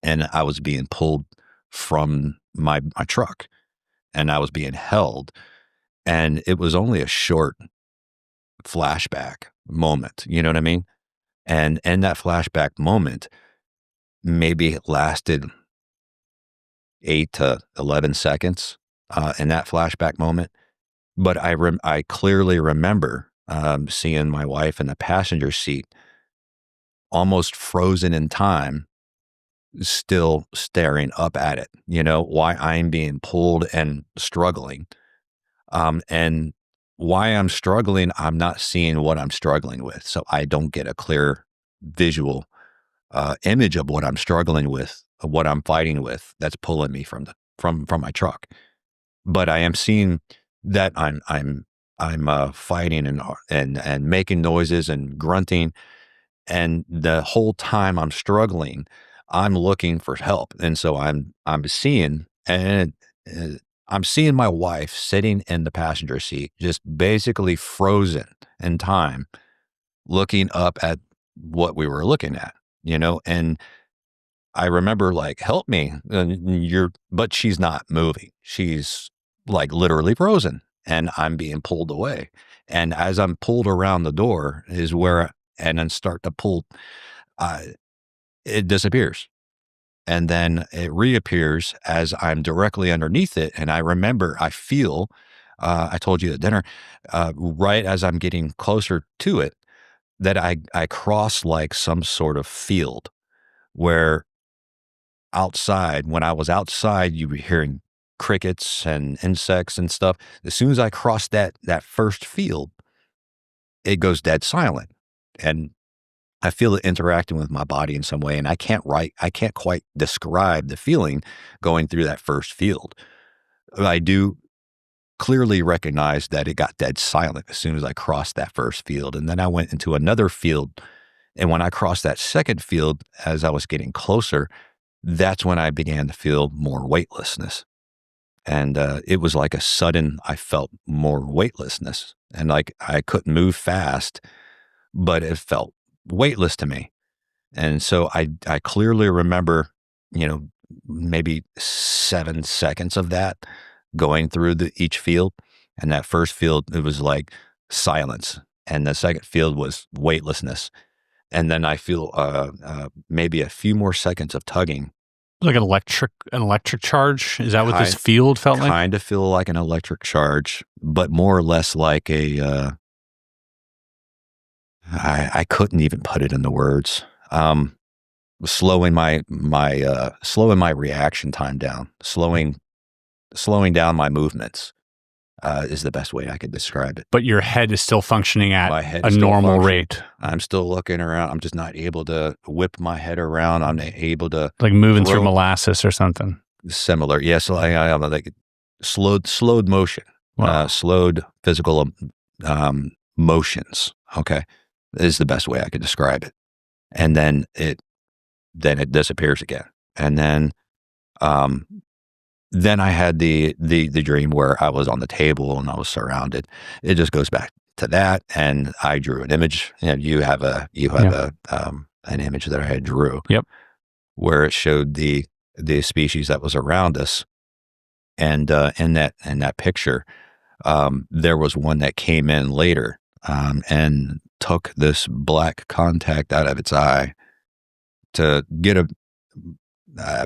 and I was being pulled from my truck and I was being held. And it was only a short flashback moment. You know what I mean? And in that flashback moment, maybe it lasted 8 to 11 seconds in that flashback moment. But I clearly remember seeing my wife in the passenger seat, almost frozen in time, still staring up at it, why I'm being pulled and struggling. And why I'm struggling, I'm not seeing what I'm struggling with. So I don't get a clear visual image of what I'm struggling with, of what I'm fighting with that's pulling me from my truck. But I am seeing that I'm fighting and making noises and grunting. And the whole time I'm struggling, I'm looking for help. And so I'm seeing, and I'm seeing my wife sitting in the passenger seat, just basically frozen in time, looking up at what we were looking at, and I remember like, help me. But she's not moving. She's like literally frozen, and I'm being pulled away. And as I'm pulled around the door and then start to pull, it disappears. And then it reappears as I'm directly underneath it. And I feel, I told you at dinner, right as I'm getting closer to it, that I cross like some sort of field where when I was outside, you were hearing crickets and insects and stuff. As soon as I crossed that first field, it goes dead silent. And I feel it interacting with my body in some way. And I can't quite describe the feeling going through that first field. I do clearly recognize that it got dead silent as soon as I crossed that first field. And then I went into another field. And when I crossed that second field, as I was getting closer, that's when I began to feel more weightlessness. And it was like I felt more weightlessness. And like I couldn't move fast, but it felt weightless to me. And so I clearly remember, maybe 7 seconds of that going through each field. And that first field, it was like silence. And the second field was weightlessness. And then I feel maybe a few more seconds of tugging. Like an electric charge? Is that what this field felt like? Kind of feel like an electric charge, but more or less like I couldn't even put it into words. Slowing my reaction time down, slowing down my movements is the best way I could describe it. But your head is still functioning at a normal rate. I'm still looking around. I'm just not able to whip my head around. I'm not able to like moving through molasses or something. Similar, yes. Yeah, so I'm like slowed motion, slowed physical motions. Okay, is the best way I could describe it. And then it disappears again. And then I had the dream where I was on the table and I was surrounded. It just goes back to that, and I drew an image. And you have an image that I drew. Yep. Where it showed the species that was around us, and in that picture, there was one that came in later and took this black contact out of its eye to get a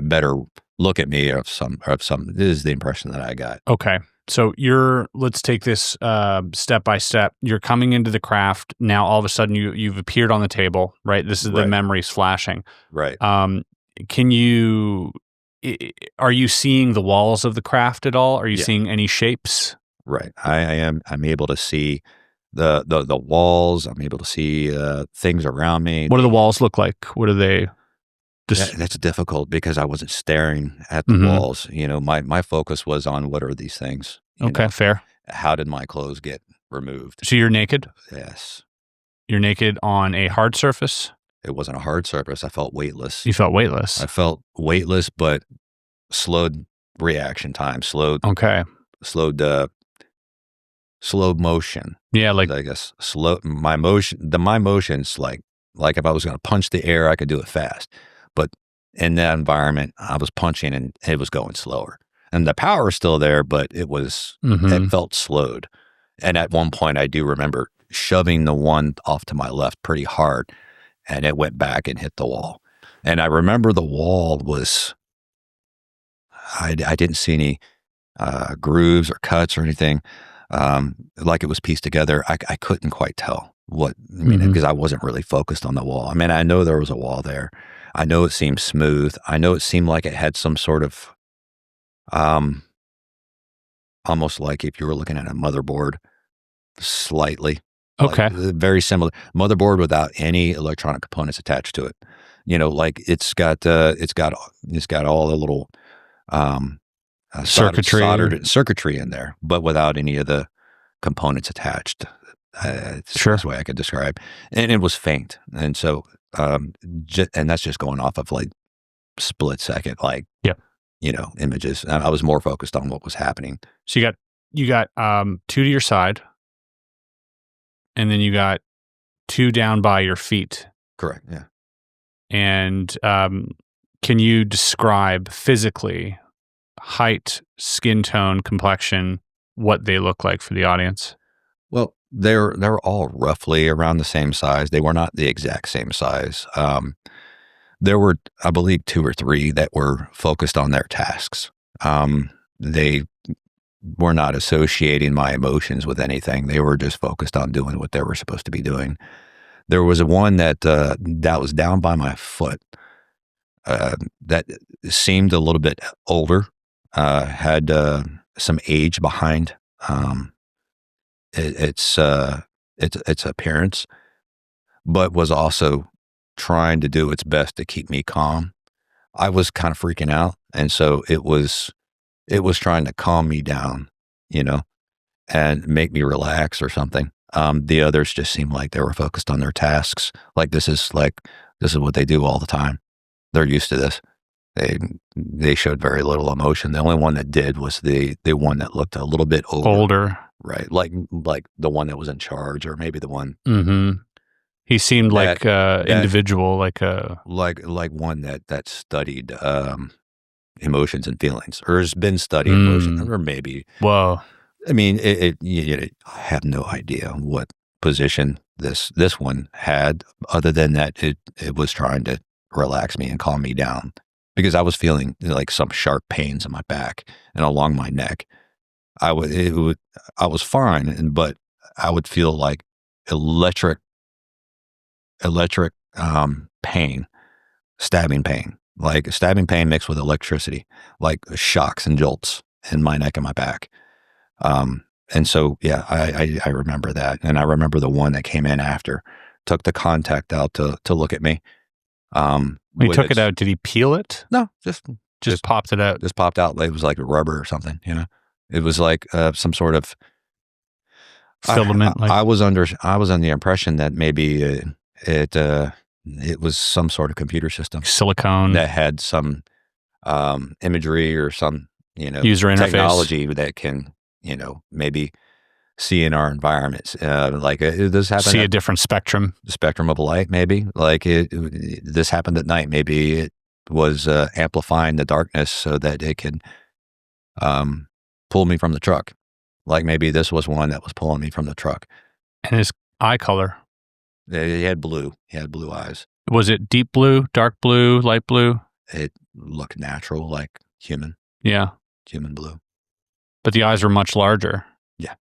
better look at me of some. This is the impression that I got. Okay. So let's take this step by step. You're coming into the craft. Now all of a sudden you've appeared on the table, right? This is the memories flashing. Right. Are you seeing the walls of the craft at all? Are you seeing any shapes? Right. I'm able to see the walls. I'm able to see things around me. What do the walls look like? What are they? That's difficult because I wasn't staring at the walls. My focus was on what are these things. Okay, fair. How did my clothes get removed? So you're naked? Yes. You're naked on a hard surface? It wasn't a hard surface. I felt weightless. You felt weightless? I felt weightless, but slowed reaction time. Slowed motion. Yeah, like I guess my motions like if I was going to punch the air, I could do it fast. But in that environment, I was punching and it was going slower. And the power is still there, but it felt slowed. And at one point, I do remember shoving the one off to my left pretty hard, and it went back and hit the wall. And I remember the wall was, I didn't see any grooves or cuts or anything. like it was pieced together. I couldn't quite tell what, I mean, because I wasn't really focused on the wall. I mean, I know there was a wall there. I know it seemed smooth. I know it seemed like it had some sort of, almost like if you were looking at a motherboard, slightly. Okay. Like, very similar. Motherboard without any electronic components attached to it. You know, like it's got all the little, circuitry in there, but without any of the components attached. It's the best way I could describe. And it was faint. And so, and that's just going off of like split second, like, you know, images. I was more focused on what was happening. So you got 2 to your side, and then you got 2 down by your feet. Correct. Yeah. And can you describe physically height, skin tone, complexion, what they look like for the audience? Well, they're all roughly around the same size. They were not the exact same size. There were, I believe, 2 or 3 that were focused on their tasks. They were not associating my emotions with anything. They were just focused on doing what they were supposed to be doing. There was one that was down by my foot that seemed a little bit older, had some age behind its appearance, but was also trying to do its best to keep me calm. I was kind of freaking out, and so it was trying to calm me down, you know, and make me relax or something. The others just seemed like they were focused on their tasks. Like this is what they do all the time. They're used to this. They showed very little emotion. The only one that did was the one that looked a little bit older. Right. Like the one that was in charge, or maybe the one. Mm-hmm. He seemed like individual, like one that studied emotions and feelings, or has been studying emotions, or maybe. Whoa. I mean, I have no idea what position this one had, other than that it was trying to relax me and calm me down, because I was feeling like some sharp pains in my back and along my neck. I was fine, but I would feel like electric pain, stabbing pain, like stabbing pain mixed with electricity, like shocks and jolts in my neck and my back. And so, yeah, I remember that. And I remember the one that came in after took the contact out to look at me. When he took it out, did he peel it? No, just popped it out. Just popped out. It was like a rubber or something, you know. It was like some sort of filament. I was under the impression that maybe it was some sort of computer system, silicone, that had some imagery or some, you know, user interface technology that can, you know, maybe see in our environments, like this happened. See a different spectrum, the spectrum of light, maybe. Like this happened at night. Maybe it was amplifying the darkness so that it could pull me from the truck. Like maybe this was one that was pulling me from the truck. And his eye color? He had blue. He had blue eyes. Was it deep blue, dark blue, light blue? It looked natural, like human. Yeah. Human blue. But the eyes were much larger. Yeah.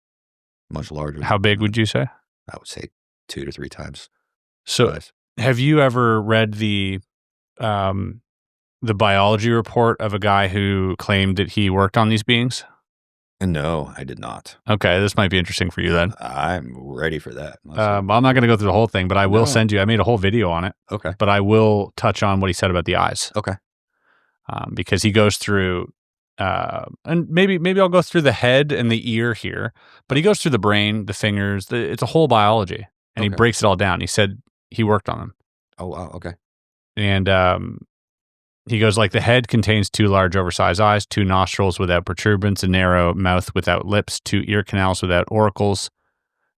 Much larger. How big would you say? I would say 2 to 3 times. So have you ever read the biology report of a guy who claimed that he worked on these beings? No, I did not. Okay, this might be interesting for you then. I'm ready for that. I'm not going to go through the whole thing, but I will send you. I made a whole video on it. Okay. But I will touch on what he said about the eyes. Okay. Because he goes through, and maybe I'll go through the head and the ear here, but he goes through the brain, the fingers. It's a whole biology, and he breaks it all down. He said he worked on them. Oh, wow. Okay. And he goes like the head contains 2 large oversized eyes, 2 nostrils without protuberance, a narrow mouth without lips, 2 ear canals without auricles,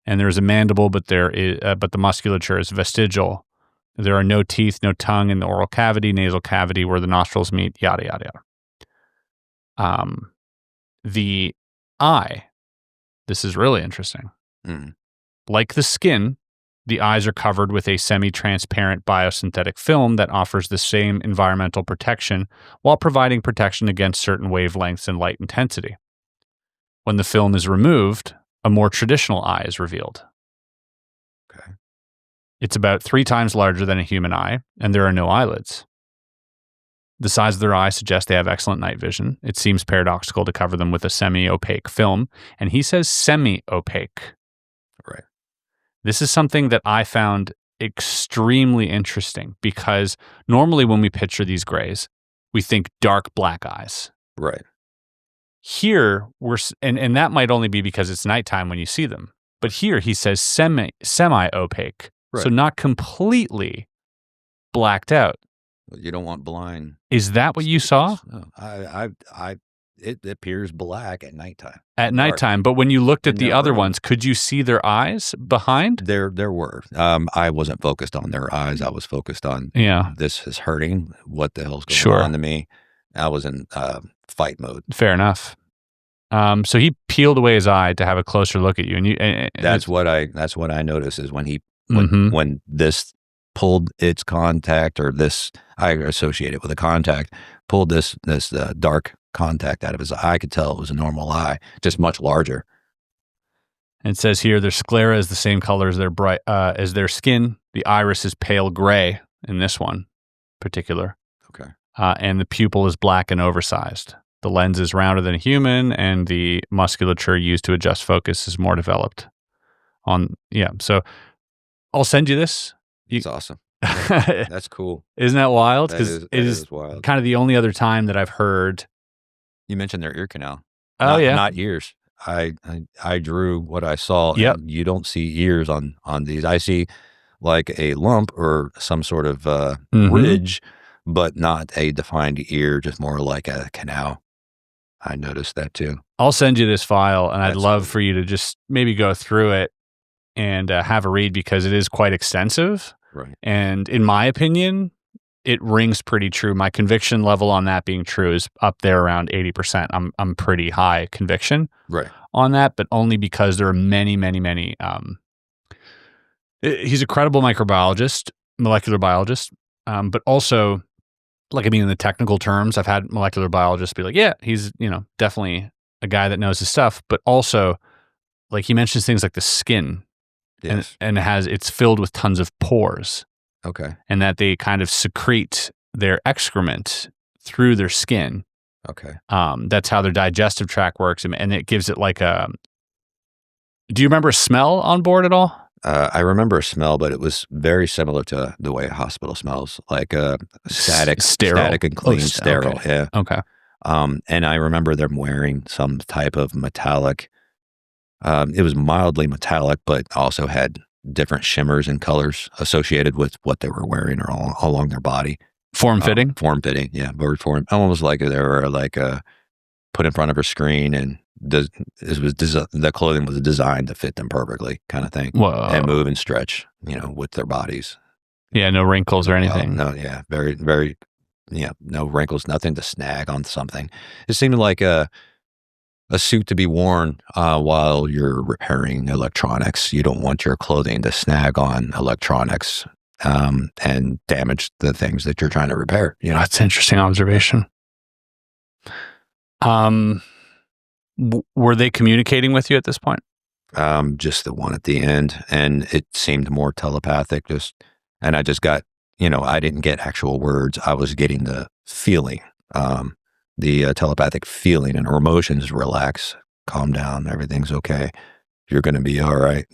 and there is a mandible, but the musculature is vestigial. There are no teeth, no tongue in the oral cavity, nasal cavity where the nostrils meet, yada yada yada. The eye. This is really interesting. Like the skin, the eyes are covered with a semi-transparent biosynthetic film that offers the same environmental protection while providing protection against certain wavelengths and light intensity. When the film is removed, a more traditional eye is revealed. Okay. It's about 3 times larger than a human eye, and there are no eyelids. The size of their eye suggests they have excellent night vision. It seems paradoxical to cover them with a semi-opaque film, and he says semi-opaque. Right. This is something that I found extremely interesting because normally when we picture these grays, we think dark black eyes. Right. Here, and that might only be because it's nighttime when you see them. But here he says semi-opaque, Right. so not completely blacked out. You don't want blind. Is that what you saw? No, it appears black at nighttime. At nighttime, but when you looked at In the their other room. ones, could you see their eyes behind? There were. I wasn't focused on their eyes. I was focused on Yeah, this is hurting. What the hell's going Sure. on to me? I was in fight mode. fair enough. So he peeled away his eye to have a closer look at you, and That's what I noticed is when Mhm. when this pulled its contact, or this I associate it with a contact, pulled this dark contact out of his eye. I could tell it was a normal eye, just much larger. it says here their sclera is the same color as their skin. The iris is pale gray in this one particular, Okay. and the pupil is black and oversized. The lens is rounder than a human, and the musculature used to adjust focus is more developed. So I'll send you this. It's awesome. That's cool. Isn't that wild? That Because is, it that is is wild. kind of the only other time that I've heard. You mentioned their ear canal. Oh yeah, Not ears. I drew what I saw. Yep. And you don't see ears on these. I see like a lump or some sort of Mhm. ridge, but not a defined ear. Just more like a canal. I noticed that too. I'll send you this file, and I'd That's love cool. for you to just maybe go through it and have a read because it is quite extensive. Right. And in my opinion, it rings pretty true. My conviction level on that being true is up there around 80%. I'm pretty high conviction Right. on that, but only because there are many. He's a credible microbiologist, molecular biologist, but also, in the technical terms, I've had molecular biologists be like, yeah, he's, definitely a guy that knows his stuff, but also, he mentions things like the skin, Yes. and it's filled with tons of pores, Okay. and that they kind of secrete their excrement through their skin. Okay. That's how their digestive tract works, and it gives it like a. Do you remember a smell on board at all? I remember a smell, but it was very similar to the way a hospital smells, like static, Sterile. static and clean, Oh, sterile. okay. Yeah. Okay. And I remember them wearing some type of metallic. It was mildly metallic, but also had different shimmers and colors associated with what they were wearing or along their body. Form fitting. Form fitting, yeah. Very form. Almost like they were put in front of a screen, and the clothing was designed to fit them perfectly, kind of thing. Whoa. And move and stretch, with their bodies. Yeah, no wrinkles or anything. No, yeah, very, very, no wrinkles, nothing to snag on something. It seemed like a suit to be worn while you're repairing electronics. You don't want your clothing to snag on electronics and damage the things that you're trying to repair. That's an interesting observation. Were they communicating with you at this point? Just the one at the end, and it seemed more telepathic. And I just got, I didn't get actual words. I was getting the feeling, the telepathic feeling, and her emotions relax, calm down, everything's okay. You're going to be all right.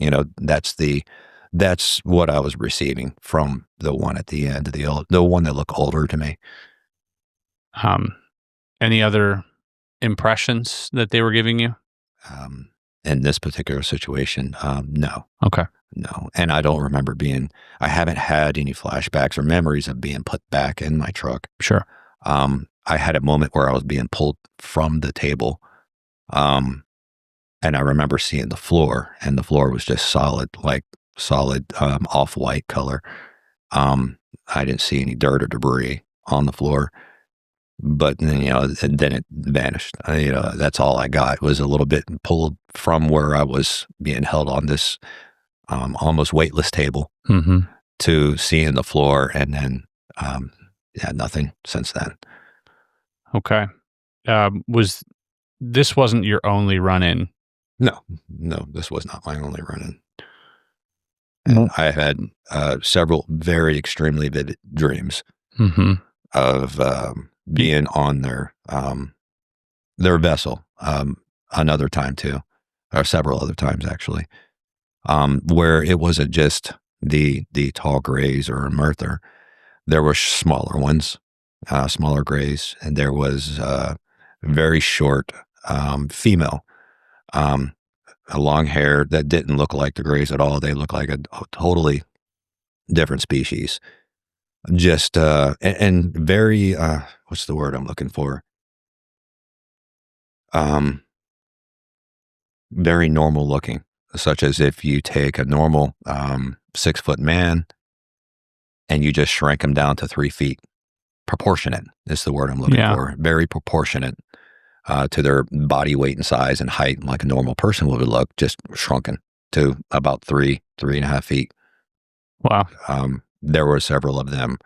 That's what I was receiving from the one at the end, the one that looked older to me. Any other impressions that they were giving you? In this particular situation, no. Okay. No. And I don't remember I haven't had any flashbacks or memories of being put back in my truck. Sure. I had a moment where I was being pulled from the table. And I remember seeing the floor, and the floor was just solid off-white color. I didn't see any dirt or debris on the floor, but then it vanished. That's all I got was a little bit pulled from where I was being held on this almost weightless table to seeing the floor, and then nothing since then. Okay. This wasn't your only run-in No, this was not my only run-in. And I had several very extremely vivid dreams of being on their vessel another time too, or several other times actually, where it wasn't just the tall grays or Emerther. There were smaller ones, smaller grays, and there was very short female, a long hair that didn't look like the grays at all. They looked like a totally different species. Just and very what's the word I'm looking for? Very normal looking, such as if you take a normal 6-foot man and you just shrank him down to 3 feet. Proportionate is the word I'm looking for. Very proportionate to their body weight and size and height, like a normal person would look, just shrunken to about 3.5 feet. Wow. There were several of them.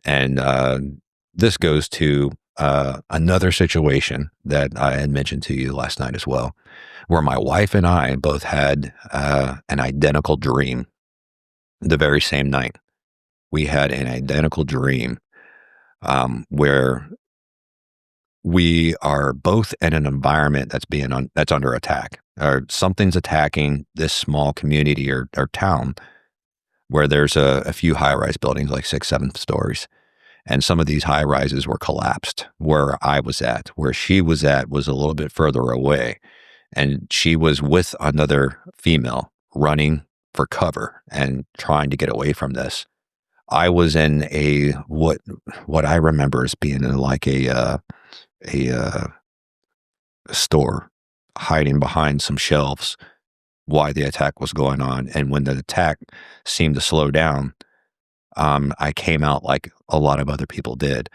And this goes to another situation that I had mentioned to you last night as well, where my wife and I both had an identical dream the very same night. We had an identical dream where we are both in an environment that's under attack, or something's attacking this small community or town where there's a few high-rise buildings, like 6-7 stories. And some of these high rises were collapsed. Where I was at, where she was at, was a little bit further away. And she was with another female running for cover and trying to get away from this. I was in a, what I remember as being in like a store, hiding behind some shelves while the attack was going on. And when the attack seemed to slow down, I came out like a lot of other people did.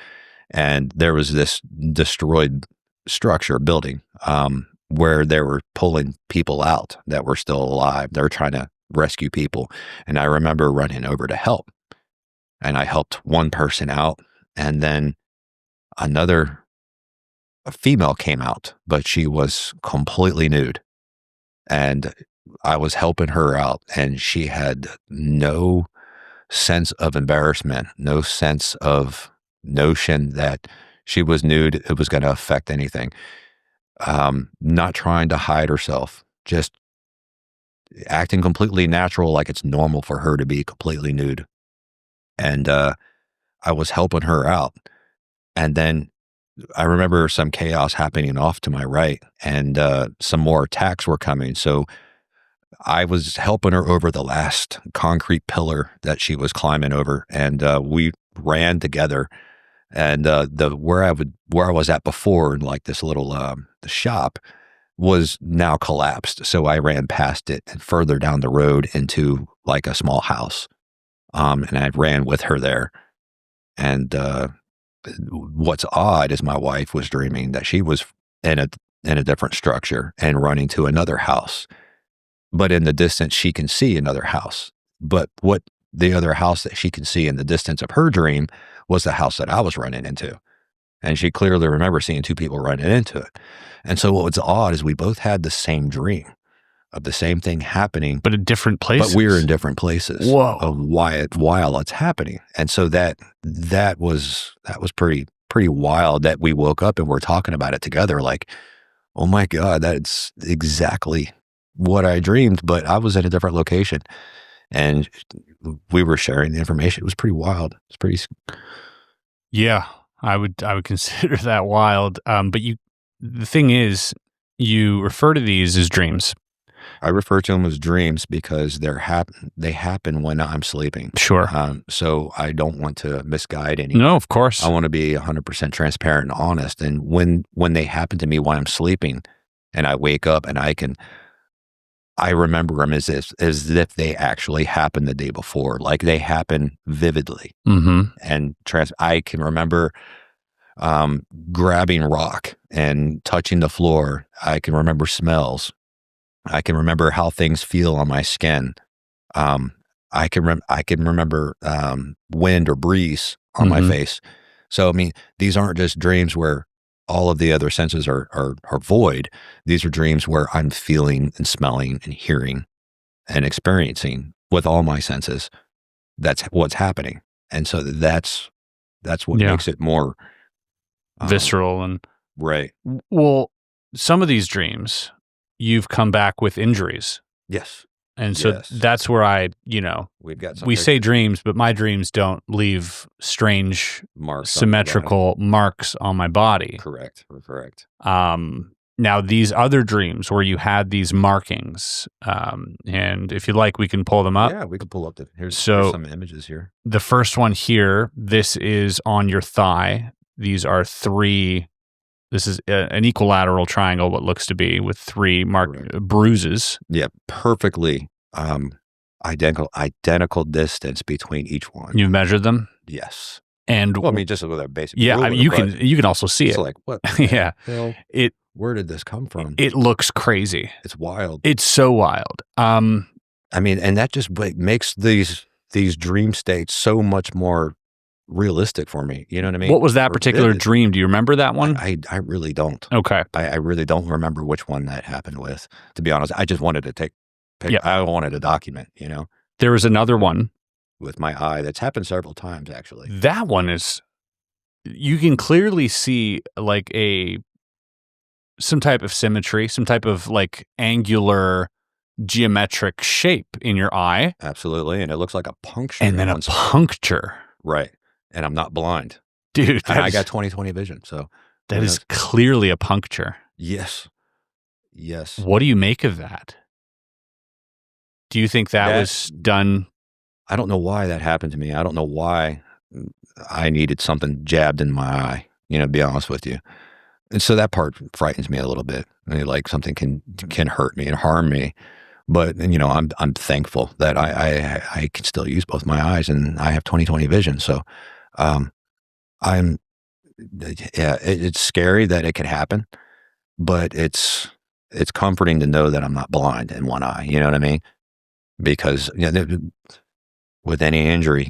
And there was this destroyed structure building where they were pulling people out that were still alive. They were trying to rescue people. And I remember running over to help. And I helped one person out. And then a female came out, but she was completely nude. And I was helping her out. And she had no sense of embarrassment, no sense of notion that she was nude, it was going to affect anything. Not trying to hide herself, just acting completely natural, like it's normal for her to be completely nude. And I was helping her out. And then I remember some chaos happening off to my right, and some more attacks were coming. So I was helping her over the last concrete pillar that she was climbing over, and we ran together. And where I was at before, like this little the shop, was now collapsed. So I ran past it and further down the road into like a small house, and I ran with her there. And what's odd is my wife was dreaming that she was in a different structure and running to another house. But in the distance, she can see another house. But what the other house that she can see in the distance of her dream was the house that I was running into. And she clearly remembers seeing two people running into it. And so what was odd is we both had the same dream of the same thing happening. But in different places. But we were in different places. Whoa. Of while it's happening. And so that was pretty wild, that we woke up and we're talking about it together like, oh my God, that's exactly what I dreamed, but I was at a different location and we were sharing the information. It was pretty wild. It's pretty. Yeah, I would consider that wild. But the thing is, you refer to these as dreams. I refer to them as dreams because they happen when I'm sleeping. Sure. So I don't want to misguide anyone. No, of course. I want to be 100% transparent and honest. And when they happen to me while I'm sleeping and I wake up and I remember them as if they actually happened the day before, like they happen vividly. Mm-hmm. And I can remember grabbing rock and touching the floor. I can remember smells. I can remember how things feel on my skin. I can remember wind or breeze on my face. So I mean, these aren't just dreams where all of the other senses are void. These are dreams where I'm feeling and smelling and hearing and experiencing with all my senses. That's what's happening. And so that's what makes it more visceral. And right. Well, some of these dreams, you've come back with injuries. Yes. And so that's where we've got we say dreams, but my dreams don't leave strange symmetrical marks on my body. Correct. Now, these other dreams where you had these markings, and if you like, we can pull them up. Yeah, we can pull up. Here's some images here. The first one here, this is on your thigh. These are three. This is an equilateral triangle, what looks to be, with three bruises. Yeah, perfectly identical distance between each one. You've measured them? Yes. And just with a basic. Yeah, ruler, you can also see it. Like what? Yeah. Where did this come from? It looks crazy. It's wild. It's so wild. And that just makes these dream states so much more realistic for me. You know what I mean? What was that particular dream? Do you remember that one? I really don't. Okay. I really don't remember which one that happened with, to be honest. I just wanted to I wanted to document, There was another one with my eye that's happened several times, actually. That one is, you can clearly see like some type of symmetry, some type of like angular geometric shape in your eye. Absolutely. And it looks like a puncture. And then a puncture. Right. And I'm not blind. Dude. And I got 20/20 vision. So that is clearly a puncture. Yes. What do you make of that? Do you think that was done? I don't know why that happened to me. I don't know why I needed something jabbed in my eye, to be honest with you. And so that part frightens me a little bit. Like something can hurt me and harm me. But, I'm thankful that I can still use both my eyes, and I have 20/20 vision. So, it's scary that it could happen, but it's comforting to know that I'm not blind in one eye. You know what I mean? Because, with any injury,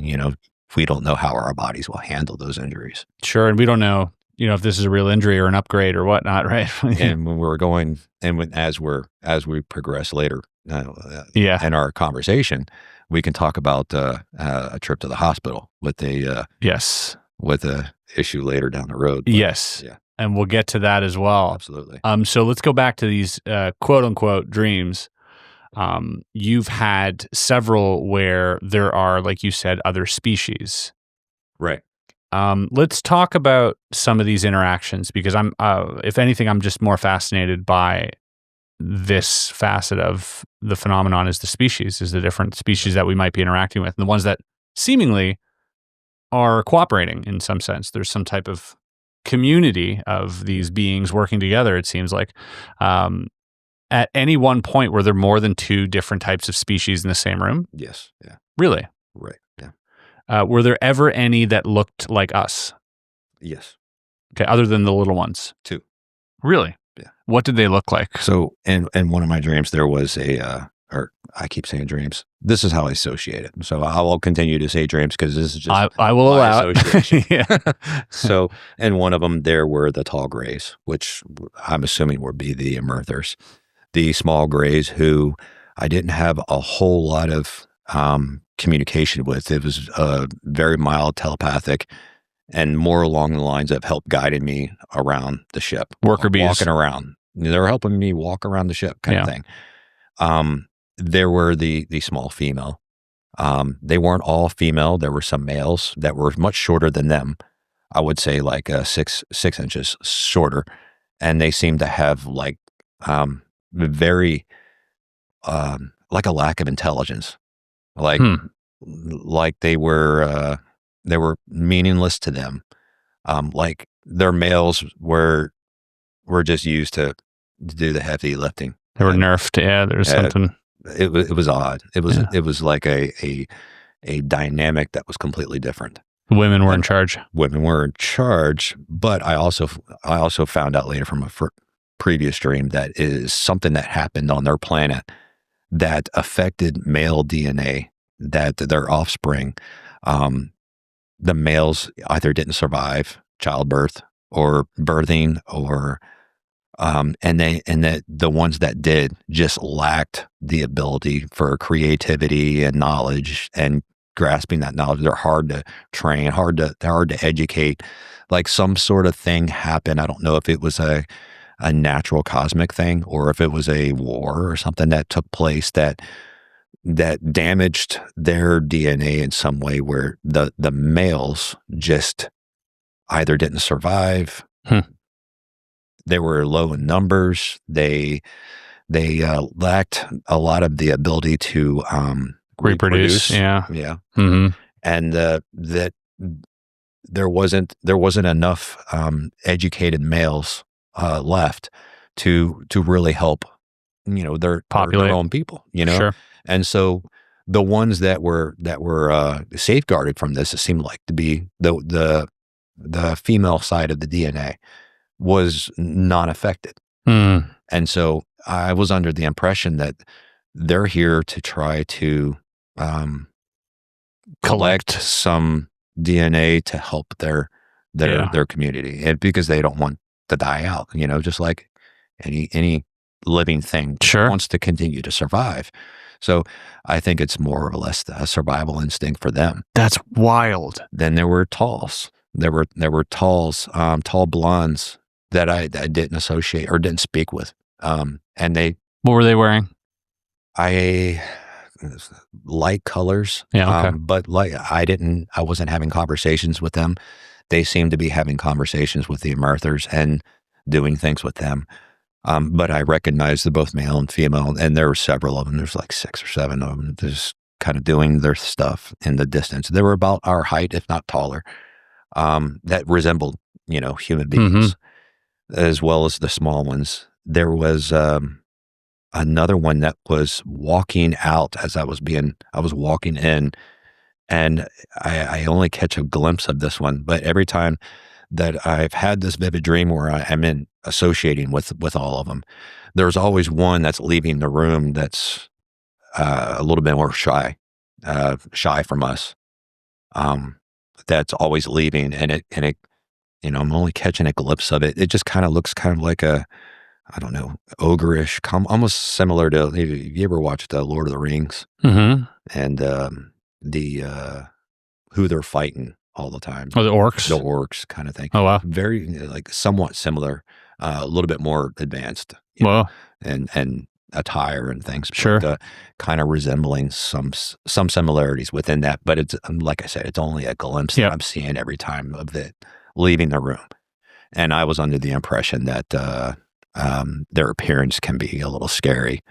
we don't know how our bodies will handle those injuries. Sure. And we don't know, if this is a real injury or an upgrade or whatnot, right? And when we're going, as we progress later, in our conversation, we can talk about a trip to the hospital with a issue later down the road. But, yes. Yeah. And we'll get to that as well. Absolutely. So let's go back to these quote unquote dreams. You've had several where there are, like you said, other species. Right. Let's talk about some of these interactions, because if anything, I'm just more fascinated by this facet of the phenomenon is the different species that we might be interacting with, and the ones that seemingly are cooperating in some sense. There's some type of community of these beings working together, it seems like. At any one point, were there more than two different types of species in the same room? Yes. Yeah. Really? Right. Yeah. Were there ever any that looked like us? Yes. Okay, other than the little ones? Two. Really? Yeah. What did they look like? So in one of my dreams, there was or I keep saying dreams. This is how I associate it. So I will continue to say dreams because this is just I will allow it. Yeah. So in one of them, there were the tall grays, which I'm assuming would be the Emerthers. The small grays who I didn't have a whole lot of communication with. It was very mild telepathic and more along the lines of help guiding me around the ship. Worker bees. Walking around. They were helping me walk around the ship kind of thing. There were the small female. They weren't all female. There were some males that were much shorter than them. I would say like 6 inches shorter. And they seemed to have like very like a lack of intelligence. Like they were meaningless to them. Like their males were just used to do the heavy lifting. They were nerfed. Yeah, there's something. It was odd. It was like a dynamic that was completely different. Women were in charge. Women were in charge, but I also found out later from a previous dream that is something that happened on their planet that affected male DNA, that their offspring, the males either didn't survive childbirth or birthing or and that the ones that did just lacked the ability for creativity and knowledge and grasping that knowledge. They're hard to train, hard to educate. Like some sort of thing happened. I don't know if it was a natural cosmic thing or if it was a war or something that took place that damaged their DNA in some way, where the males just either didn't survive. They were low in numbers. They lacked a lot of the ability to reproduce. Yeah. Mm-hmm. And that there wasn't enough educated males left to really help, their own people, Sure. And so the ones that were safeguarded from this, it seemed like to be the female side of the DNA was not affected. And so I was under the impression that they're here to try to collect some DNA to help their community, and because they don't want to die out, just like any living thing wants to continue to survive. So I think it's more or less a survival instinct for them. That's wild. Then there were talls. There were talls, tall blondes that I didn't associate or didn't speak with. And what were they wearing? Light colors. Yeah. Okay. But I wasn't having conversations with them. They seemed to be having conversations with the Emerthers and doing things with them. But I recognized they're both male and female, and there were several of them. There's like 6 or 7 of them just kind of doing their stuff in the distance. They were about our height, if not taller, that resembled, human beings, as well as the small ones. There was another one that was walking out as I was walking in, and I only catch a glimpse of this one, but every time that I've had this vivid dream where I'm associating with all of them, there's always one that's leaving the room that's a little bit more shy from us. That's always leaving, and it I'm only catching a glimpse of it. It just kind of looks kind of like a, I don't know, ogreish, almost similar to, you ever watched Lord of the Rings? And the who they're fighting all the time. Oh, the orcs? The orcs kind of thing. Oh, wow. Very, like, somewhat similar, a little bit more advanced. Wow. And attire and things. Sure. But, kind of resembling some similarities within that. But it's, like I said, it's only a glimpse that I'm seeing every time of it leaving the room. And I was under the impression that their appearance can be a little scary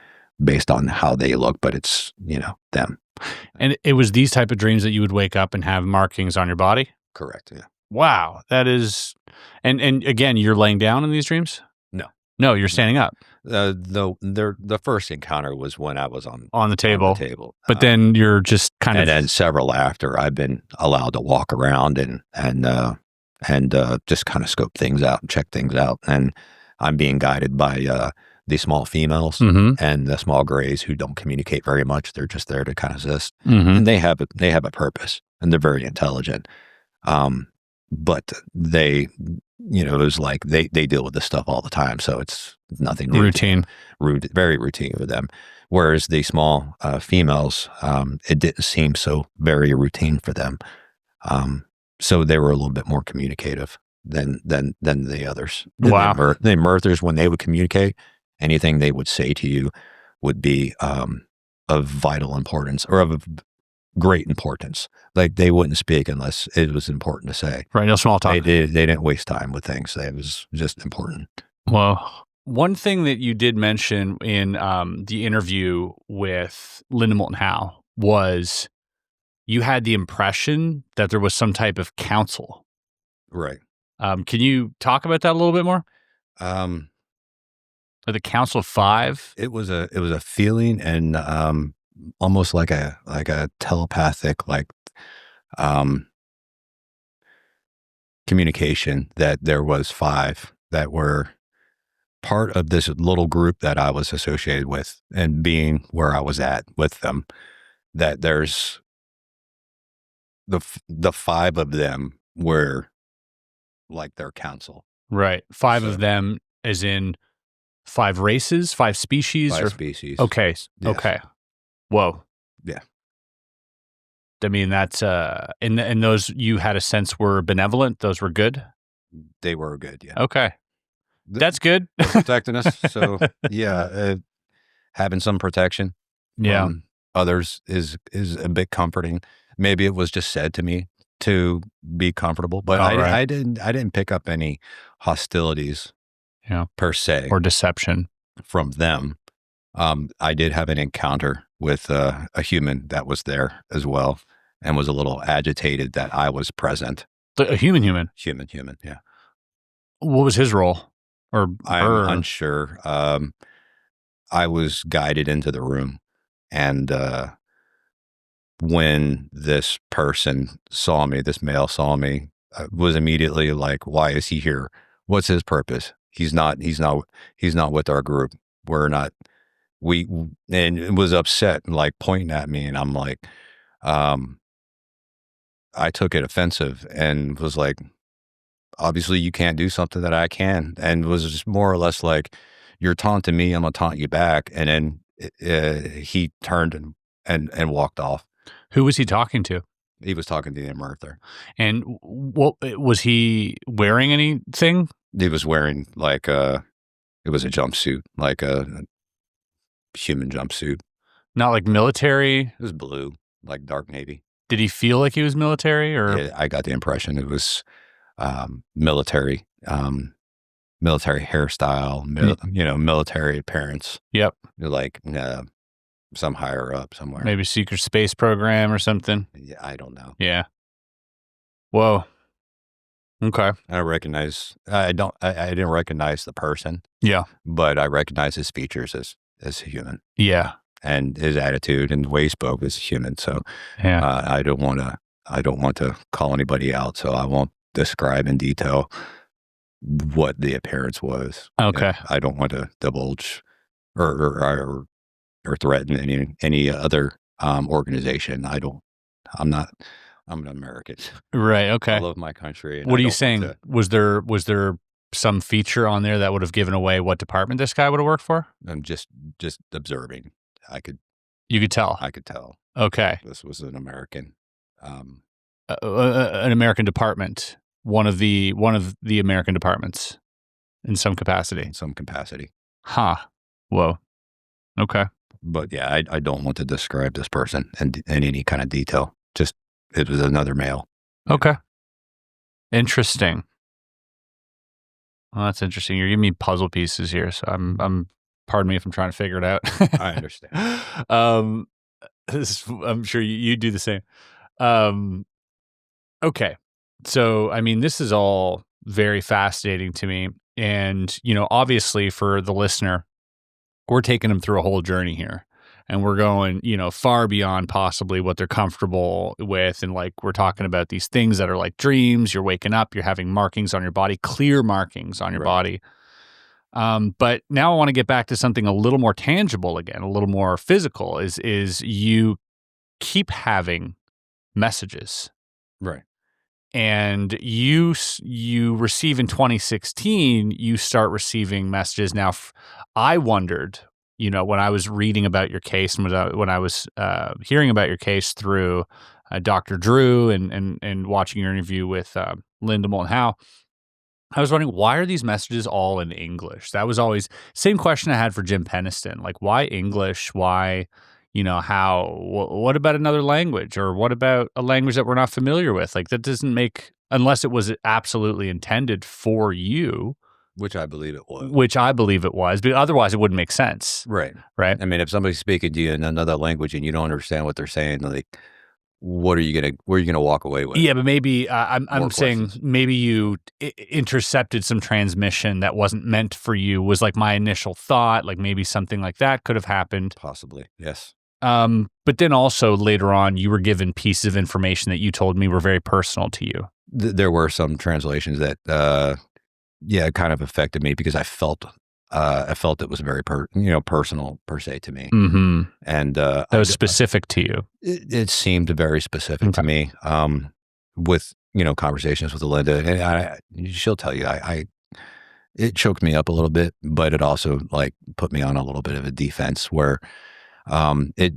based on how they look, but it's, them. And it was these type of dreams that you would wake up and have markings on your body? Correct, yeah. Wow, that is... And again, you're laying down in these dreams? No, you're standing up. The first encounter was when I was on the table. On the table. But then you're just kind of... And then several after, I've been allowed to walk around and just kind of scope things out and check things out. And I'm being guided by the small females and the small grays who don't communicate very much. They're just there to kind of assist. And they have a purpose, and they're very intelligent. But they, it was like they deal with this stuff all the time, so it's nothing new. Routine. Very routine for them. Whereas the small females, it didn't seem so very routine for them. So they were a little bit more communicative than the others. Wow. The Emerthers, when they would communicate, anything they would say to you would be of vital importance or of great importance. Like, they wouldn't speak unless it was important to say. Right, no small talk. They didn't waste time with things. It was just important. Well, one thing that you did mention in the interview with Linda Moulton Howe was you had the impression that there was some type of council. Right. Can you talk about that a little bit more? The Council of Five? It was a feeling, and almost like a telepathic, communication, that there was 5 that were part of this little group that I was associated with, and being where I was at with them, that there's the 5 of them were like their council. Right. Five So- of them as in 5 races, 5 species? 5 or species. Okay. Yes. Okay. Whoa. Yeah. I mean, that's, and those you had a sense were benevolent? Those were good? They were good, yeah. Okay. That's good. They're protecting us. So, yeah, having some protection Yeah. from others is a bit comforting. Maybe it was just said to me to be comfortable, but right. I didn't pick up any hostilities per se Or deception. from them. I did have an encounter with a human that was there as well and was a little agitated that I was present. A human. Human, yeah. What was his role? Or I'm her? unsure. I was guided into the room, and when this person saw me, this male saw me, was immediately like, "Why is he here? What's his purpose? He's not with our group. We're not." And it was upset, like pointing at me, and I'm like, I took it offensive and was like, obviously you can't do something that I can, and was just more or less like, you're taunting me, I'm gonna taunt you back. And then he turned and walked off. Who was he talking to? He was talking to the Emerther. And what was he wearing? Anything? He was wearing like it was a jumpsuit, like a human jumpsuit. Not like military? It was blue, like dark navy. Did he feel like he was military? Or Yeah, I got the impression it was military hairstyle, military appearance. Yep. Like some higher up somewhere. Maybe secret space program or something. Yeah, I don't know. Yeah. Whoa. Okay. I didn't recognize the person. Yeah. But I recognize his features as human. Yeah. And his attitude and the way he spoke as human. So yeah. I don't want to call anybody out. So I won't describe in detail what the appearance was. Okay. I don't want to divulge or threaten any other organization. I'm an American. Right. Okay. I love my country. And what are you saying? Was there some feature on there that would have given away what department this guy would have worked for? I'm just observing. You could tell. I could tell. Okay. This was an American. An American department. One of the American departments in some capacity. Huh. Whoa. Okay. But yeah, I don't want to describe this person in any kind of detail. Just, it was another male. Okay. Interesting. Well, that's interesting. You're giving me puzzle pieces here, so I'm pardon me if I'm trying to figure it out. I understand. I'm sure you do the same. Okay. So, I mean, this is all very fascinating to me. And, obviously for the listener, we're taking them through a whole journey here. And we're going, far beyond possibly what they're comfortable with. And like, we're talking about these things that are like dreams. You're waking up, you're having markings on your body, clear markings on your body. But now I want to get back to something a little more tangible again, a little more physical, is you keep having messages. Right. And you receive in 2016, you start receiving messages. Now, I wondered, when I was reading about your case and when I was hearing about your case through Dr. Drew and watching your interview with Linda Moulton Howe, I was wondering, why are these messages all in English? That was always same question I had for Jim Peniston. Like, why English? Why, what about another language? Or what about a language that we're not familiar with? Like, that doesn't make, unless it was absolutely intended for you. Which I believe it was. But otherwise it wouldn't make sense. Right. Right. I mean, if somebody's speaking to you in another language and you don't understand what they're saying, like, where are you gonna walk away with? Yeah, but maybe I'm saying questions. maybe you intercepted some transmission that wasn't meant for you, was like my initial thought. Like maybe something like that could have happened. Possibly, yes. But then also later on, you were given pieces of information that you told me were very personal to you. There were some translations that, kind of affected me because I felt it was very personal per se to me. Mm-hmm. And that was specific to you. It seemed very specific to me. With conversations with Linda, and she'll tell you, it choked me up a little bit, but it also like put me on a little bit of a defense where it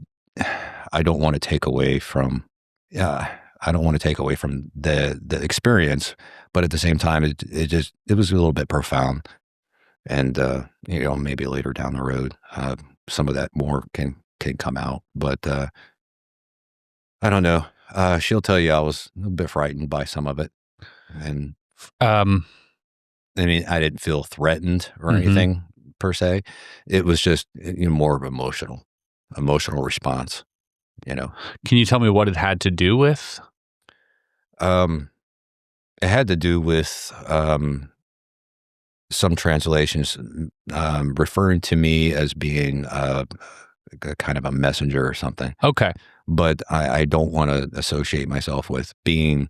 I don't want to take away from I don't want to take away from the experience, but at the same time it was a little bit profound. And maybe later down the road some of that more can come out, but I don't know. She'll tell you I was a bit frightened by some of it, and I mean, I didn't feel threatened or anything per se. It was just more of an emotional response. Can you tell me what it had to do with? It had to do with some translations referring to me as being a kind of a messenger or something. Okay, but I don't want to associate myself with being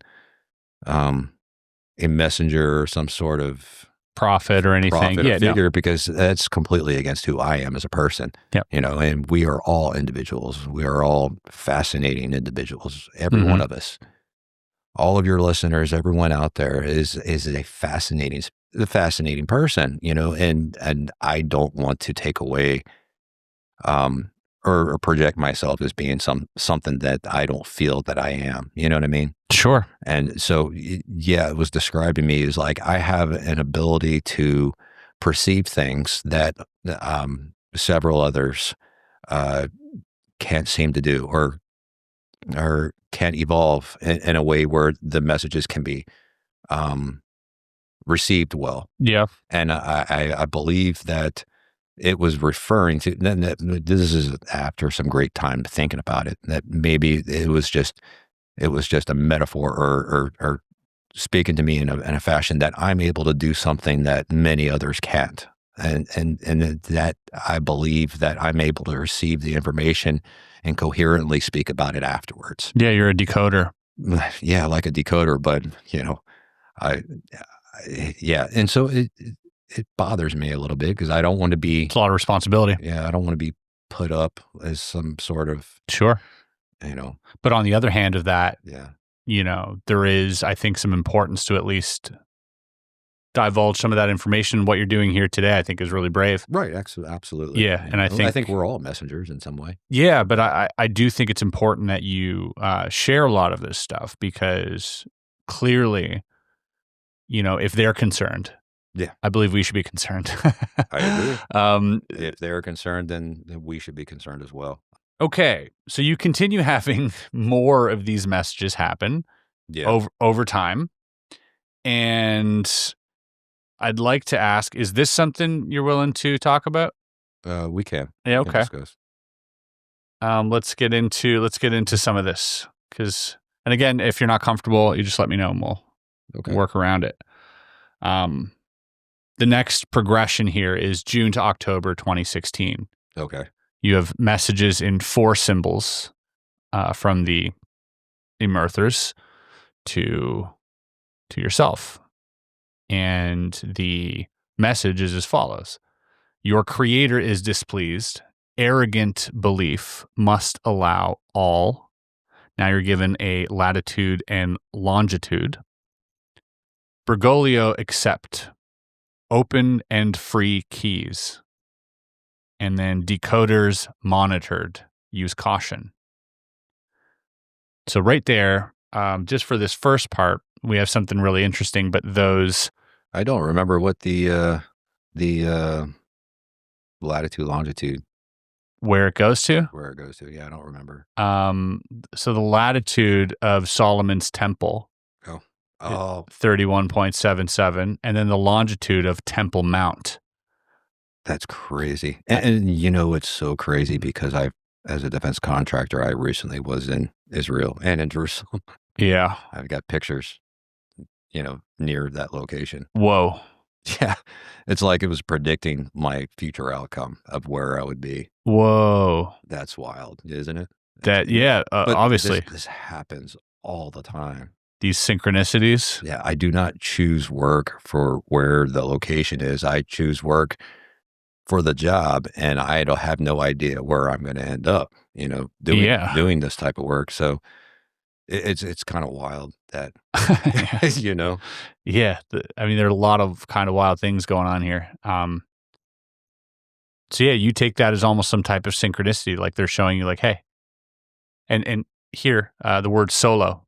a messenger or some sort of prophet or anything. Figure, because that's completely against who I am as a person. Yep. And we are all individuals. We are all fascinating individuals. Every one of us, all of your listeners, everyone out there is a fascinating person, and I don't want to take away or project myself as being something that I don't feel that I am. You know what I mean? Sure. And so, yeah, it was described to me as like I have an ability to perceive things that several others can't seem to do, or can't evolve in a way where the messages can be received well. Yeah. And I believe that it was referring to, this is after some great time thinking about it, that maybe it was just a metaphor or speaking to me in a fashion that I'm able to do something that many others can't. And that I believe that I'm able to receive the information and coherently speak about it afterwards. Yeah, you're a decoder. Yeah, like a decoder, but and so it bothers me a little bit because I don't want to be. It's a lot of responsibility. Yeah, I don't want to be put up as some sort of. Sure. But on the other hand of that, yeah, there is, I think, some importance to at least divulge some of that information. What you're doing here today, I think, is really brave. Right. Absolutely. Yeah. And I think we're all messengers in some way. Yeah. But I do think it's important that you share a lot of this stuff, because clearly, if they're concerned, yeah, I believe we should be concerned. I agree. If they're concerned, then we should be concerned as well. Okay. So you continue having more of these messages happen over time. And I'd like to ask, is this something you're willing to talk about? We can. Yeah, okay. Discuss. Let's get into some of this, and again, if you're not comfortable, you just let me know and we'll work around it. The next progression here is June to October 2016. Okay. You have messages in 4 symbols from the Emerthers to yourself. And the message is as follows: your creator is displeased. Arrogant belief must allow all. Now you're given a latitude and longitude. Bergoglio accept. Open and free keys. And then decoders monitored. Use caution. So right there, just for this first part, we have something really interesting, but those... I don't remember what the latitude, longitude... Where it goes to? Where it goes to, yeah, I don't remember. So the latitude of Solomon's Temple... Oh. 31.77, and then the longitude of Temple Mount. That's crazy. And it's so crazy because as a defense contractor, I recently was in Israel and in Jerusalem. Yeah. I've got pictures, near that location. Whoa. Yeah. It's like it was predicting my future outcome of where I would be. Whoa. That's wild, isn't it? Obviously. This happens all the time. These synchronicities. Yeah. I do not choose work for where the location is. I choose work for the job, and I don't have no idea where I'm going to end up, doing this type of work. So It's kind of wild that, Yeah. I mean, there are a lot of kind of wild things going on here. So yeah, you take that as almost some type of synchronicity, like they're showing you like, hey, and here, the word solo,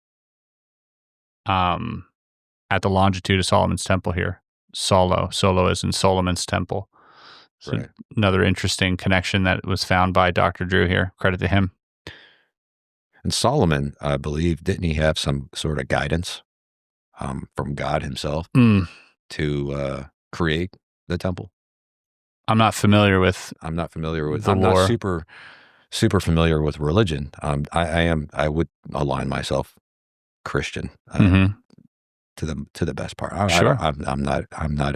at the longitude of Solomon's temple here, solo is in Solomon's temple. So right. another interesting connection that was found by Dr. Drew here. Credit to him. And Solomon, I believe, didn't he have some sort of guidance from God himself to create the temple? I'm not familiar with I'm not lore. not super familiar with religion. I would align myself Christian to the best part. Sure. I'm not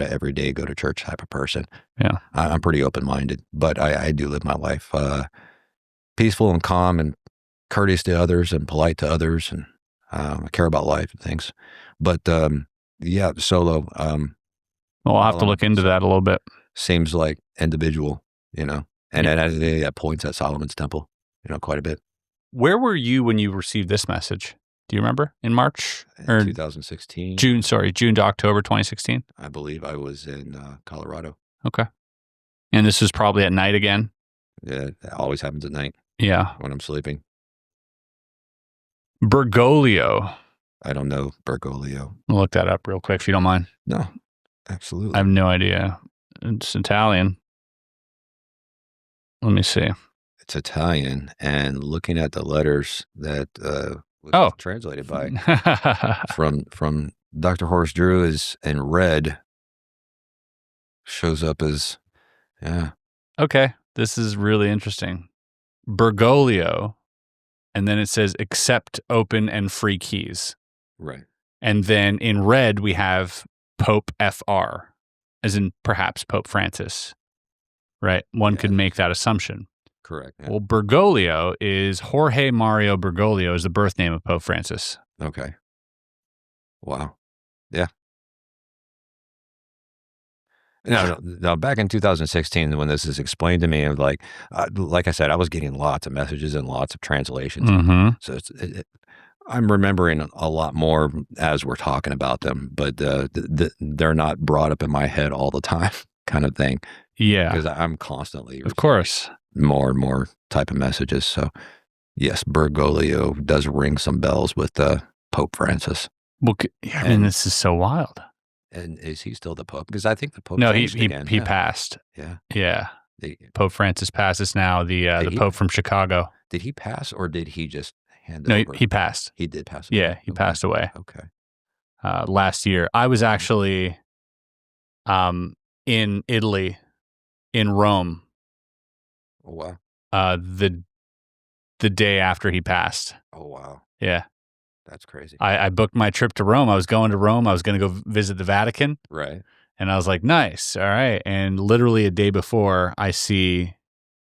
an everyday go to church type of person. Yeah. I'm pretty open-minded, but I do live my life peaceful and calm and courteous to others and polite to others, and I care about life and things. But yeah, solo. Well, I'll have to look into that a little bit. Seems like individual, and that points at Solomon's temple, quite a bit. Where were you when you received this message? Do you remember? In March or 2016? June to October 2016. I believe I was in Colorado. Okay, and this was probably at night again. Yeah, it always happens at night. Yeah, when I'm sleeping. Bergoglio. I don't know Bergoglio. I'll look that up real quick if you don't mind. No, absolutely. I have no idea. It's Italian. Let me see. It's Italian, and looking at the letters that was translated by from Dr. Horace Drew is in red. Shows up as Okay, this is really interesting. Bergoglio, and then it says accept open and free keys. Right. And then in red we have Pope FR, as in perhaps Pope Francis. Right? One could make that assumption. Correct. Yeah. Well, Bergoglio is Jorge Mario Bergoglio is the birth name of Pope Francis. Okay. Wow. Yeah. No, back in 2016, when this is explained to me, like I said, I was getting lots of messages and lots of translations. So I'm remembering a lot more as we're talking about them, but they're not brought up in my head all the time kind of thing. Yeah. Because I'm constantly, of course, more and more type of messages. So yes, Bergoglio does ring some bells with Pope Francis. Well, I mean, this is so wild. And is he still the Pope? Because I think the Pope changed again. He passed. Yeah. Yeah. Pope Francis passes now, the Pope from Chicago. Did he pass, or did he just hand it over? No, he passed. He did pass away? Yeah, he passed away. Okay. Last year. I was actually in Italy, in Rome. Oh, wow. The day after he passed. Oh, wow. Yeah. That's crazy. I booked my trip to Rome. I was going to Rome. I was going to go visit the Vatican. Right. And I was like, nice. All right. And literally a day before, I see,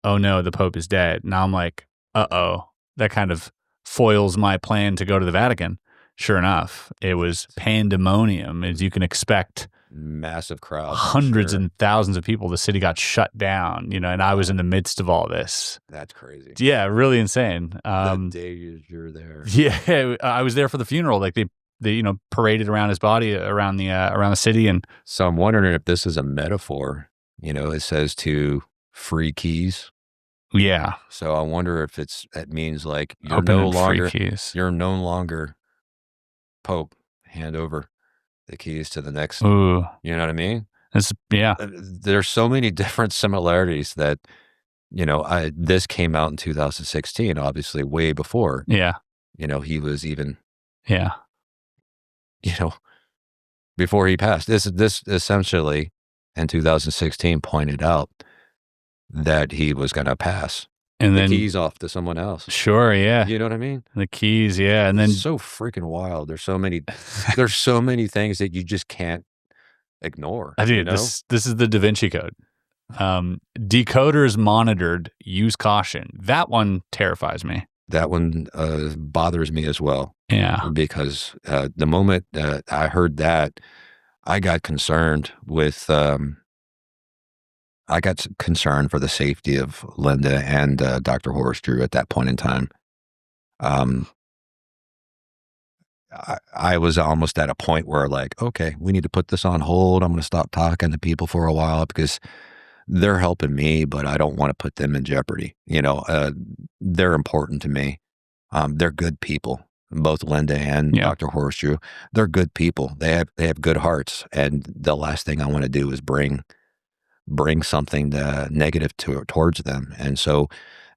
oh no, the Pope is dead. Now I'm like, uh-oh. That kind of foils my plan to go to the Vatican. Sure enough, it was pandemonium, as you can expect. Massive crowd. Hundreds and thousands of people. The city got shut down, and I was in the midst of all this. That's crazy. Yeah, really insane. The day you're there. Yeah, I was there for the funeral. Like they paraded around his body around the city. And so I'm wondering if this is a metaphor. It says to free keys. Yeah. So I wonder if it means like you're no longer Pope. Hand over the keys to the next. Ooh. You know what I mean? Yeah. There's so many different similarities that, this came out in 2016, obviously way before. Yeah. He was even. Yeah. Before he passed. This essentially in 2016 pointed out that he was going to pass. And then the keys off to someone else. Sure, yeah. You know what I mean? The keys, yeah. And then it's so freaking wild. There's so many things that you just can't ignore. I do. This is the Da Vinci Code. Decoders monitored, use caution. That one terrifies me. That one bothers me as well. Yeah. Because the moment I heard that, I got concerned with I got concerned for the safety of Linda and Dr. Horace Drew at that point in time. I was almost at a point where like, okay, we need to put this on hold. I'm going to stop talking to people for a while because they're helping me, but I don't want to put them in jeopardy. They're important to me. They're good people, both Linda and Dr. Horace Drew. They're good people. They have good hearts. And the last thing I want to do is bring something negative towards them. And so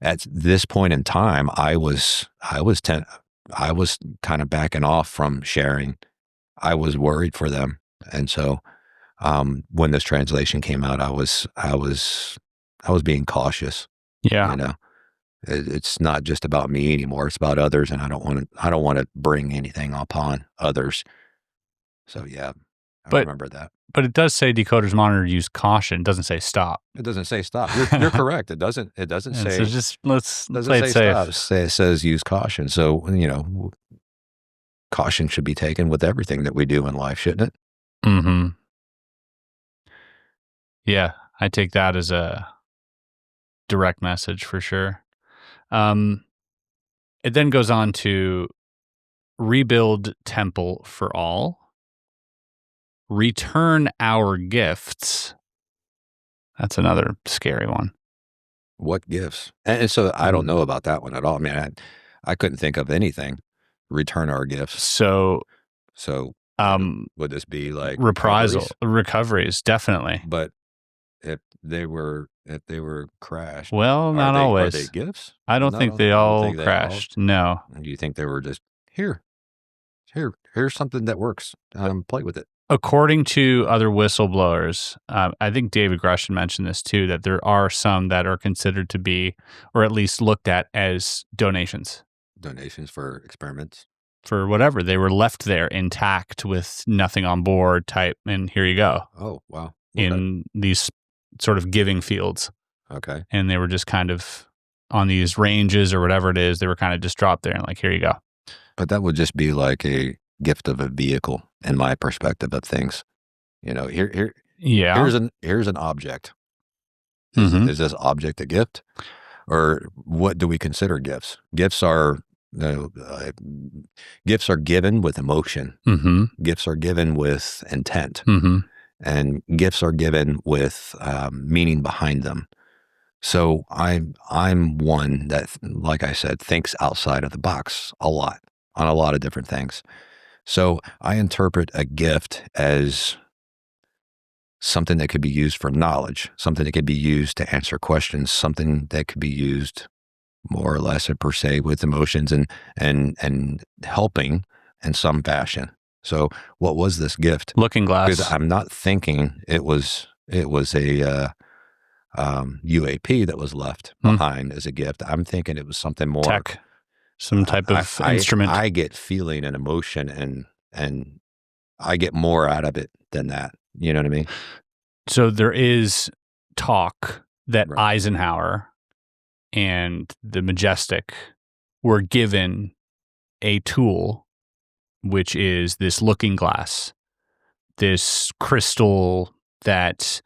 at this point in time, I was kind of backing off from sharing. I was worried for them. And so when this translation came out, I was being cautious. Yeah. It's not just about me anymore. It's about others. And I don't want to bring anything upon others. So yeah, I remember that. But it does say Decoders Monitor use caution. It doesn't say stop. It doesn't say stop. You're correct. It doesn't say. So just let's play it safe. Stop. It says use caution. So caution should be taken with everything that we do in life, shouldn't it? Mm-hmm. Yeah, I take that as a direct message for sure. It then goes on to rebuild temple for all. Return our gifts. That's another scary one. What gifts? And so I don't know about that one at all. I mean, I couldn't think of anything. Return our gifts. So would this be like reprisal, recoveries? Definitely. But if they were crashed, well, not always. Are they gifts? I don't think they all crashed. No. Do you think they were just here's something that works? Play with it. According to other whistleblowers, I think David Gresham mentioned this too, that there are some that are considered to be, or at least looked at as donations. Donations for experiments? For whatever. They were left there intact with nothing on board type, and here you go. Oh, wow. Okay. In these sort of giving fields. Okay. And they were just kind of on these ranges or whatever it is, they were kind of just dropped there and like, here you go. But that would just be like a gift of a vehicle in my perspective of things. Here's an object. Is this object a gift? Or what do we consider gifts? Gifts are given with emotion. Mm-hmm. Gifts are given with intent. Mm-hmm. And gifts are given with meaning behind them. So I'm one that, like I said, thinks outside of the box a lot on a lot of different things. So I interpret a gift as something that could be used for knowledge, something that could be used to answer questions, something that could be used more or less per se with emotions and helping in some fashion. So what was this gift? Looking glass. Because I'm not thinking it was a UAP that was left behind as a gift. I'm thinking it was something more tech, some type of instrument. I get feeling and emotion and I get more out of it than that. You know what I mean? So there is talk that Eisenhower and the Majestic were given a tool, which is this looking glass, this crystal that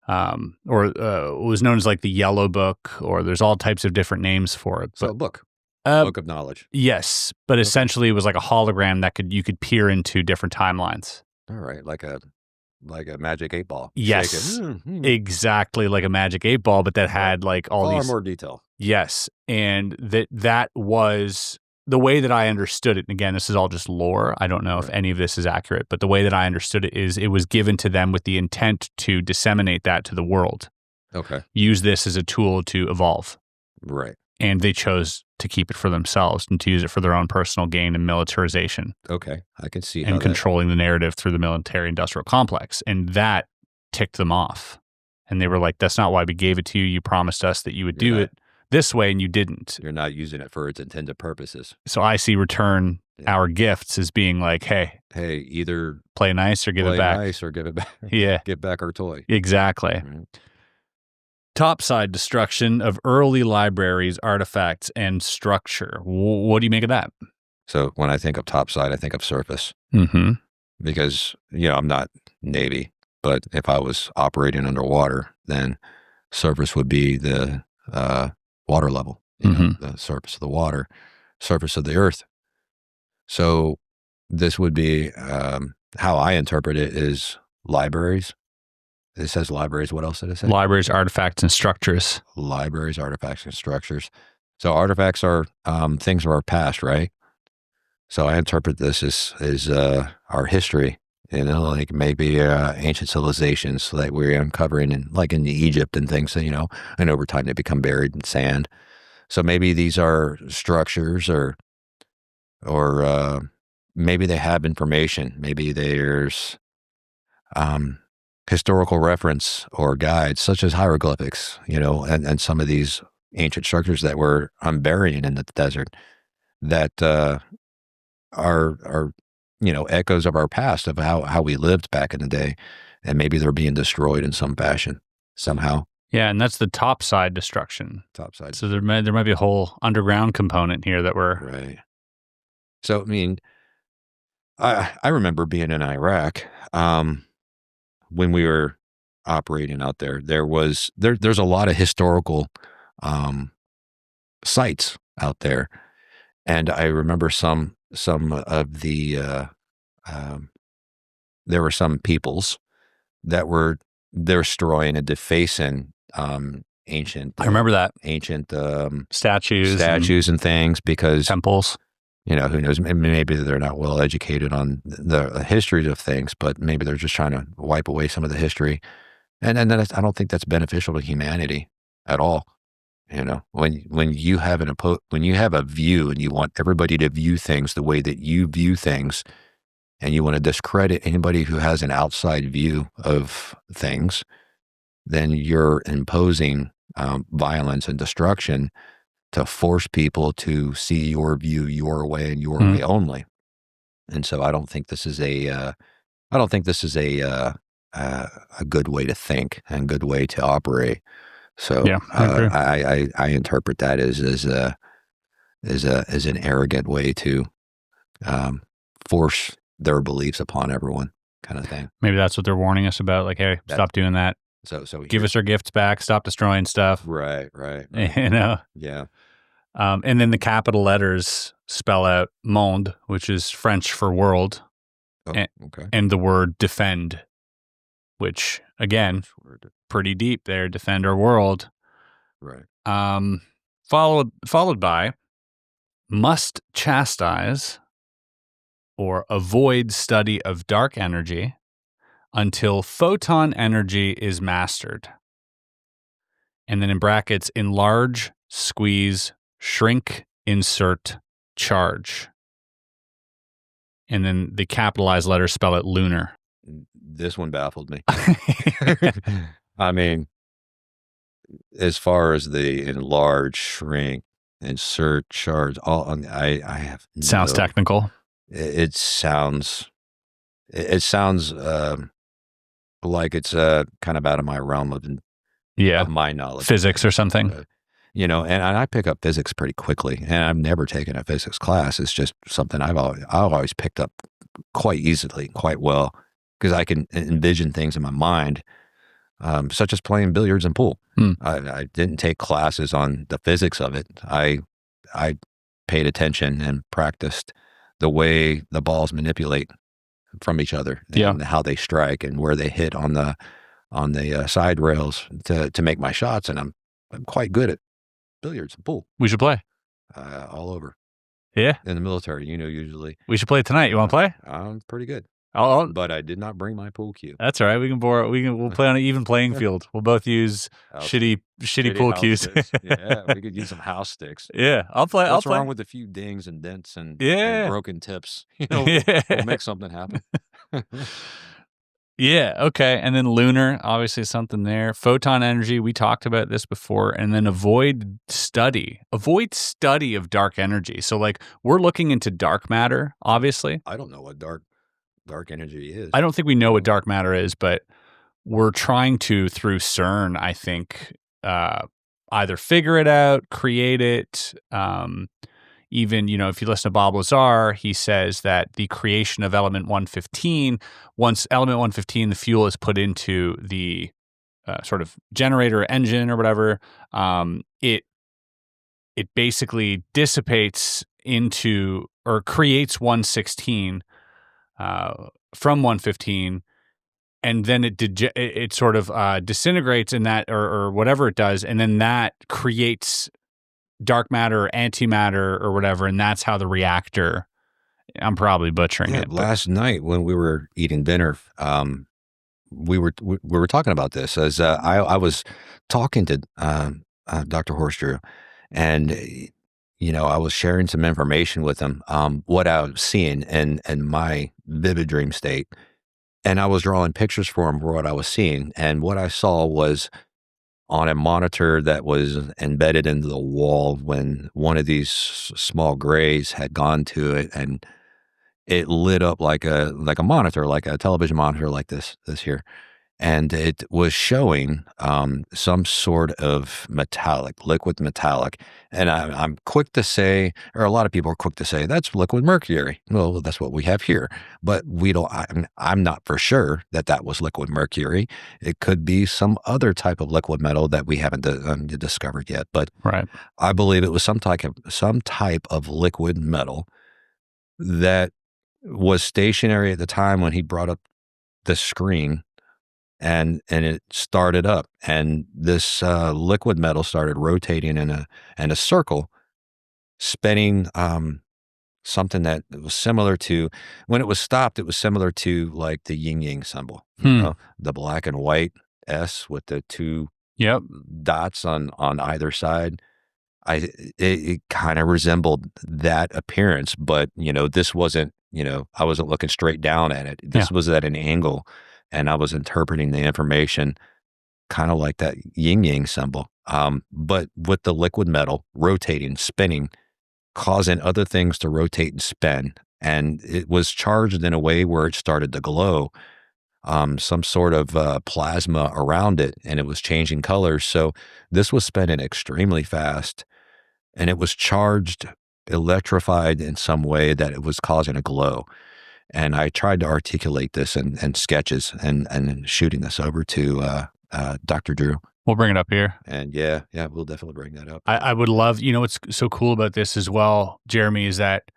was known as like the Yellow Book, or there's all types of different names for it. So a book. Book of knowledge. Yes, but essentially it was like a hologram that you could peer into different timelines. All right, like a magic 8-ball. Yes, exactly like a magic 8-ball, but that had like all these more detail. Yes, and that was the way that I understood it. And again, this is all just lore. I don't know if any of this is accurate, but the way that I understood it is it was given to them with the intent to disseminate that to the world. Okay. Use this as a tool to evolve. Right. And they chose to keep it for themselves and to use it for their own personal gain and militarization. Okay. I can see and controlling the narrative through the military-industrial complex. And that ticked them off. And they were like, that's not why we gave it to you. You promised us that you would do it this way, and you didn't. You're not using it for its intended purposes. So I see return our gifts as being like, hey, either play nice or give it back. Play nice or give it back. Yeah. Give back our toy. Exactly. Right. Topside destruction of early libraries, artifacts, and structure. What do you make of that? So when I think of topside, I think of surface. Mm-hmm. Because, I'm not Navy, but if I was operating underwater, then surface would be the water level, the surface of the water, surface of the earth. So this would be how I interpret it is libraries. It says libraries. What else did it say? Libraries, artifacts, and structures. Libraries, artifacts, and structures. So artifacts are things of our past, right? So I interpret this as our history, like maybe ancient civilizations that we're uncovering, in Egypt and things, and over time they become buried in sand. So maybe these are structures, or maybe they have information. Maybe there's historical reference or guides, such as hieroglyphics, and some of these ancient structures that we're unburying in the desert that are echoes of our past, of how we lived back in the day, and maybe they're being destroyed in some fashion somehow. Yeah, and that's the topside destruction. Topside. So there might be a whole underground component here that we're right. So I mean, I remember being in Iraq when we were operating out there. There's a lot of historical sites out there, and I remember some of the there were some peoples that were destroying and defacing ancient. I remember that ancient statues and things, because temples. Who knows? Maybe they're not well educated on the history of things, but maybe they're just trying to wipe away some of the history. And then I don't think that's beneficial to humanity at all. When you have when you have a view and you want everybody to view things the way that you view things, and you want to discredit anybody who has an outside view of things, then you're imposing violence and destruction to force people to see your view your way and your way only. And so I don't think this is a good way to think and good way to operate. So yeah, I interpret that as an arrogant way to force their beliefs upon everyone, kind of thing. Maybe that's what they're warning us about. Like, hey, stop doing that. So give us our gifts back. Stop destroying stuff. Right. Yeah. And then the capital letters spell out monde, which is French for world. Oh, okay. And the word defend, which again, pretty deep there. Defend our world. Right. Followed by must chastise or avoid study of dark energy until photon energy is mastered. And then in brackets, enlarge, squeeze, shrink, insert, charge. And then the capitalized letters spell it lunar. This one baffled me. I mean, as far as the enlarge, shrink, insert, charge, I have sounds technical. It sounds like it's kind of out of my realm of my knowledge, physics or something. And I pick up physics pretty quickly, and I've never taken a physics class. It's just something I've always picked up quite easily, quite well, because I can envision things in my mind, such as playing billiards and pool. I didn't take classes on the physics of it. I paid attention and practiced the way the balls manipulate from each other, and how they strike and where they hit on the side rails to make my shots. And I'm quite good at billiards and pool. We should play all over. Yeah, in the military, usually we should play tonight. You want to play? I'm pretty good. But I did not bring my pool cue. That's all right. We'll play on an even playing field. We'll both use shitty pool cues. Yeah, we could use some house sticks. Yeah, I'll play. What's wrong with a few dings and dents and broken tips? We'll make something happen. Yeah. Okay. And then lunar, obviously something there. Photon energy. We talked about this before. And then avoid study of dark energy. So like we're looking into dark matter, obviously. I don't know what dark energy is. I don't think we know what dark matter is, but we're trying to, through CERN, I think, either figure it out, create it. Even, if you listen to Bob Lazar, he says that the creation of element 115, once element 115, the fuel is put into the sort of generator, engine, or whatever, it basically dissipates into or creates 116, from 115, and then it sort of disintegrates in that, or whatever it does, and then that creates dark matter or antimatter or whatever, and that's how the reactor. I'm probably butchering it. Last night when we were eating dinner, we were talking about this as I was talking to Dr. Horace Drew, and I was sharing some information with him, what I was seeing in my vivid dream state, and I was drawing pictures for him for what I was seeing, and what I saw was on a monitor that was embedded into the wall when one of these small grays had gone to it, and it lit up like a monitor, like a television monitor, like this here. And it was showing some sort of liquid metallic. And I'm quick to say, or a lot of people are quick to say, that's liquid mercury. Well, that's what we have here. But I'm not for sure that was liquid mercury. It could be some other type of liquid metal that we haven't discovered yet. But right. I believe it was some type of liquid metal that was stationary at the time when he brought up the screen. And it started up, and this liquid metal started rotating in a circle, spinning something that was similar to, when it was stopped, it was similar to like the yin yang symbol, the black and white S with the two dots on either side. It kind of resembled that appearance, but this wasn't, I wasn't looking straight down at it. This was at an angle. And I was interpreting the information kind of like that yin yang symbol, but with the liquid metal rotating, spinning, causing other things to rotate and spin. And it was charged in a way where it started to glow, some sort of plasma around it, and it was changing colors. So this was spinning extremely fast, and it was charged, electrified in some way that it was causing a glow. And I tried to articulate this in sketches and shooting this over to Dr. Drew. We'll bring it up here. And yeah, we'll definitely bring that up. I would love, what's so cool about this as well, Jeremy, is that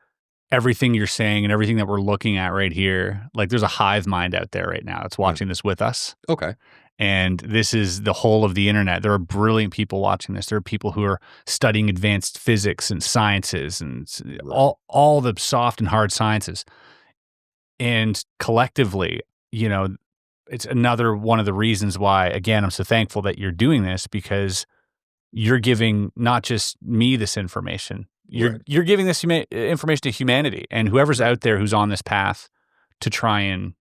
everything you're saying and everything that we're looking at right here, like there's a hive mind out there right now. It's watching this with us. Okay. And this is the whole of the internet. There are brilliant people watching this. There are people who are studying advanced physics and sciences and all the soft and hard sciences. And collectively, it's another one of the reasons why, again, I'm so thankful that you're doing this, because you're giving not just me this information, you're giving this information to humanity, and whoever's out there who's on this path to try and,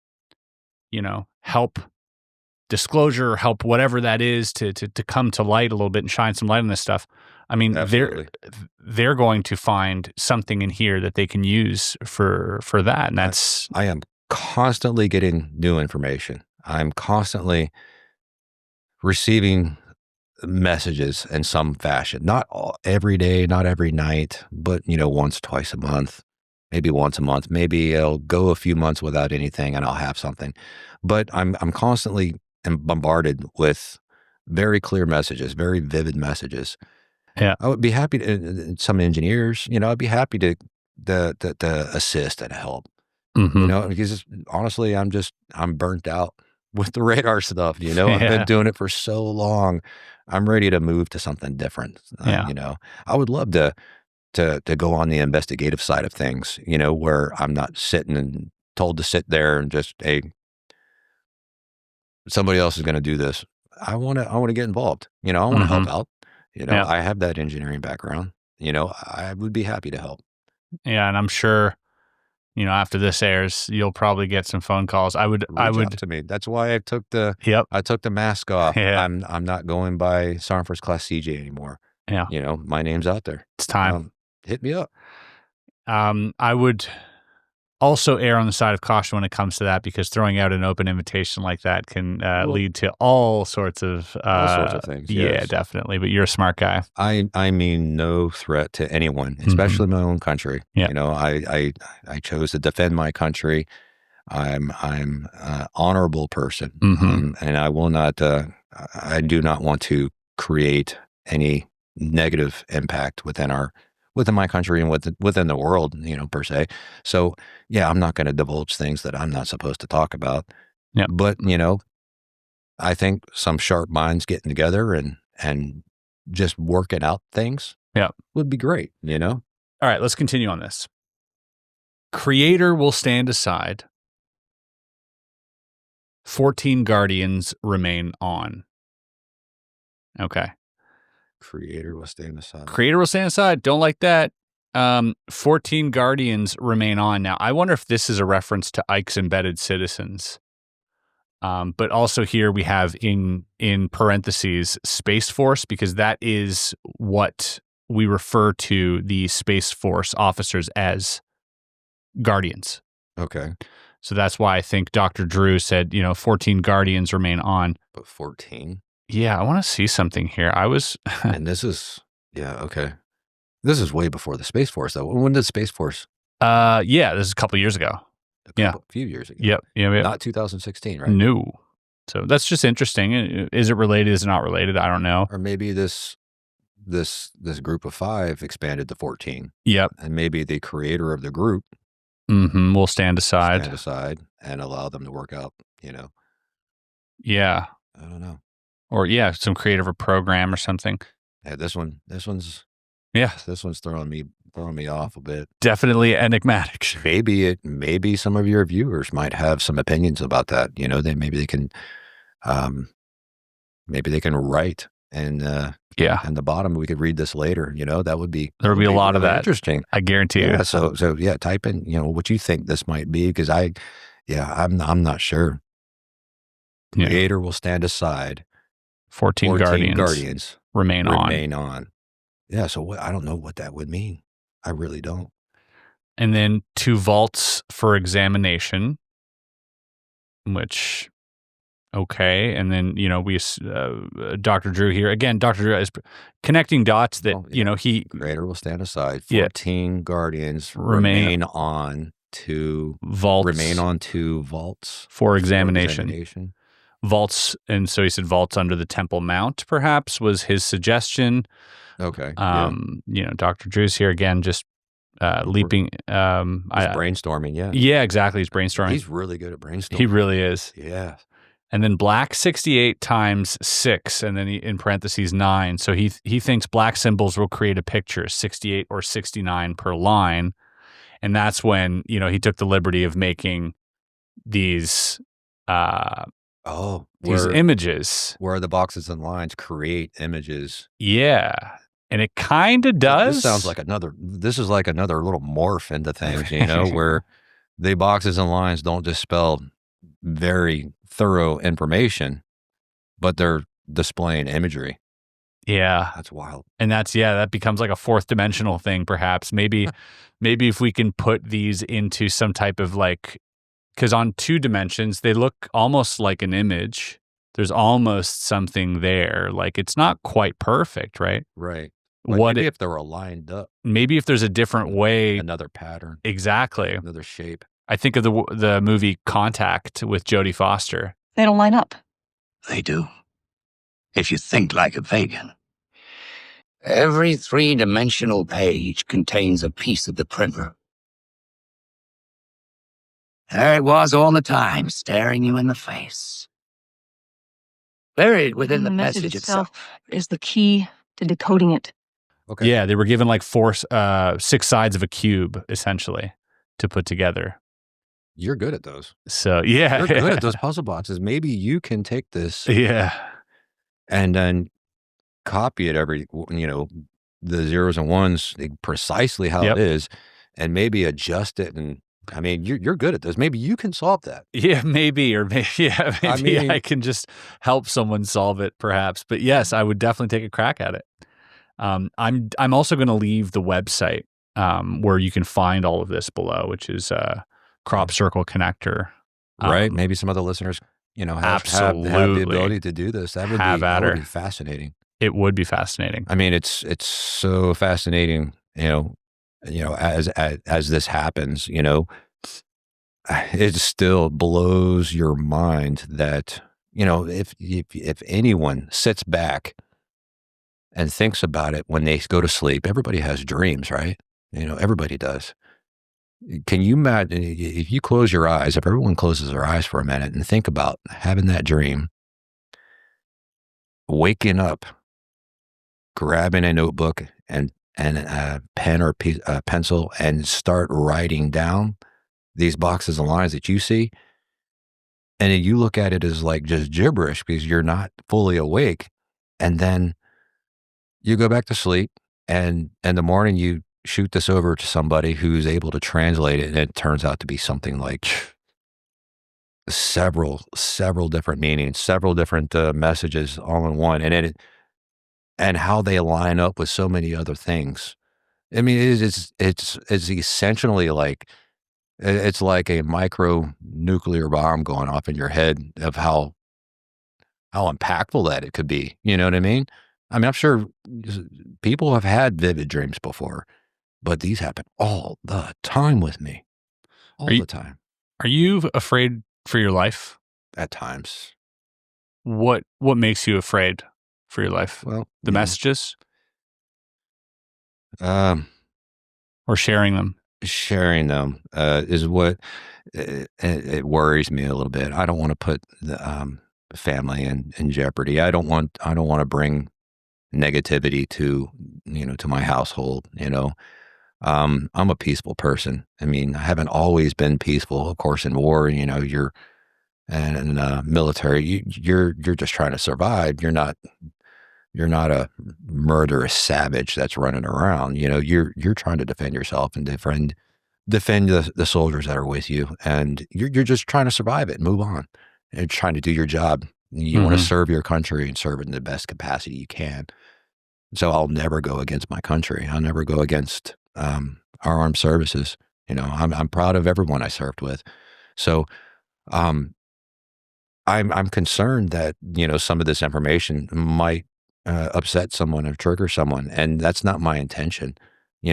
help disclosure, help whatever that is to come to light a little bit and shine some light on this stuff. I mean, they're going to find something in here that they can use for that. And that's... I am constantly getting new information. I'm constantly receiving messages in some fashion. Not every day, not every night, but, once, twice a month, maybe once a month. Maybe I'll go a few months without anything and I'll have something. But I'm constantly bombarded with very clear messages, very vivid messages. Yeah, I would be happy to, some engineers, I'd be happy to assist and help, because honestly, I'm burnt out with the radar stuff, I've been doing it for so long. I'm ready to move to something different. I would love to go on the investigative side of things, where I'm not sitting and told to sit there and just, hey, somebody else is going to do this. I want to get involved, I want to help out. I have that engineering background. I would be happy to help. Yeah, and I'm sure, after this airs, you'll probably get some phone calls. I would Reach out to me. That's why I took the mask off. Yeah. I'm not going by Sergeant First Class CJ anymore. Yeah. My name's out there. It's time. Hit me up. I would also err on the side of caution when it comes to that, because throwing out an open invitation like that can lead to all sorts of things. Yeah, yes. Definitely. But you're a smart guy. I mean no threat to anyone, especially my own country. Yeah. I chose to defend my country. I'm an honorable person, and I will not. I do not want to create any negative impact within our within my country and within the world, per se. So yeah, I'm not going to divulge things that I'm not supposed to talk about. Yeah. But, I think some sharp minds getting together and just working out things would be great, All right, let's continue on this. Creator will stand aside. 14 guardians remain on. Okay. Creator will stand aside. Creator will stand aside. Don't like that. 14 guardians remain on. Now, I wonder if this is a reference to Ike's embedded citizens. But also here we have in parentheses Space Force, because that is what we refer to the Space Force officers as guardians. Okay. So that's why I think Dr. Drew said, 14 guardians remain on. But 14? Yeah, I want to see something here. And this is, okay. This is way before the Space Force, though. When did Space Force? This is a couple years ago. A few years ago. Yep. Not 2016, right? No. So that's just interesting. Is it related? Is it not related? I don't know. Or maybe this group of 5 expanded to 14. Yep. And maybe the creator of the group will stand aside and allow them to work out, Yeah. I don't know. Or some creative or program or something. Yeah, this one's throwing me off a bit. Definitely enigmatic. Maybe some of your viewers might have some opinions about that. Maybe they can write and the bottom we could read this later. There would be a lot of that. Interesting. I guarantee you. Yeah. So type in what you think this might be, because I'm not sure. Creator will stand aside. 14 guardians remain on. Yeah. So I don't know what that would mean. I really don't. And then 2 vaults for examination, which, okay. And then, we, Dr. Drew here, again, Dr. Drew is connecting dots that, Creator will stand aside. 14 guardians remain on 2 vaults. Remain on 2 vaults for examination. Vaults. And so he said vaults under the Temple Mount, perhaps, was his suggestion. Okay. Dr. Drew's here again, just leaping. He's brainstorming. Yeah. Yeah, exactly. He's brainstorming. He's really good at brainstorming. He really is. Yeah. And then black 68 times 6, and then in parentheses 9. So he thinks black symbols will create a picture, 68 or 69 per line. And that's when, he took the liberty of making these images. Where the boxes and lines create images. Yeah. And it kind of does. This is like another little morph into things, where the boxes and lines don't dispel very thorough information, but they're displaying imagery. Yeah. That's wild. And that becomes like a 4th dimensional thing, perhaps. Maybe if we can put these into some type of because on 2 dimensions, they look almost like an image. There's almost something there. It's not quite perfect, right? Right. Maybe if they were lined up? Maybe if there's a different way. Another pattern. Exactly. Another shape. I think of the movie Contact with Jodie Foster. They don't line up. They do. If you think like a pagan. Every 3-dimensional page contains a piece of the printer. There it was all the time, staring you in the face. Buried within the message itself is the key to decoding it. Okay. Yeah, they were given 6 sides of a cube, essentially, to put together. You're good at those. So, yeah. You're good at those puzzle boxes. Maybe you can take this. Yeah. And then copy it the zeros and ones precisely how it is, and maybe adjust it. And I mean, you're good at this. Maybe you can solve that. Yeah, maybe I can just help someone solve it, perhaps. But yes, I would definitely take a crack at it. I'm also going to leave the website where you can find all of this below, which is Crop Circle Connector. Right. Maybe some other listeners, have the ability to do this. That would be fascinating. It would be fascinating. I mean, it's so fascinating, as this happens, it still blows your mind that, if anyone sits back and thinks about it when they go to sleep. Everybody has dreams, right? Everybody does. Can you imagine if you close your eyes, if everyone closes their eyes for a minute and think about having that dream, waking up, grabbing a notebook and a pen or pencil and start writing down these boxes and lines that you see. And then you look at it as like just gibberish because you're not fully awake. And then you go back to sleep, and in the morning you shoot this over to somebody who's able to translate it, and it turns out to be something like several different meanings, several different messages all in one, and how they line up with so many other things. I mean, it's essentially like it's like a micro nuclear bomb going off in your head of how impactful that it could be. You know what I mean? I mean, I'm sure people have had vivid dreams before, but these happen all the time with me. All the time. Are you afraid for your life? At times. What makes you afraid for your life? Well, the messages? Or sharing them? Sharing them is what it worries me a little bit. I don't want to put the family in jeopardy. I don't want to bring negativity to my household. I'm a peaceful person. I mean, I haven't always been peaceful. Of course, in war, you're in military, you're just trying to survive. You're not a murderous savage that's running around. You're trying to defend yourself and defend the soldiers that are with you, and you're just trying to survive it and move on. And trying to do your job. You want to serve your country and serve it in the best capacity you can. So I'll never go against my country. I'll never go against our armed services. I'm proud of everyone I served with. So I'm concerned that some of this information might upset someone or trigger someone, and that's not my intention.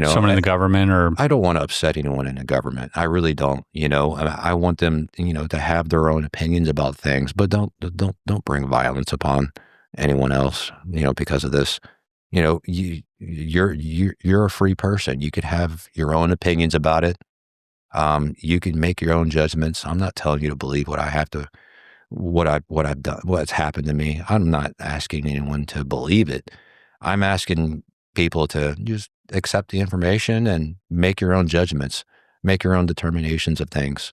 Someone in the government, or I don't want to upset anyone in the government. I really don't. I want them, to have their own opinions about things, but don't bring violence upon anyone else. Because of this. You're a free person. You could have your own opinions about it. You can make your own judgments. I'm not telling you to believe what I've done, what's happened to me. I'm not asking anyone to believe it. I'm asking people to just accept the information and make your own judgments, make your own determinations of things.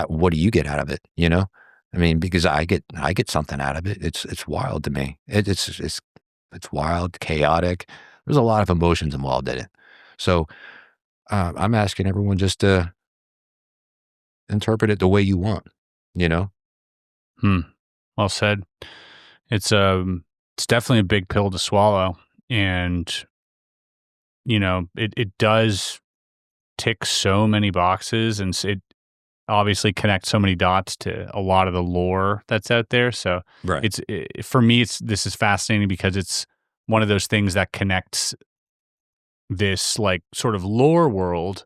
What do you get out of it? I mean, because I get something out of it. It's wild to me. It's wild, chaotic. There's a lot of emotions involved in it. So I'm asking everyone just to interpret it the way you want. Well said. It's definitely a big pill to swallow, and it does tick so many boxes, and it obviously connects so many dots to a lot of the lore that's out there. So right. For me, this is fascinating because it's one of those things that connects this like sort of lore world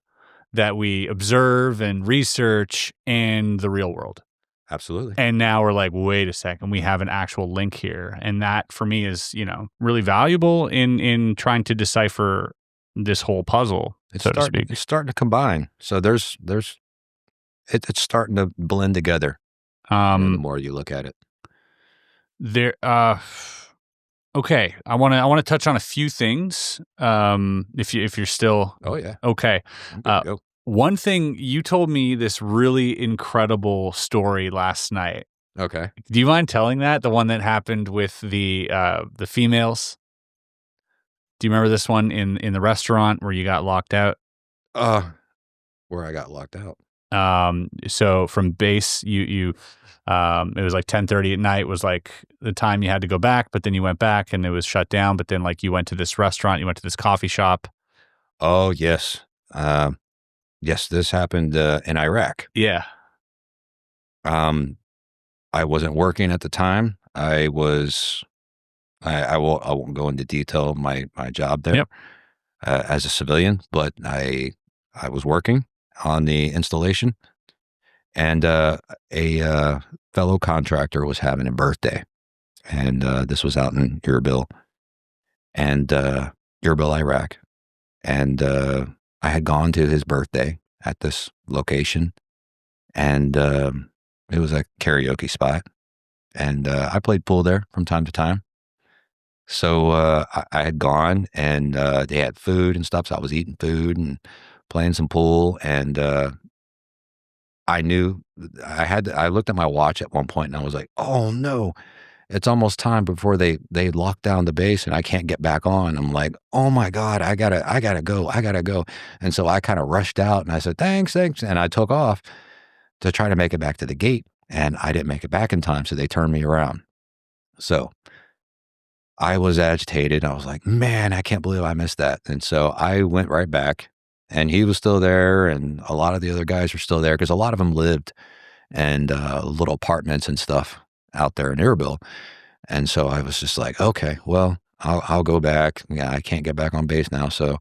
that we observe and research and the real world. Absolutely. And now we're like, wait a second, we have an actual link here. And that for me is, really valuable in trying to decipher this whole puzzle, so to speak. It's starting to combine. So it's starting to blend together. The more you look at it. Okay. I want to touch on a few things. If you're still. Oh yeah. Okay. Go. One thing, you told me this really incredible story last night. Okay. Do you mind telling that? The one that happened with the females? Do you remember this one in the restaurant where you got locked out? Where I got locked out. So from base, you it was like 10:30 at night was like the time you had to go back, but then you went back and it was shut down. But then like you went to this restaurant, you went to this coffee shop. Oh yes. Yes, this happened in Iraq. Yeah. I wasn't working at the time. I won't go into detail of my job there. Yep. As a civilian, but I was working on the installation, and a fellow contractor was having a birthday, and this was out in Erbil, and Erbil, Iraq. And I had gone to his birthday at this location, and it was a karaoke spot. And I played pool there from time to time. So I had gone, and they had food and stuff. So I was eating food and playing some pool. And I knew I looked at my watch at one point, and I was like, oh no, it's almost time before they lock down the base and I can't get back on. I'm like, oh my God, I gotta go. And so I kind of rushed out, and I said, thanks. And I took off to try to make it back to the gate, and I didn't make it back in time. So they turned me around. So I was agitated. I was like, man, I can't believe I missed that. And so I went right back, and he was still there, and a lot of the other guys were still there, because a lot of them lived in little apartments and stuff out there in Erbil. And so I was just like, okay, well, I'll go back. Yeah, I can't get back on base now. So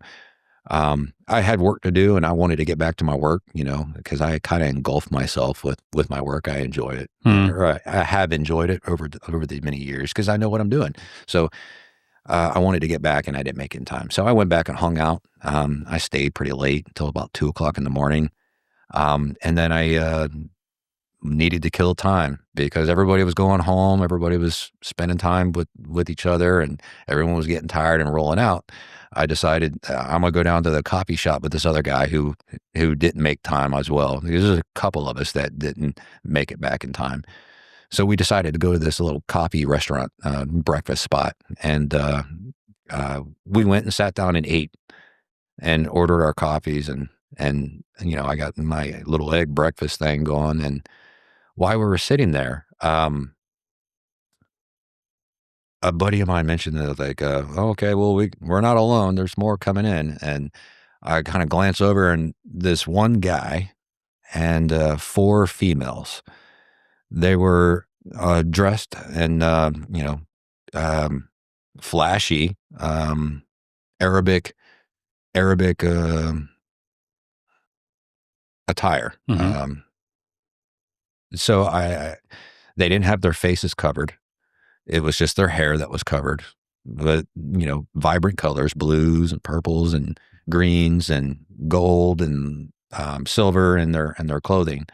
I had work to do, and I wanted to get back to my work, because I kind of engulfed myself with my work. I enjoy it. Or I have enjoyed it over the many years, because I know what I'm doing. So I wanted to get back, and I didn't make it in time. So I went back and hung out. I stayed pretty late until about 2:00 in the morning. And then I needed to kill time, because everybody was going home. Everybody was spending time with each other, and everyone was getting tired and rolling out. I decided I'm going to go down to the coffee shop with this other guy who didn't make time as well. There's a couple of us that didn't make it back in time. So we decided to go to this little coffee restaurant, breakfast spot. And we went and sat down and ate and ordered our coffees. And I got my little egg breakfast thing going. And while we were sitting there, a buddy of mine mentioned that, like, okay, well, we're not alone. There's more coming in. And I kind of glance over, and this one guy and 4 females. They were dressed in, flashy Arabic attire. So they didn't have their faces covered. It was just their hair that was covered. But, vibrant colors, blues and purples and greens and gold and silver in their clothing.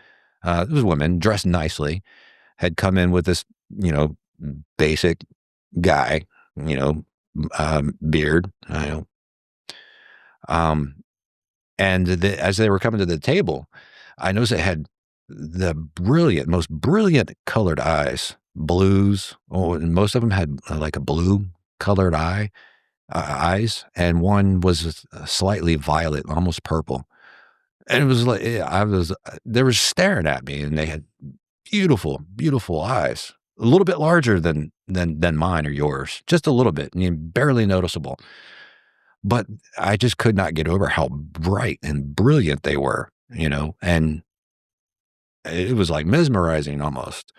It was women dressed nicely, had come in with this, basic guy, beard, and as they were coming to the table, I noticed it had the most brilliant colored eyes, blues. Oh, and most of them had like a blue colored eyes, and one was slightly violet, almost purple. And it was like, they were staring at me, and they had beautiful, beautiful eyes, a little bit larger than mine or yours, just a little bit, barely noticeable. But I just could not get over how bright and brilliant they were, and it was like mesmerizing almost.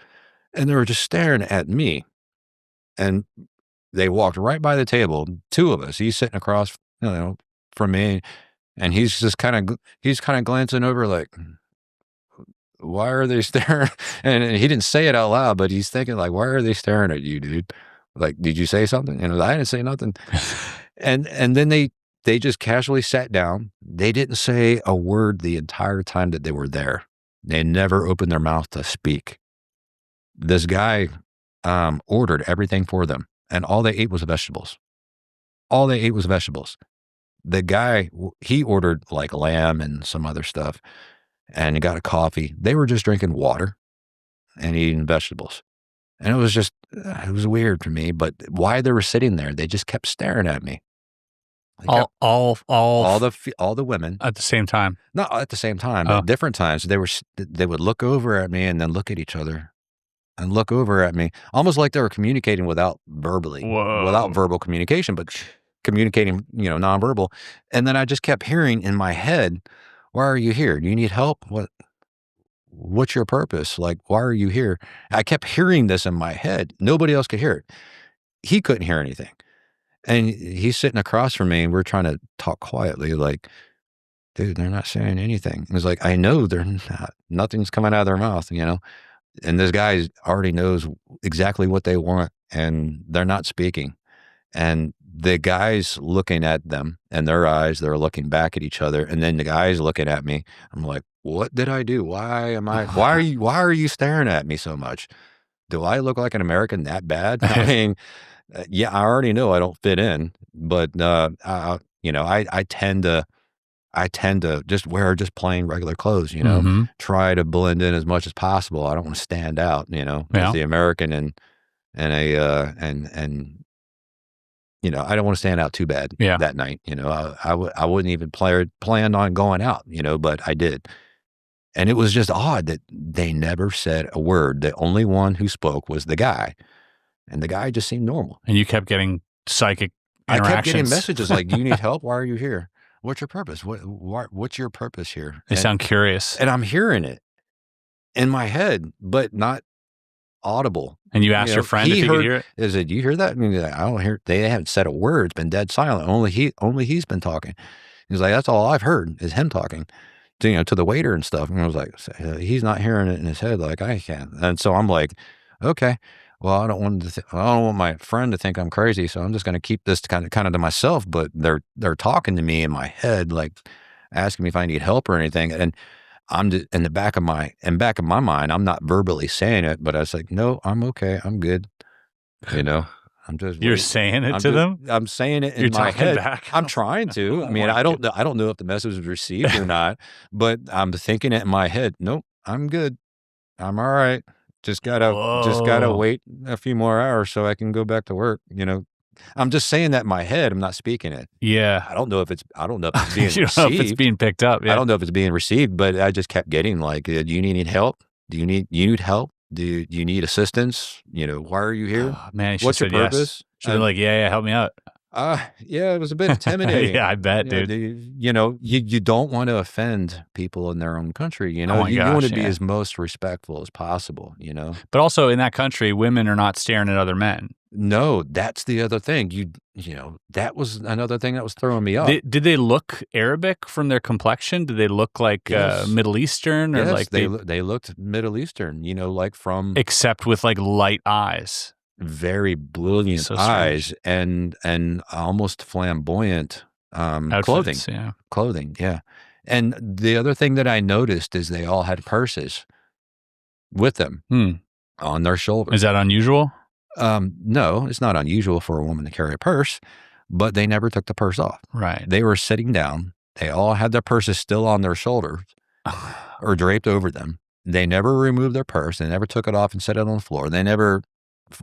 And they were just staring at me, and they walked right by the table, 2 of us. He's sitting across, from me, and he's just kind of glancing over, like, why are they staring? And he didn't say it out loud, but he's thinking, like, why are they staring at you, dude? Like, did you say something? And I didn't say nothing. And then they just casually sat down. They didn't say a word the entire time that they were there. They never opened their mouth to speak. This guy ordered everything for them, and all they ate was vegetables. All they ate was vegetables. The guy, he ordered like lamb and some other stuff, and he got a coffee. They were just drinking water and eating vegetables. And it was weird for me, but while they were sitting there, they just kept staring at me. All the women at the same time. Not at the same time, but at different times. They would look over at me and then look at each other and look over at me, almost like they were communicating without verbal communication, but communicating, nonverbal. And then I just kept hearing in my head, why are you here? Do you need help? What's your purpose? Like, why are you here? I kept hearing this in my head. Nobody else could hear it. He couldn't hear anything. And he's sitting across from me, and we're trying to talk quietly, like, dude, they're not saying anything. And it's like, I know they're not. Nothing's coming out of their mouth, And this guy already knows exactly what they want, and they're not speaking. And the guy's looking at them and their eyes, they're looking back at each other. And then the guy's looking at me. I'm like, what did I do? Why are you staring at me so much? Do I look like an American that bad? I mean, yeah, I already know I don't fit in, but, I tend to just wear just plain regular clothes, try to blend in as much as possible. I don't want to stand out, as the American and I don't want to stand out too bad that night. I wouldn't even plan on going out, but I did. And it was just odd that they never said a word. The only one who spoke was the guy. And the guy just seemed normal. And you kept getting psychic interactions. I kept getting messages like, do you need help? Why are you here? What's your purpose? What's your purpose here? They sound curious. And I'm hearing it in my head, but not audible. And you asked your friend if he could hear it? Is it, do you hear that? I mean, I don't hear, they haven't said a word. It's been dead silent. Only he's been talking. He's like, that's all I've heard is him talking to the waiter and stuff. And I was like, he's not hearing it in his head like I can. And so I'm like, okay, well, I don't want my friend to think I'm crazy. So I'm just going to keep this kind of to myself, but they're talking to me in my head, like asking me if I need help or anything. And I'm just, in back of my mind, I'm not verbally saying it, but I was like, no, I'm okay. I'm good. I'm just, you're saying it to them? I'm saying it in my head. Back. I'm trying to. I mean, I don't know if the message was received or not, but I'm thinking it in my head. Nope, I'm good. I'm all right. Just gotta wait a few more hours so I can go back to work. I'm just saying that in my head. I'm not speaking it. Yeah. I don't know if it's being you don't know if it's being picked up. Yeah. I don't know if it's being received, but I just kept getting like, do you need help? Do you need help? Do you need assistance? Why are you here? Oh, man, what's your purpose? Yes. She'd be like, yeah, help me out. Yeah, it was a bit intimidating. Yeah, I bet, dude. You don't want to offend people in their own country. You want to be as most respectful as possible. But also in that country, women are not staring at other men. No, that's the other thing. That was another thing that was throwing me off. Did they look Arabic from their complexion? Did they look like Middle Eastern? Or like they looked Middle Eastern. Like from except with like light eyes. Very brilliant eyes and almost flamboyant outfits, clothing. Yeah. And the other thing that I noticed is they all had purses with them on their shoulders. Is that unusual? No, it's not unusual for a woman to carry a purse, but they never took the purse off. Right. They were sitting down. They all had their purses still on their shoulders or draped over them. They never removed their purse. They never took it off and set it on the floor. They never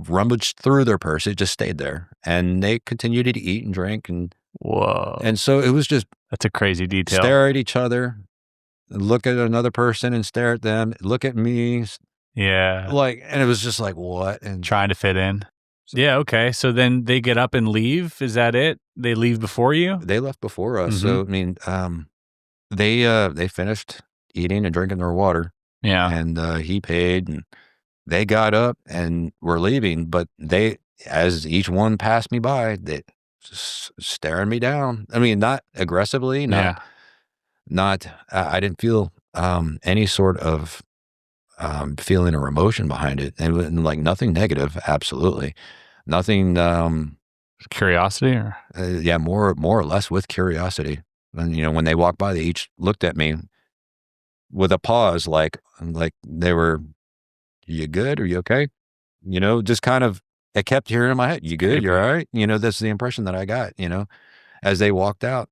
rummaged through their purse. It just stayed there, and they continued to eat and drink. And whoa! And so it was just, that's a crazy detail. Stare at each other, look at another person and stare at them, look at me. Yeah. And it was just like, what? And trying to fit in. Yeah. Okay. So then they get up and leave. Is that it? They leave before you? They left before us. So, I mean, they finished eating and drinking their water. Yeah. And he paid, and they got up and were leaving, but as each one passed me by, they just staring me down. I mean, not aggressively, I didn't feel any sort of feeling or emotion behind it, and like nothing negative. Absolutely nothing. Curiosity, or more or less with curiosity. And when they walked by, they each looked at me with a pause, like they were, you good? Are you okay? Just kind of, I kept hearing in my head, you good? You're all right? That's the impression that I got, as they walked out.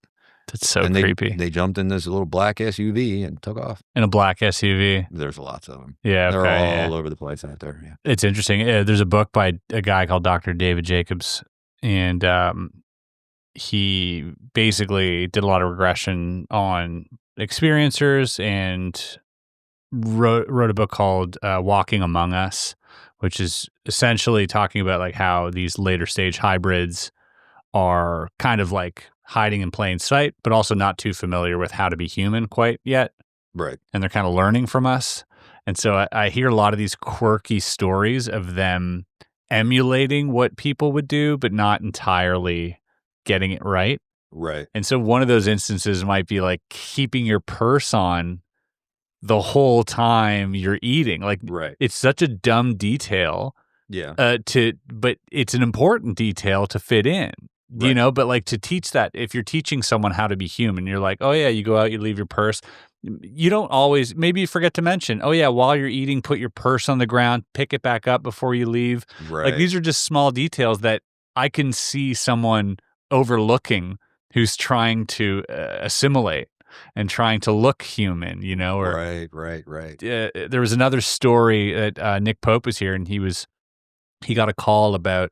That's so creepy. They jumped in this little black SUV and took off. In a black SUV? There's lots of them. Yeah. They're all over the place out there. Yeah. It's interesting. There's a book by a guy called Dr. David Jacobs, and he basically did a lot of regression on experiencers and wrote a book called Walking Among Us, which is essentially talking about like how these later stage hybrids are kind of like hiding in plain sight, but also not too familiar with how to be human quite yet. Right. And they're kind of learning from us. And so I hear a lot of these quirky stories of them emulating what people would do, but not entirely getting it right. Right. And so one of those instances might be like keeping your purse on the whole time you're eating. Like, right. It's such a dumb detail. Yeah. But it's an important detail to fit in. you know, but like to teach that, if you're teaching someone how to be human, you're like, oh yeah, you go out, you leave your purse. You don't always, maybe you forget to mention, oh yeah, while you're eating, put your purse on the ground, pick it back up before you leave. Right. Like these are just small details that I can see someone overlooking who's trying to assimilate and trying to look human, you know, or right. There was another story that Nick Pope was here, and he got a call about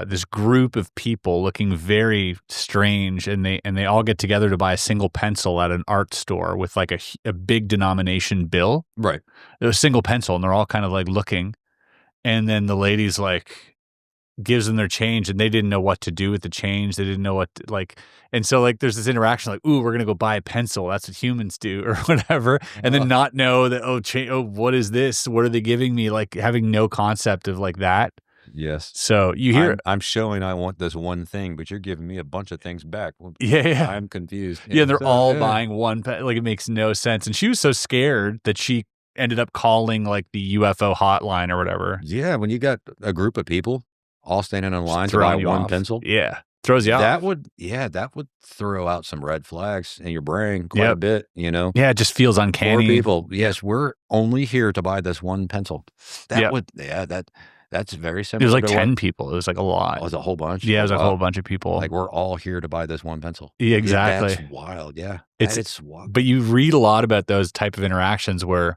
this group of people looking very strange, and they all get together to buy a single pencil at an art store with like a big denomination bill. Right. A single pencil, and they're all kind of like looking, and then the lady's like gives them their change, and they didn't know what to do with the change. They didn't know what to, like, and so like there's this interaction like, ooh, we're gonna go buy a pencil. That's what humans do, or whatever, and then not know that what is this? What are they giving me? Like having no concept of like that. Yes. So you hear, I'm showing I want this one thing, but you're giving me a bunch of things back. Well, yeah. I'm confused. Yeah, they're all buying one. Like it makes no sense, and she was so scared that she ended up calling like the UFO hotline or whatever. Yeah, when you got a group of people all standing in line to Throwing buy you one off. pencil, Yeah, throws you off. that would throw out some red flags in your brain quite a bit. You know. Yeah, it just feels uncanny. 4 people. Yes, we're only here to buy this one pencil. That's very similar. It was like to 10 people. It was like a lot. It was a whole bunch. Yeah, it was like a whole bunch of people. Like we're all here to buy this one pencil. Yeah, exactly. That's wild. Yeah, It's wild. But you read a lot about those type of interactions where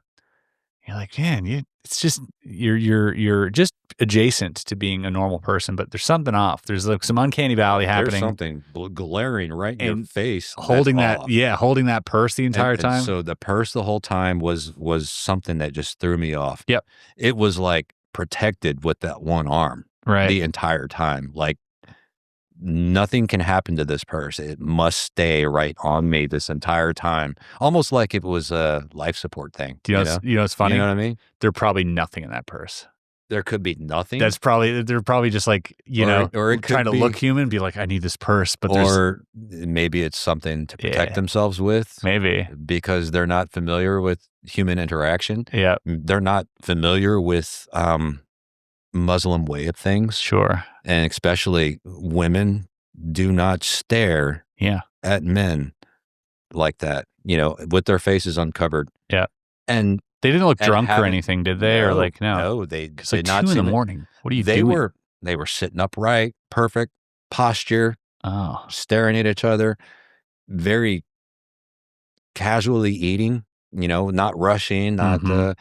you're like, man, it's just you're just adjacent to being a normal person, but there's something off. There's like some uncanny valley happening. There's something glaring right in your face. Holding that purse the entire time. So the purse the whole time was something that just threw me off. Yep. It was like protected with that one arm the entire time. Like nothing can happen to this purse. It must stay right on me this entire time. Almost like it was a life support thing. You know what's funny? You know what I mean? There's probably nothing in that purse. There could be nothing. They're probably just like, or it trying to look human, be like, I need this purse, but maybe it's something to protect themselves with. Maybe. Because they're not familiar with human interaction. Yeah. They're not familiar with Muslim way of things. Sure. And especially women do not stare at men like that, with their faces uncovered. Yeah. And they didn't look drunk or anything, did they? No, or like, no. No, they did like not 2 in the morning. What are you doing? They were sitting upright, perfect posture, staring at each other, very casually eating, not rushing, not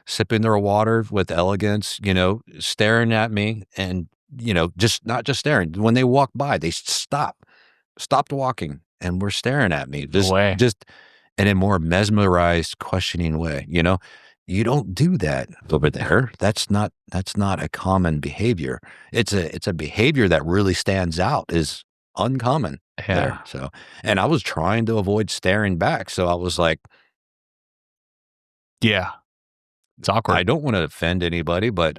sipping their water with elegance, staring at me and, not just staring. When they walk by, they stopped walking and were staring at me. Just in a more mesmerized, questioning way, You don't do that over there. That's not a common behavior. It's a behavior that really stands out, is uncommon there. So, and I was trying to avoid staring back. So I was like, yeah, it's awkward. I don't want to offend anybody, but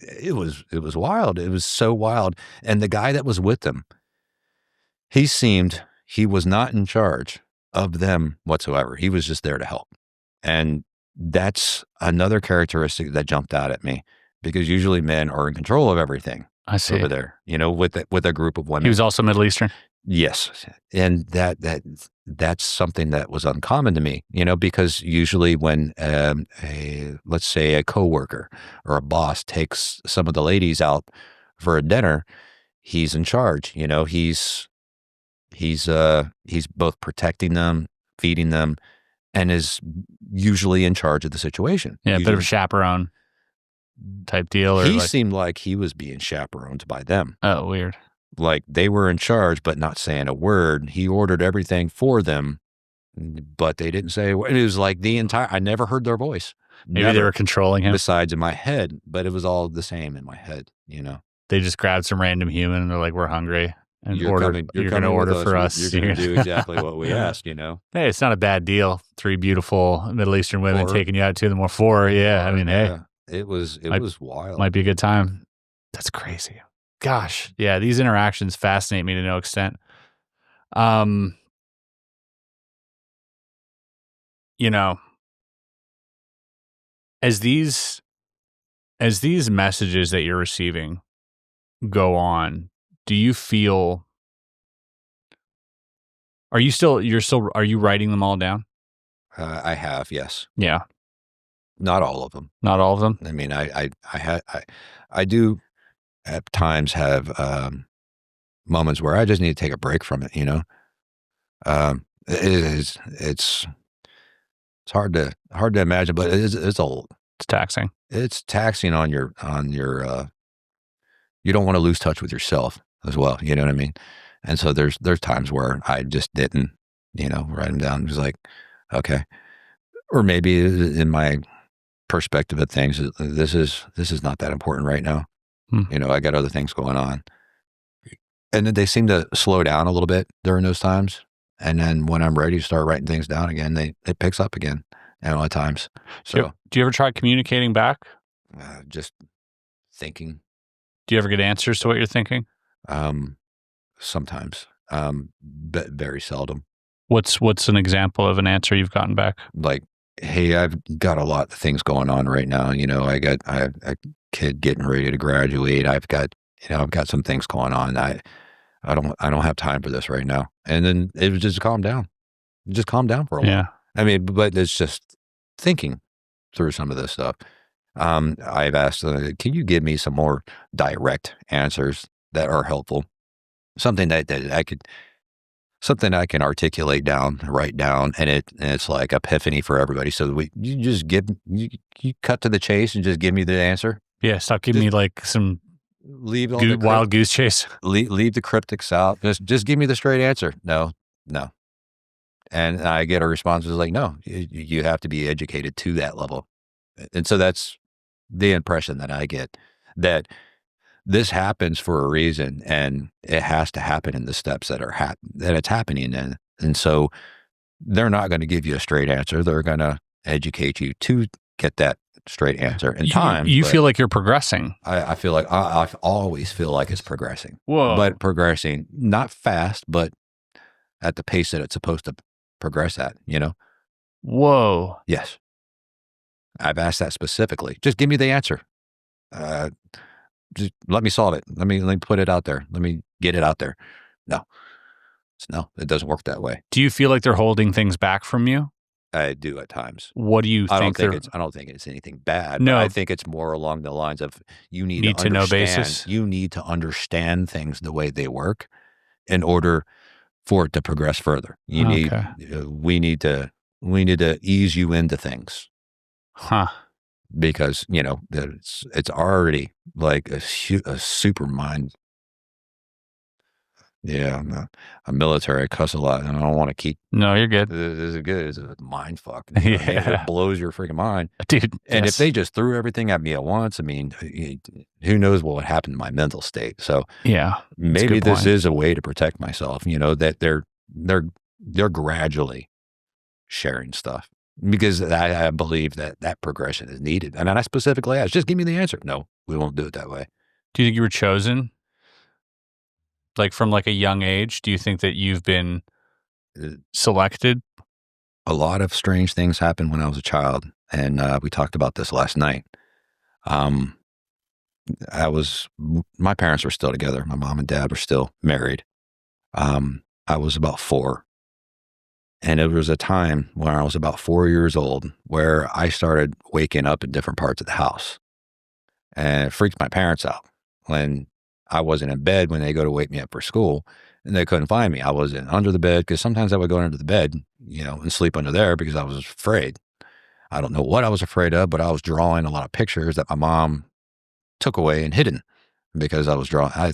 it was wild. It was so wild. And the guy that was with them, he was not in charge of them whatsoever. He was just there to help. And that's another characteristic that jumped out at me, because usually men are in control of everything. I see. Over there, with a group of women. He was also Middle Eastern? Yes. And that's something that was uncommon to me, because usually when let's say a coworker or a boss takes some of the ladies out for a dinner, he's in charge. He's both protecting them, feeding them, and is usually in charge of the situation. Yeah, a bit of a chaperone type deal. Or he seemed like he was being chaperoned by them. Oh, weird. Like they were in charge, but not saying a word. He ordered everything for them, but they didn't say a word. It was like I never heard their voice. Maybe they were controlling him. Besides in my head, but it was all the same in my head, They just grabbed some random human and they're like, we're hungry. And you're going to order for us. You're going to do exactly what we asked, Hey, it's not a bad deal. 3 beautiful Middle Eastern women taking you out, 2 of them or 4. Yeah. I mean, hey. It was wild. Might be a good time. That's crazy. Gosh. Yeah. These interactions fascinate me to no extent. As these messages that you're receiving go on, do you feel Are you writing them all down? I have, yes. Yeah. Not all of them. Not all of them? I mean, I do at times have moments where I just need to take a break from it, you know? It's hard to imagine, but it's taxing. It's taxing on your you don't want to lose touch with yourself as well. You know what I mean? And so there's times where I just didn't, write them down. It was like, okay. Or maybe in my perspective of things, this is not that important right now. I got other things going on. And then they seem to slow down a little bit during those times. And then when I'm ready to start writing things down again, it picks up again at times. So do you ever try communicating back? Just thinking. Do you ever get answers to what you're thinking? Sometimes, but very seldom. What's an example of an answer you've gotten back? Like, hey, I've got a lot of things going on right now. I have a kid getting ready to graduate. I've got some things going on. I don't have time for this right now. And then it was just calm down. Just calm down for a while. Yeah. I mean, but it's just thinking through some of this stuff. I've asked, can you give me some more direct answers that are helpful? Something that I can articulate down, write down, and it's like epiphany for everybody. So you cut to the chase and just give me the answer. Yeah. Stop giving me like some wild goose chase. Leave the cryptics out. Just give me the straight answer. No. And I get a response that's like, no, you have to be educated to that level. And so that's the impression that I get, that this happens for a reason, and it has to happen in the steps that it's happening in. And so they're not going to give you a straight answer. They're going to educate you to get that straight answer in time. You feel like you're progressing. I feel like I always feel like it's progressing. Whoa. But progressing, not fast, but at the pace that it's supposed to progress at, Whoa. Yes. I've asked that specifically. Just give me the answer. Just let me solve it. Let me put it out there. Let me get it out there. No, it doesn't work that way. Do you feel like they're holding things back from you? I do at times. What do you think? I don't think it's anything bad. No, but I think it's more along the lines of you need to know basis. You need to understand things the way they work in order for it to progress further. We need to ease you into things. Huh. Because, it's already like a super mind. Yeah, I'm a military. I cuss a lot, and I don't want to keep. No, you're good. This is good. It's a mind fuck. Yeah. It blows your freaking mind. Dude. And if they just threw everything at me at once, I mean, who knows what would happen to my mental state. So yeah, maybe this is a way to protect myself, that they're gradually sharing stuff. Because I believe that progression is needed. And then I specifically asked, just give me the answer. No, we won't do it that way. Do you think you were chosen? Like from like a young age? Do you think that you've been selected? A lot of strange things happened when I was a child. And we talked about this last night. My parents were still together. My mom and dad were still married. I was about 4. And it was a time when I was about 4 years old where I started waking up in different parts of the house. And it freaked my parents out when I wasn't in bed when they go to wake me up for school, and they couldn't find me. I wasn't under the bed, because sometimes I would go under the bed, and sleep under there because I was afraid. I don't know what I was afraid of, but I was drawing a lot of pictures that my mom took away and hidden because I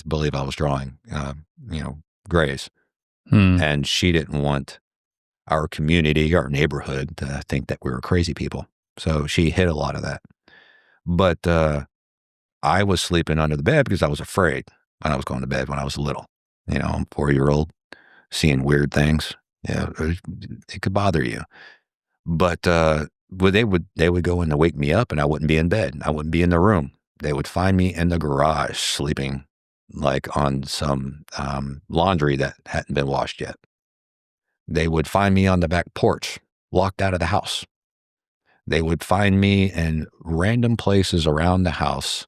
believe I was drawing, grays. And she didn't want our community, our neighborhood, to think that we were crazy people. So she hid a lot of that. But I was sleeping under the bed because I was afraid when I was going to bed when I was little. I'm 4-year-old, seeing weird things. It could bother you. But they would go in to wake me up, and I wouldn't be in bed. I wouldn't be in the room. They would find me in the garage sleeping, like on some laundry that hadn't been washed yet. They would find me on the back porch, locked out of the house. They would find me in random places around the house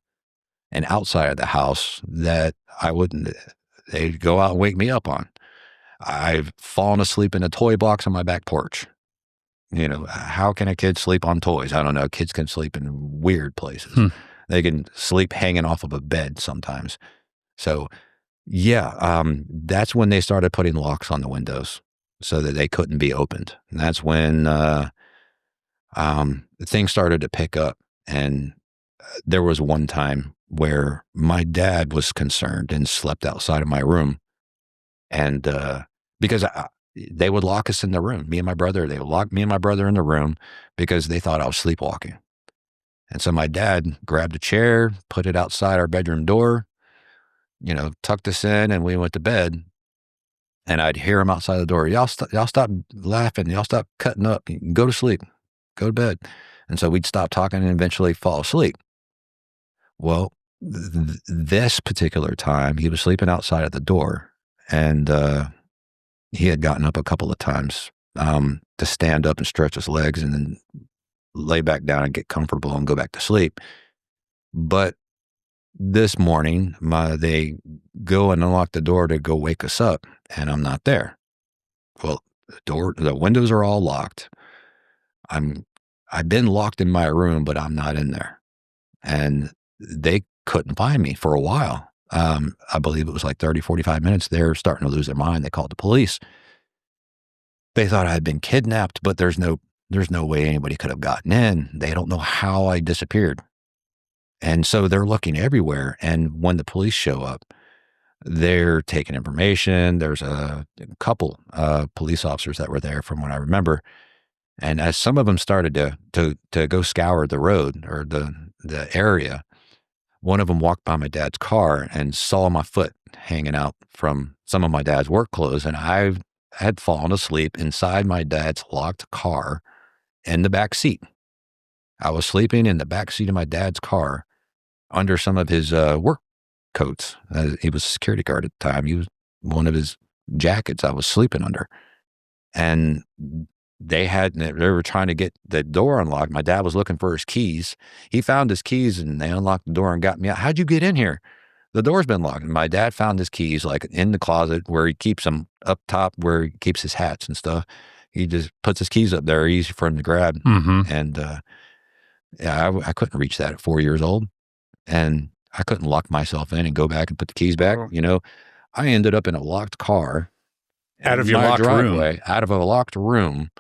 and outside of the house that they'd go out and wake me up on. I've fallen asleep in a toy box on my back porch. You know, how can a kid sleep on toys? I don't know. Kids can sleep in weird places. They can sleep hanging off of a bed sometimes. So, yeah, that's when they started putting locks on the windows so that they couldn't be opened. And that's when things started to pick up. And there was one time where my dad was concerned and slept outside of my room. And because they would lock us in the room, me and my brother, they would lock me and my brother in the room because they thought I was sleepwalking. And so my dad grabbed a chair, put it outside our bedroom door, you know, tucked us in, and we went to bed. And I'd hear him outside the door, y'all stop laughing, y'all stop cutting up, go to sleep, go to bed. And so we'd stop talking and eventually fall asleep. Well, this particular time, he was sleeping outside of the door, and he had gotten up a couple of times to stand up and stretch his legs and then lay back down and get comfortable and go back to sleep. But this morning, they go and unlock the door to go wake us up, and I'm not there. Well, the windows are all locked. I've been locked in my room, but I'm not in there. And they couldn't find me for a while. I believe it was like 30, 45 minutes. They're starting to lose their mind. They called the police. They thought I had been kidnapped, but there's no way anybody could have gotten in. They don't know how I disappeared. And so they're looking everywhere. And when the police show up, they're taking information. There's a couple police officers that were there from what I remember. And as some of them started to go scour the road or the area, one of them walked by my dad's car and saw my foot hanging out from some of my dad's work clothes. And I had fallen asleep inside my dad's locked car in the back seat. I was sleeping in the back seat of my dad's car under some of his work coats. He was a security guard at the time. He was one of his jackets I was sleeping under. And they were trying to get the door unlocked. My dad was looking for his keys. He found his keys and they unlocked the door and got me out. How'd you get in here? The door's been locked. And my dad found his keys like in the closet where he keeps them up top, where he keeps his hats and stuff. He just puts his keys up there, easy for him to grab. And yeah, I couldn't reach that at 4 years old. And I couldn't lock myself in and go back and put the keys back. You know, I ended up in a locked car. Out of your locked room. Out of a locked room.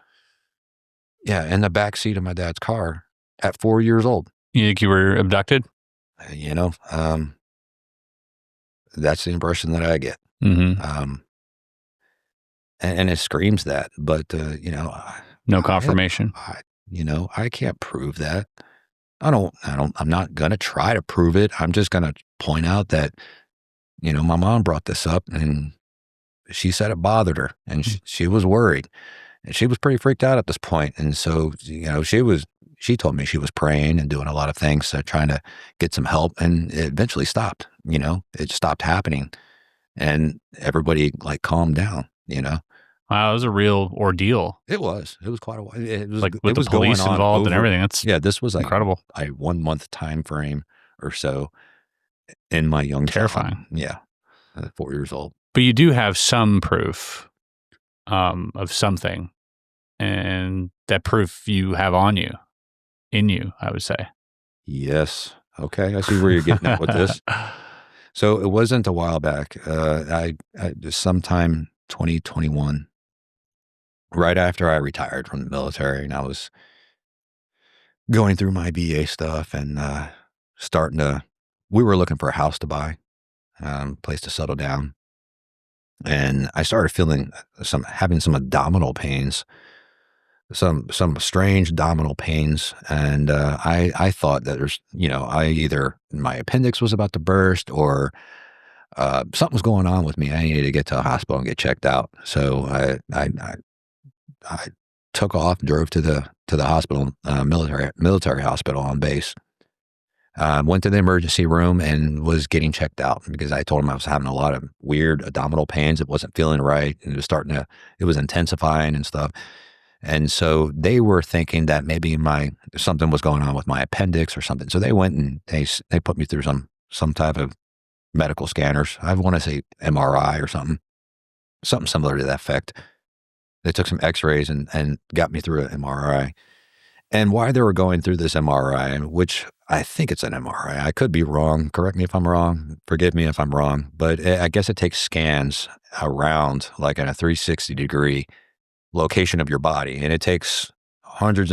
Yeah, in the back seat of my dad's car at 4 years old. You think you were abducted? You know, that's the impression that I get. And it screams that, but, you know. No confirmation. I can't prove that. I'm not going to try to prove it. I'm just going to point out that, you know, my mom brought this up and she said it bothered her and she was worried. And she was pretty freaked out at this point. And so, you know, she told me she was praying and doing a lot of things, trying to get some help. And it eventually stopped, you know, it stopped happening. And everybody like calmed down, you know. Wow, it was a real ordeal. It was quite a while. It was like with the police involved and everything. This was like incredible. A 1 month time frame or so in my young terrifying. Child. Yeah, 4 years old. But you do have some proof of something, and that proof you have in you, I would say. Yes. Okay, I see where you're getting at with this. So it wasn't a while back. I sometime 2021. Right after I retired from the military, and I was going through my BA stuff and we were looking for a house to buy, place to settle down. And I started feeling having some abdominal pains, some strange abdominal pains. And I thought that there's, you know, either my appendix was about to burst or something was going on with me. I needed to get to a hospital and get checked out. So I took off, drove to the hospital, military hospital on base. Went to the emergency room and was getting checked out because I told him I was having a lot of weird abdominal pains. It wasn't feeling right. And it was intensifying and stuff. And so they were thinking that maybe something was going on with my appendix or something. So they went and they put me through some type of medical scanners. I want to say MRI or something. something similar to that effect. They took some x-rays and got me through an MRI. And while they were going through this MRI, which I think it's an MRI, I could be wrong. Correct me if I'm wrong. Forgive me if I'm wrong. But I guess it takes scans around like in a 360-degree location of your body. And it takes hundreds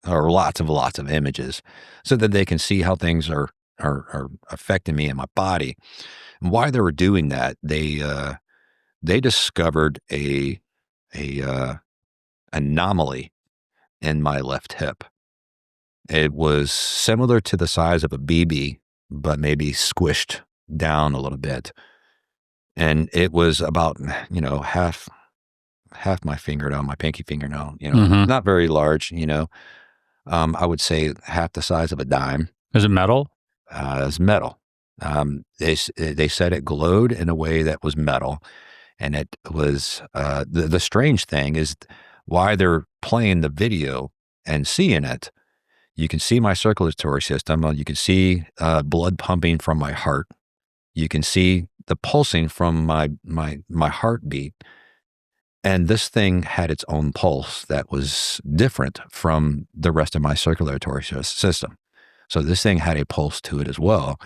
or lots of images so that they can see how things are affecting me and my body. And while they were doing that, they discovered a anomaly in my left hip. It was similar to the size of a BB, but maybe squished down a little bit. And it was about, half my fingernail, my pinky fingernail, not very large, I would say half the size of a dime. Is it metal? It's metal. They said it glowed in a way that was metal. And it was, the strange thing is while they're playing the video and seeing it, you can see my circulatory system. You can see blood pumping from my heart. You can see the pulsing from my heartbeat. And this thing had its own pulse that was different from the rest of my circulatory system. So this thing had a pulse to it as well,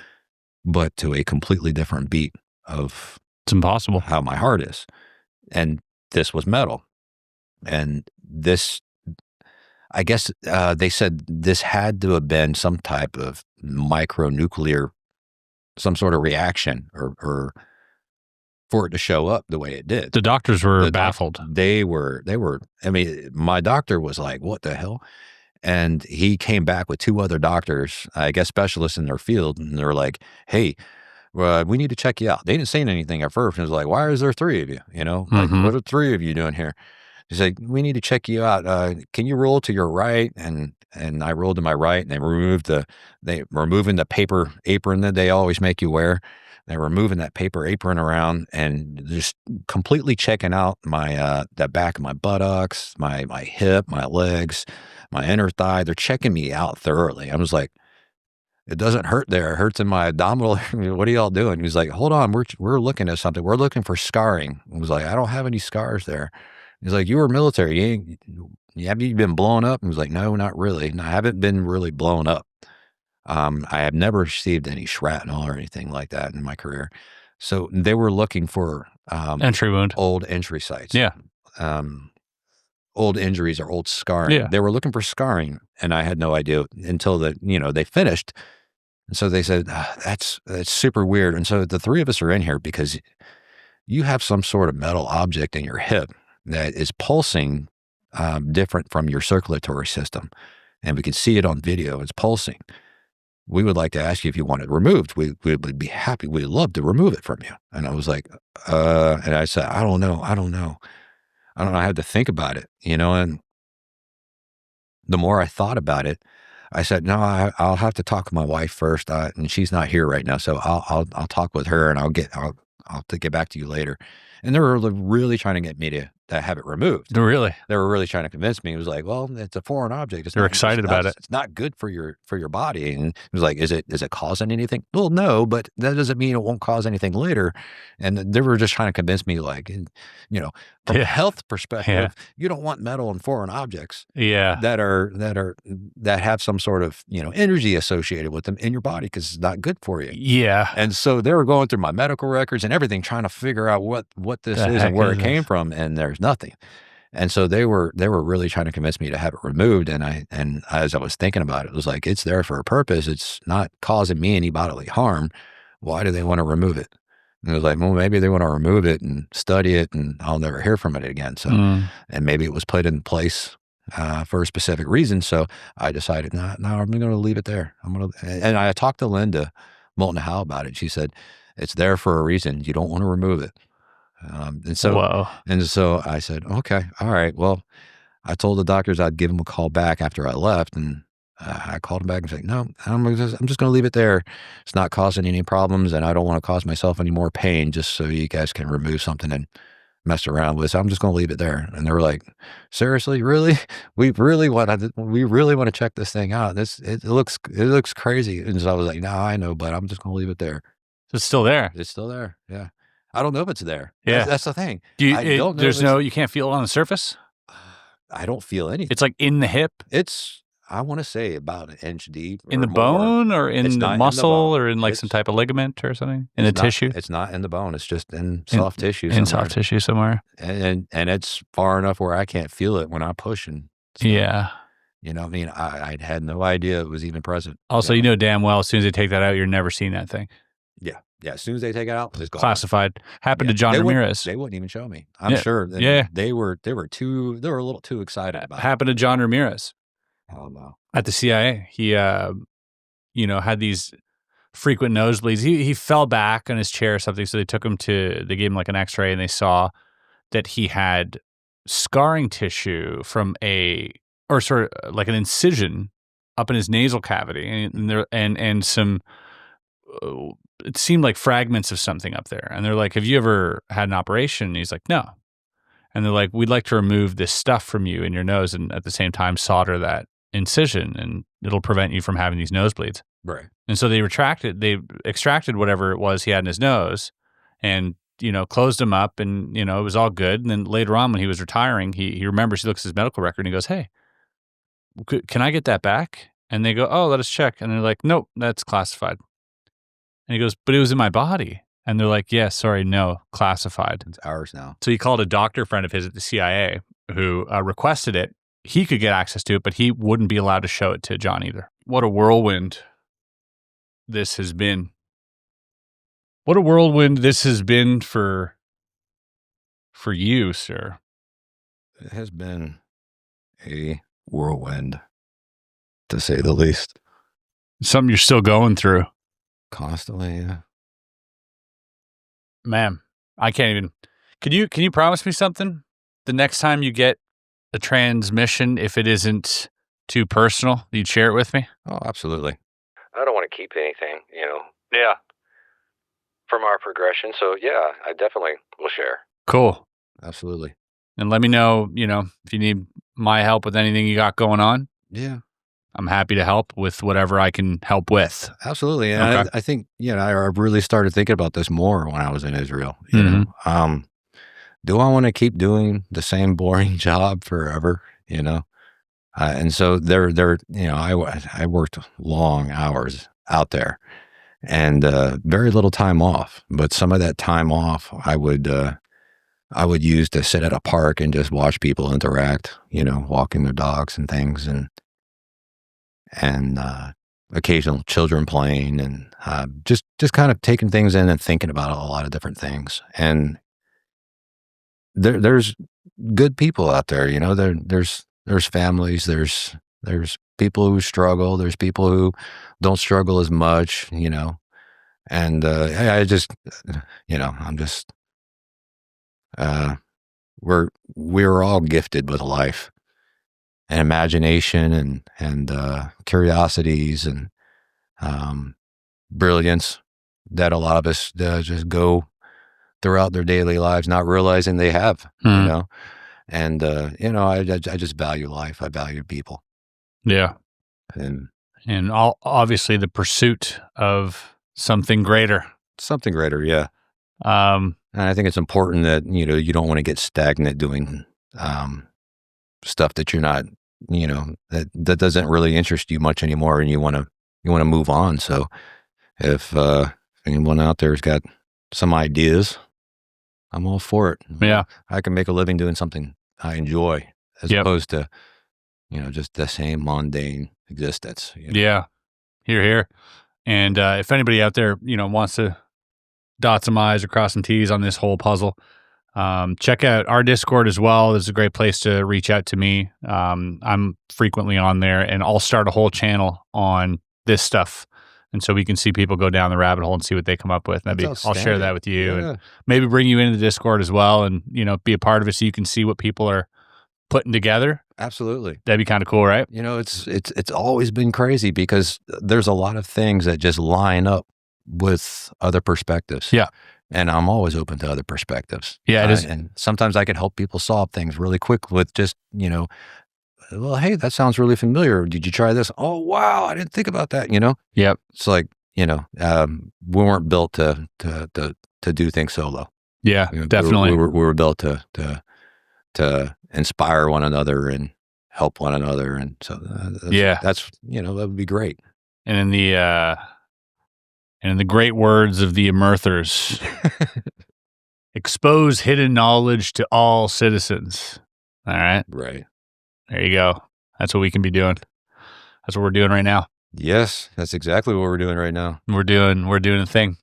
but to a completely different beat of It's impossible. how my heart is. And this was metal. And this, I guess they said this had to have been some type of micronuclear, some sort of reaction or for it to show up the way it did. The doctors were baffled. They were, I mean, my doctor was like, what the hell? And he came back with two other doctors, I guess specialists in their field. And they're like, hey, we need to check you out. They didn't say anything at first. It was like, why is there three of you? Like, what are three of you doing here? He's like, we need to check you out. Can you roll to your right? And I rolled to my right, and they removing the paper apron that they always make you wear. They were moving that paper apron around and just completely checking out my the back of my buttocks, my hip, my legs, my inner thigh. They're checking me out thoroughly. I was like, it doesn't hurt there. It hurts in my abdominal. What are y'all doing? He's like, hold on, we're looking at something. We're looking for scarring. I was like, I don't have any scars there. He's like, you were military. Have you been blown up? I was like, no, not really. No, I haven't been really blown up. I have never received any shrapnel or anything like that in my career. So they were looking for entry wound, old entry sites. Yeah. Old injuries or old scarring. Yeah. They were looking for scarring, and I had no idea until they finished. And so they said, that's super weird. And so the three of us are in here because you have some sort of metal object in your hip that is pulsing different from your circulatory system. And we can see it on video. It's pulsing. We would like to ask you if you want it removed. We would be happy. We'd love to remove it from you. And I was like, and I said, I don't know. I had to think about it, and the more I thought about it, I said, no, I'll have to talk with my wife first. And she's not here right now. So I'll talk with her and I'll get back to you later. And they were really trying to get me to have it removed. Really? They were really trying to convince me. It was like, well, it's a foreign object. They're excited about it. It's not good for your body. And it was like, is it causing anything? Well, no, but that doesn't mean it won't cause anything later. And they were just trying to convince me, like, from a health perspective, you don't want metal and foreign objects that have some sort of, energy associated with them in your body because it's not good for you. Yeah. And so they were going through my medical records and everything, trying to figure out what this is and where it came from. And there's nothing. And so they were really trying to convince me to have it removed. And as I was thinking about it, it was like, it's there for a purpose. It's not causing me any bodily harm. Why do they want to remove it? And it was like, well, maybe they want to remove it and study it and I'll never hear from it again. So, and maybe it was put in place for a specific reason. So I decided, no, I'm going to leave it there. And I talked to Linda Moulton Howe about it. She said, it's there for a reason. You don't want to remove it. And so I said, okay, all right. Well, I told the doctors I'd give them a call back after I left, and I called them back and said, no, I'm just going to leave it there. It's not causing any problems, and I don't want to cause myself any more pain just so you guys can remove something and mess around with. So I'm just going to leave it there. And they were like, seriously, really? We really want to check this thing out. It looks crazy. And so I was like, no, I know, but I'm just going to leave it there. So it's still there. It's still there. Yeah. I don't know if it's there. Yeah. That's the thing. You can't feel it on the surface? I don't feel anything. It's like in the hip? I want to say about an inch deep. In the bone or in the muscle or in like some type of ligament or something? In the tissue? It's not in the bone. It's just in soft tissue somewhere. In soft tissue somewhere. And it's far enough where I can't feel it when I'm pushing. So, yeah. You know what I mean? I had no idea it was even present. Also, you know damn well as soon as they take that out, you're never seeing that thing. Yeah. Yeah. As soon as they take it out, it's gone. Classified. Happened to John Ramirez. They wouldn't even show me. I'm sure. They were a little too excited about it. Happened to John Ramirez. Oh, no. At the CIA. He, had these frequent nosebleeds. He fell back on his chair or something. So they gave him like an x-ray and they saw that he had scarring tissue from sort of like an incision up in his nasal cavity and some, it seemed like fragments of something up there. And they're like, have you ever had an operation? And he's like, no. And they're like, we'd like to remove this stuff from you in your nose and at the same time solder that incision and it'll prevent you from having these nosebleeds. Right. And so they extracted whatever it was he had in his nose and, closed him up and, it was all good. And then later on when he was retiring, he remembers, he looks at his medical record and he goes, hey, can I get that back? And they go, oh, let us check. And they're like, nope, that's classified. And he goes, but it was in my body. And they're like, yeah, sorry, no, classified. It's ours now. So he called a doctor friend of his at the CIA who requested it. He could get access to it, but he wouldn't be allowed to show it to John either. What a whirlwind this has been. What a whirlwind this has been for you, sir. It has been a whirlwind, to say the least. Something you're still going through. Constantly, yeah. Man, I can't even. Can you promise me something? The next time you get a transmission, if it isn't too personal, you'd share it with me? Oh, absolutely. I don't want to keep anything, Yeah. From our progression. So, yeah, I definitely will share. Cool. Absolutely. And let me know, if you need my help with anything you got going on. Yeah. I'm happy to help with whatever I can help with. Absolutely. And okay. I think, I really started thinking about this more when I was in Israel. You know? Do I want to keep doing the same boring job forever? And so I worked long hours out there and very little time off. But some of that time off, I would use to sit at a park and just watch people interact. Walking their dogs and things, and occasional children playing, and just kind of taking things in and thinking about a lot of different things. And there's good people out there, there's families, there's people who struggle, there's people who don't struggle as much, and I just, I'm just, we're all gifted with life and imagination and curiosities and brilliance that a lot of us just go throughout their daily lives not realizing they have, and I just value life. I value people. Yeah. And obviously the pursuit of something greater. Yeah. And I think it's important that, you don't want to get stagnant doing stuff that you're not, that doesn't really interest you much anymore, and you want to move on. So if anyone out there has got some ideas, I'm all for it. Yeah. I can make a living doing something I enjoy as opposed to, just the same mundane existence. Yeah. Here. And if anybody out there, wants to dot some I's or cross some T's on this whole puzzle, check out our Discord as well. This is a great place to reach out to me. I'm frequently on there, and I'll start a whole channel on this stuff. And so we can see people go down the rabbit hole and see what they come up with. I'll share that with you, and maybe bring you into the Discord as well, and be a part of it so you can see what people are putting together. Absolutely, that'd be kind of cool, right? It's always been crazy because there's a lot of things that just line up with other perspectives. Yeah, and I'm always open to other perspectives. Yeah, it is. And sometimes I can help people solve things really quick with just well, hey, that sounds really familiar. Did you try this? Oh, wow, I didn't think about that, Yep. It's like, we weren't built to do things solo. Yeah, definitely. We were built to inspire one another and help one another, and so that's that would be great. And in the great words of the Emerthers, expose hidden knowledge to all citizens. All right, Right. there you go. That's what we can be doing. That's what we're doing right now. Yes, that's exactly what we're doing right now. We're doing a thing.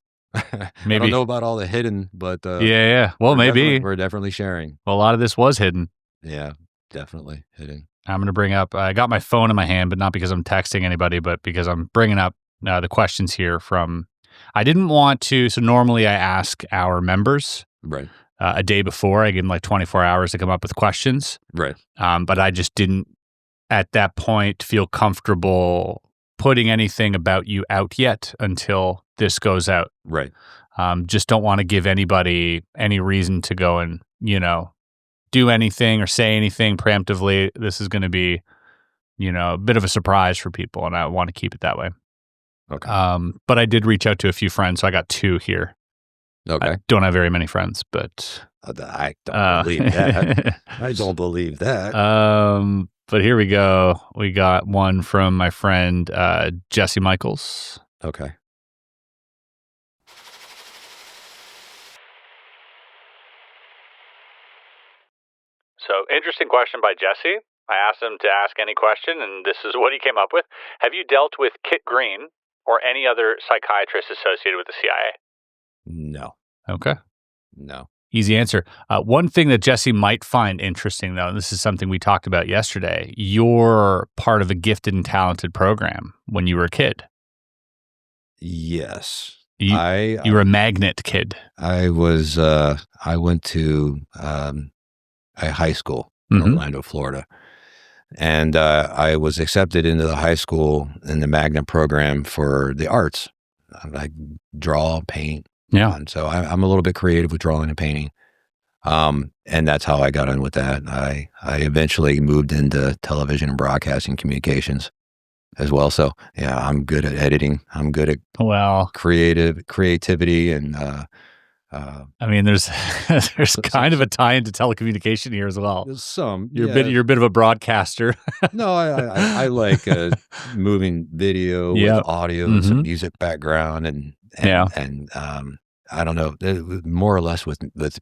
Maybe I don't know about all the hidden, but yeah. Well, maybe we're definitely sharing. Well, a lot of this was hidden. Yeah, definitely hidden. I'm going to bring up. I got my phone in my hand, but not because I'm texting anybody, but because I'm bringing up the questions here from. I didn't want to. So normally I ask our members Right. A day before. I give them like 24 hours to come up with questions. Right. But I just didn't at that point feel comfortable putting anything about you out yet until this goes out. Right. Just don't want to give anybody any reason to go and, do anything or say anything preemptively. This is going to be, a bit of a surprise for people, and I want to keep it that way. Okay. But I did reach out to a few friends, so I got 2 here. Okay. I don't have very many friends, but I don't believe that. I don't believe that. But here we go. We got one from my friend Jesse Michaels. Okay. So, interesting question by Jesse. I asked him to ask any question, and this is what he came up with. Have you dealt with Kit Green or any other psychiatrist associated with the CIA? No. Okay. No. Easy answer. One thing that Jesse might find interesting, though, and this is something we talked about yesterday, you're part of a gifted and talented program when you were a kid. Yes. You were a magnet kid. I was, I went to a high school in Orlando, Florida. And I was accepted into the high school in the magnet program for the arts. I draw, paint. Yeah. And so I'm a little bit creative with drawing and painting. And that's how I got in with that. I eventually moved into television and broadcasting communications as well. So yeah, I'm good at editing. I'm good at creativity and I mean, there's kind of a tie into telecommunication here as well. Some you're a bit of a broadcaster. No, I like moving video with audio and some music background and I don't know, more or less with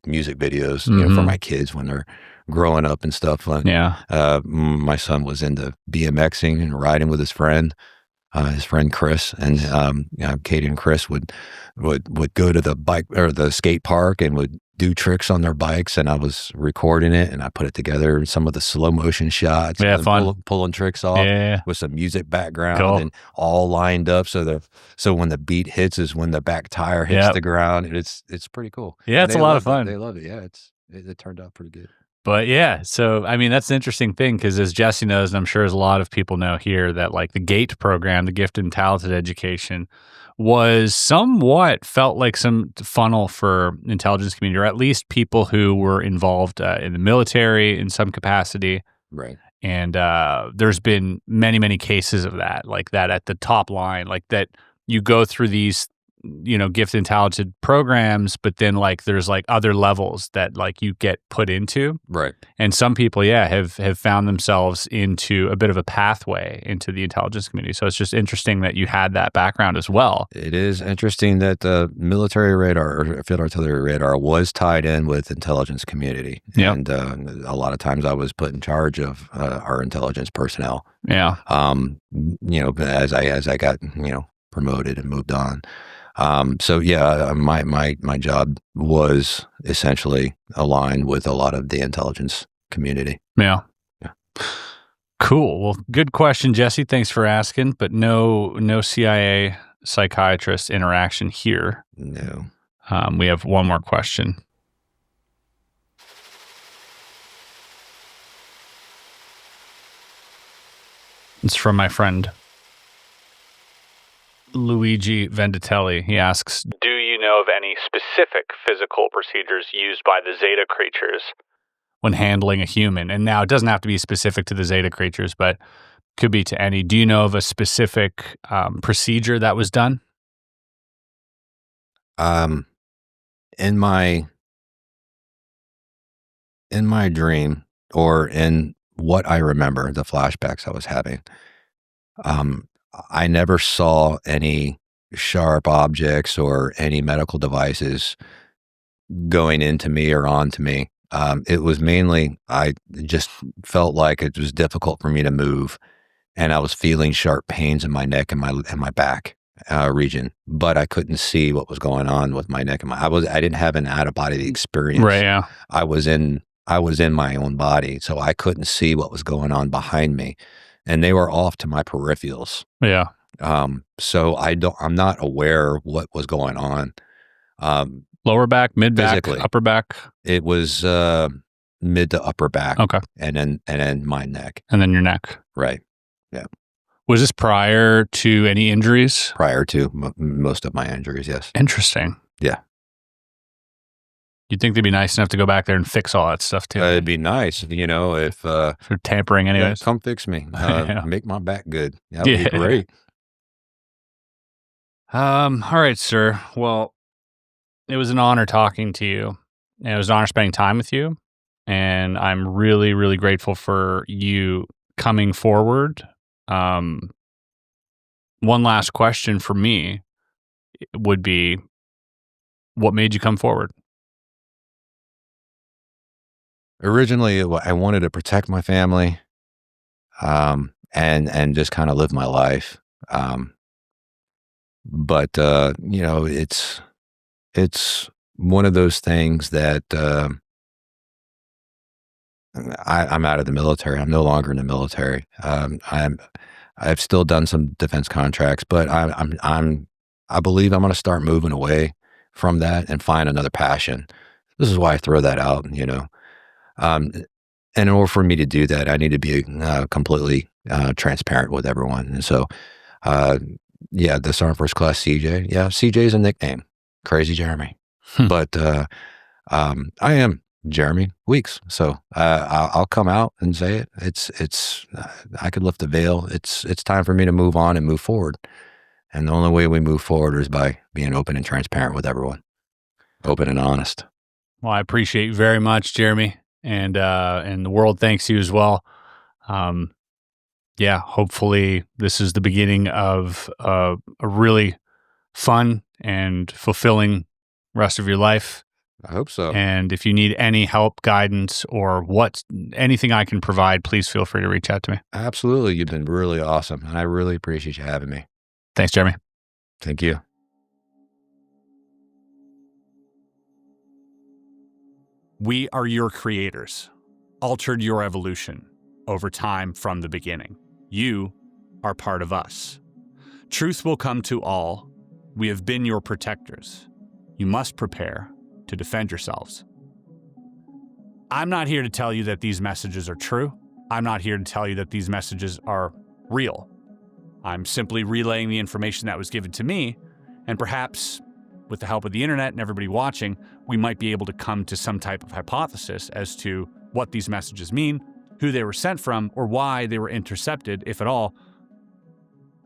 music videos for my kids when they're growing up and stuff. My son was into BMXing and riding with his friend Chris, and Katie and Chris would go to the bike or the skate park and would do tricks on their bikes, and I was recording it and I put it together in some of the slow motion shots. Yeah, fun. Pulling tricks off with some music background and all lined up. So when the beat hits is when the back tire hits the ground. And it's pretty cool. Yeah, it's a lot of fun. They love it. Yeah, it turned out pretty good. But yeah, so I mean, that's an interesting thing because as Jesse knows, and I'm sure as a lot of people know here, that like the GATE program, the Gifted and Talented Education, was somewhat felt like some funnel for intelligence community, or at least people who were involved in the military in some capacity. Right. And there's been many, many cases of that, like that at the top line, like that you go through these gifted and talented programs, but then like there's like other levels that like you get put into. Right. And some people, have found themselves into a bit of a pathway into the intelligence community. So it's just interesting that you had that background as well. It is interesting that the military radar or field artillery radar was tied in with intelligence community. Yeah. And a lot of times I was put in charge of our intelligence personnel. Yeah. As I got, promoted and moved on. My job was essentially aligned with a lot of the intelligence community. Yeah. Cool. Well, good question, Jesse. Thanks for asking, but no CIA psychiatrist interaction here. No. We have one more question. It's from my friend Luigi Venditelli. He asks, do you know of any specific physical procedures used by the Zeta creatures when handling a human? And now it doesn't have to be specific to the Zeta creatures, but could be to any. Do you know of a specific procedure that was done? In my in my dream, or in what I remember, the flashbacks I was having, I never saw any sharp objects or any medical devices going into me or onto me. It was mainly, I just felt like it was difficult for me to move, and I was feeling sharp pains in my neck and my back region, but I couldn't see what was going on with my neck and I didn't have an out of body experience. Right. Yeah. I was in my own body, so I couldn't see what was going on behind me, and they were off to my peripherals. Yeah. So I'm not aware of what was going on. Lower back, mid back, physically. upper back. It was mid to upper back. Okay. And then my neck. And then your neck. Right. Yeah. Was this prior to any injuries? Prior to most of my injuries, yes. Interesting. Yeah. You'd think they'd be nice enough to go back there and fix all that stuff too. It'd be nice, if For tampering anyways. come fix me, Yeah. make my back good. That would be great. All right, sir. Well, it was an honor talking to you, and it was an honor spending time with you. And I'm really, really grateful for you coming forward. One last question for me would be, what made you come forward? Originally, I wanted to protect my family, and just kind of live my life. But it's one of those things that I'm out of the military. I'm no longer in the military. I've still done some defense contracts, but I believe I'm going to start moving away from that and find another passion. This is why I throw that out, and in order for me to do that, I need to be completely transparent with everyone. And so, Disarmed First Class CJ. Yeah, CJ is a nickname. Crazy Jeremy. But I am Jeremy Weeks. So I'll come out and say it. It's I could lift the veil. It's time for me to move on and move forward. And the only way we move forward is by being open and transparent with everyone. Open and honest. Well, I appreciate you very much, Jeremy, and the world thanks you as well. Hopefully this is the beginning of a really fun and fulfilling rest of your life. I hope so. And if you need any help, guidance, or anything I can provide, please feel free to reach out to me. Absolutely. You've been really awesome, and I really appreciate you having me. Thanks, Jeremy. Thank you. We are your creators, altered your evolution over time from the beginning. You are part of us. Truth will come to all. We have been your protectors. You must prepare to defend yourselves. I'm not here to tell you that these messages are true. I'm not here to tell you that these messages are real. I'm simply relaying the information that was given to me, and perhaps with the help of the internet and everybody watching, we might be able to come to some type of hypothesis as to what these messages mean, who they were sent from, or why they were intercepted, if at all,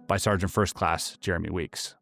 by Sergeant First Class Jeremy Weeks.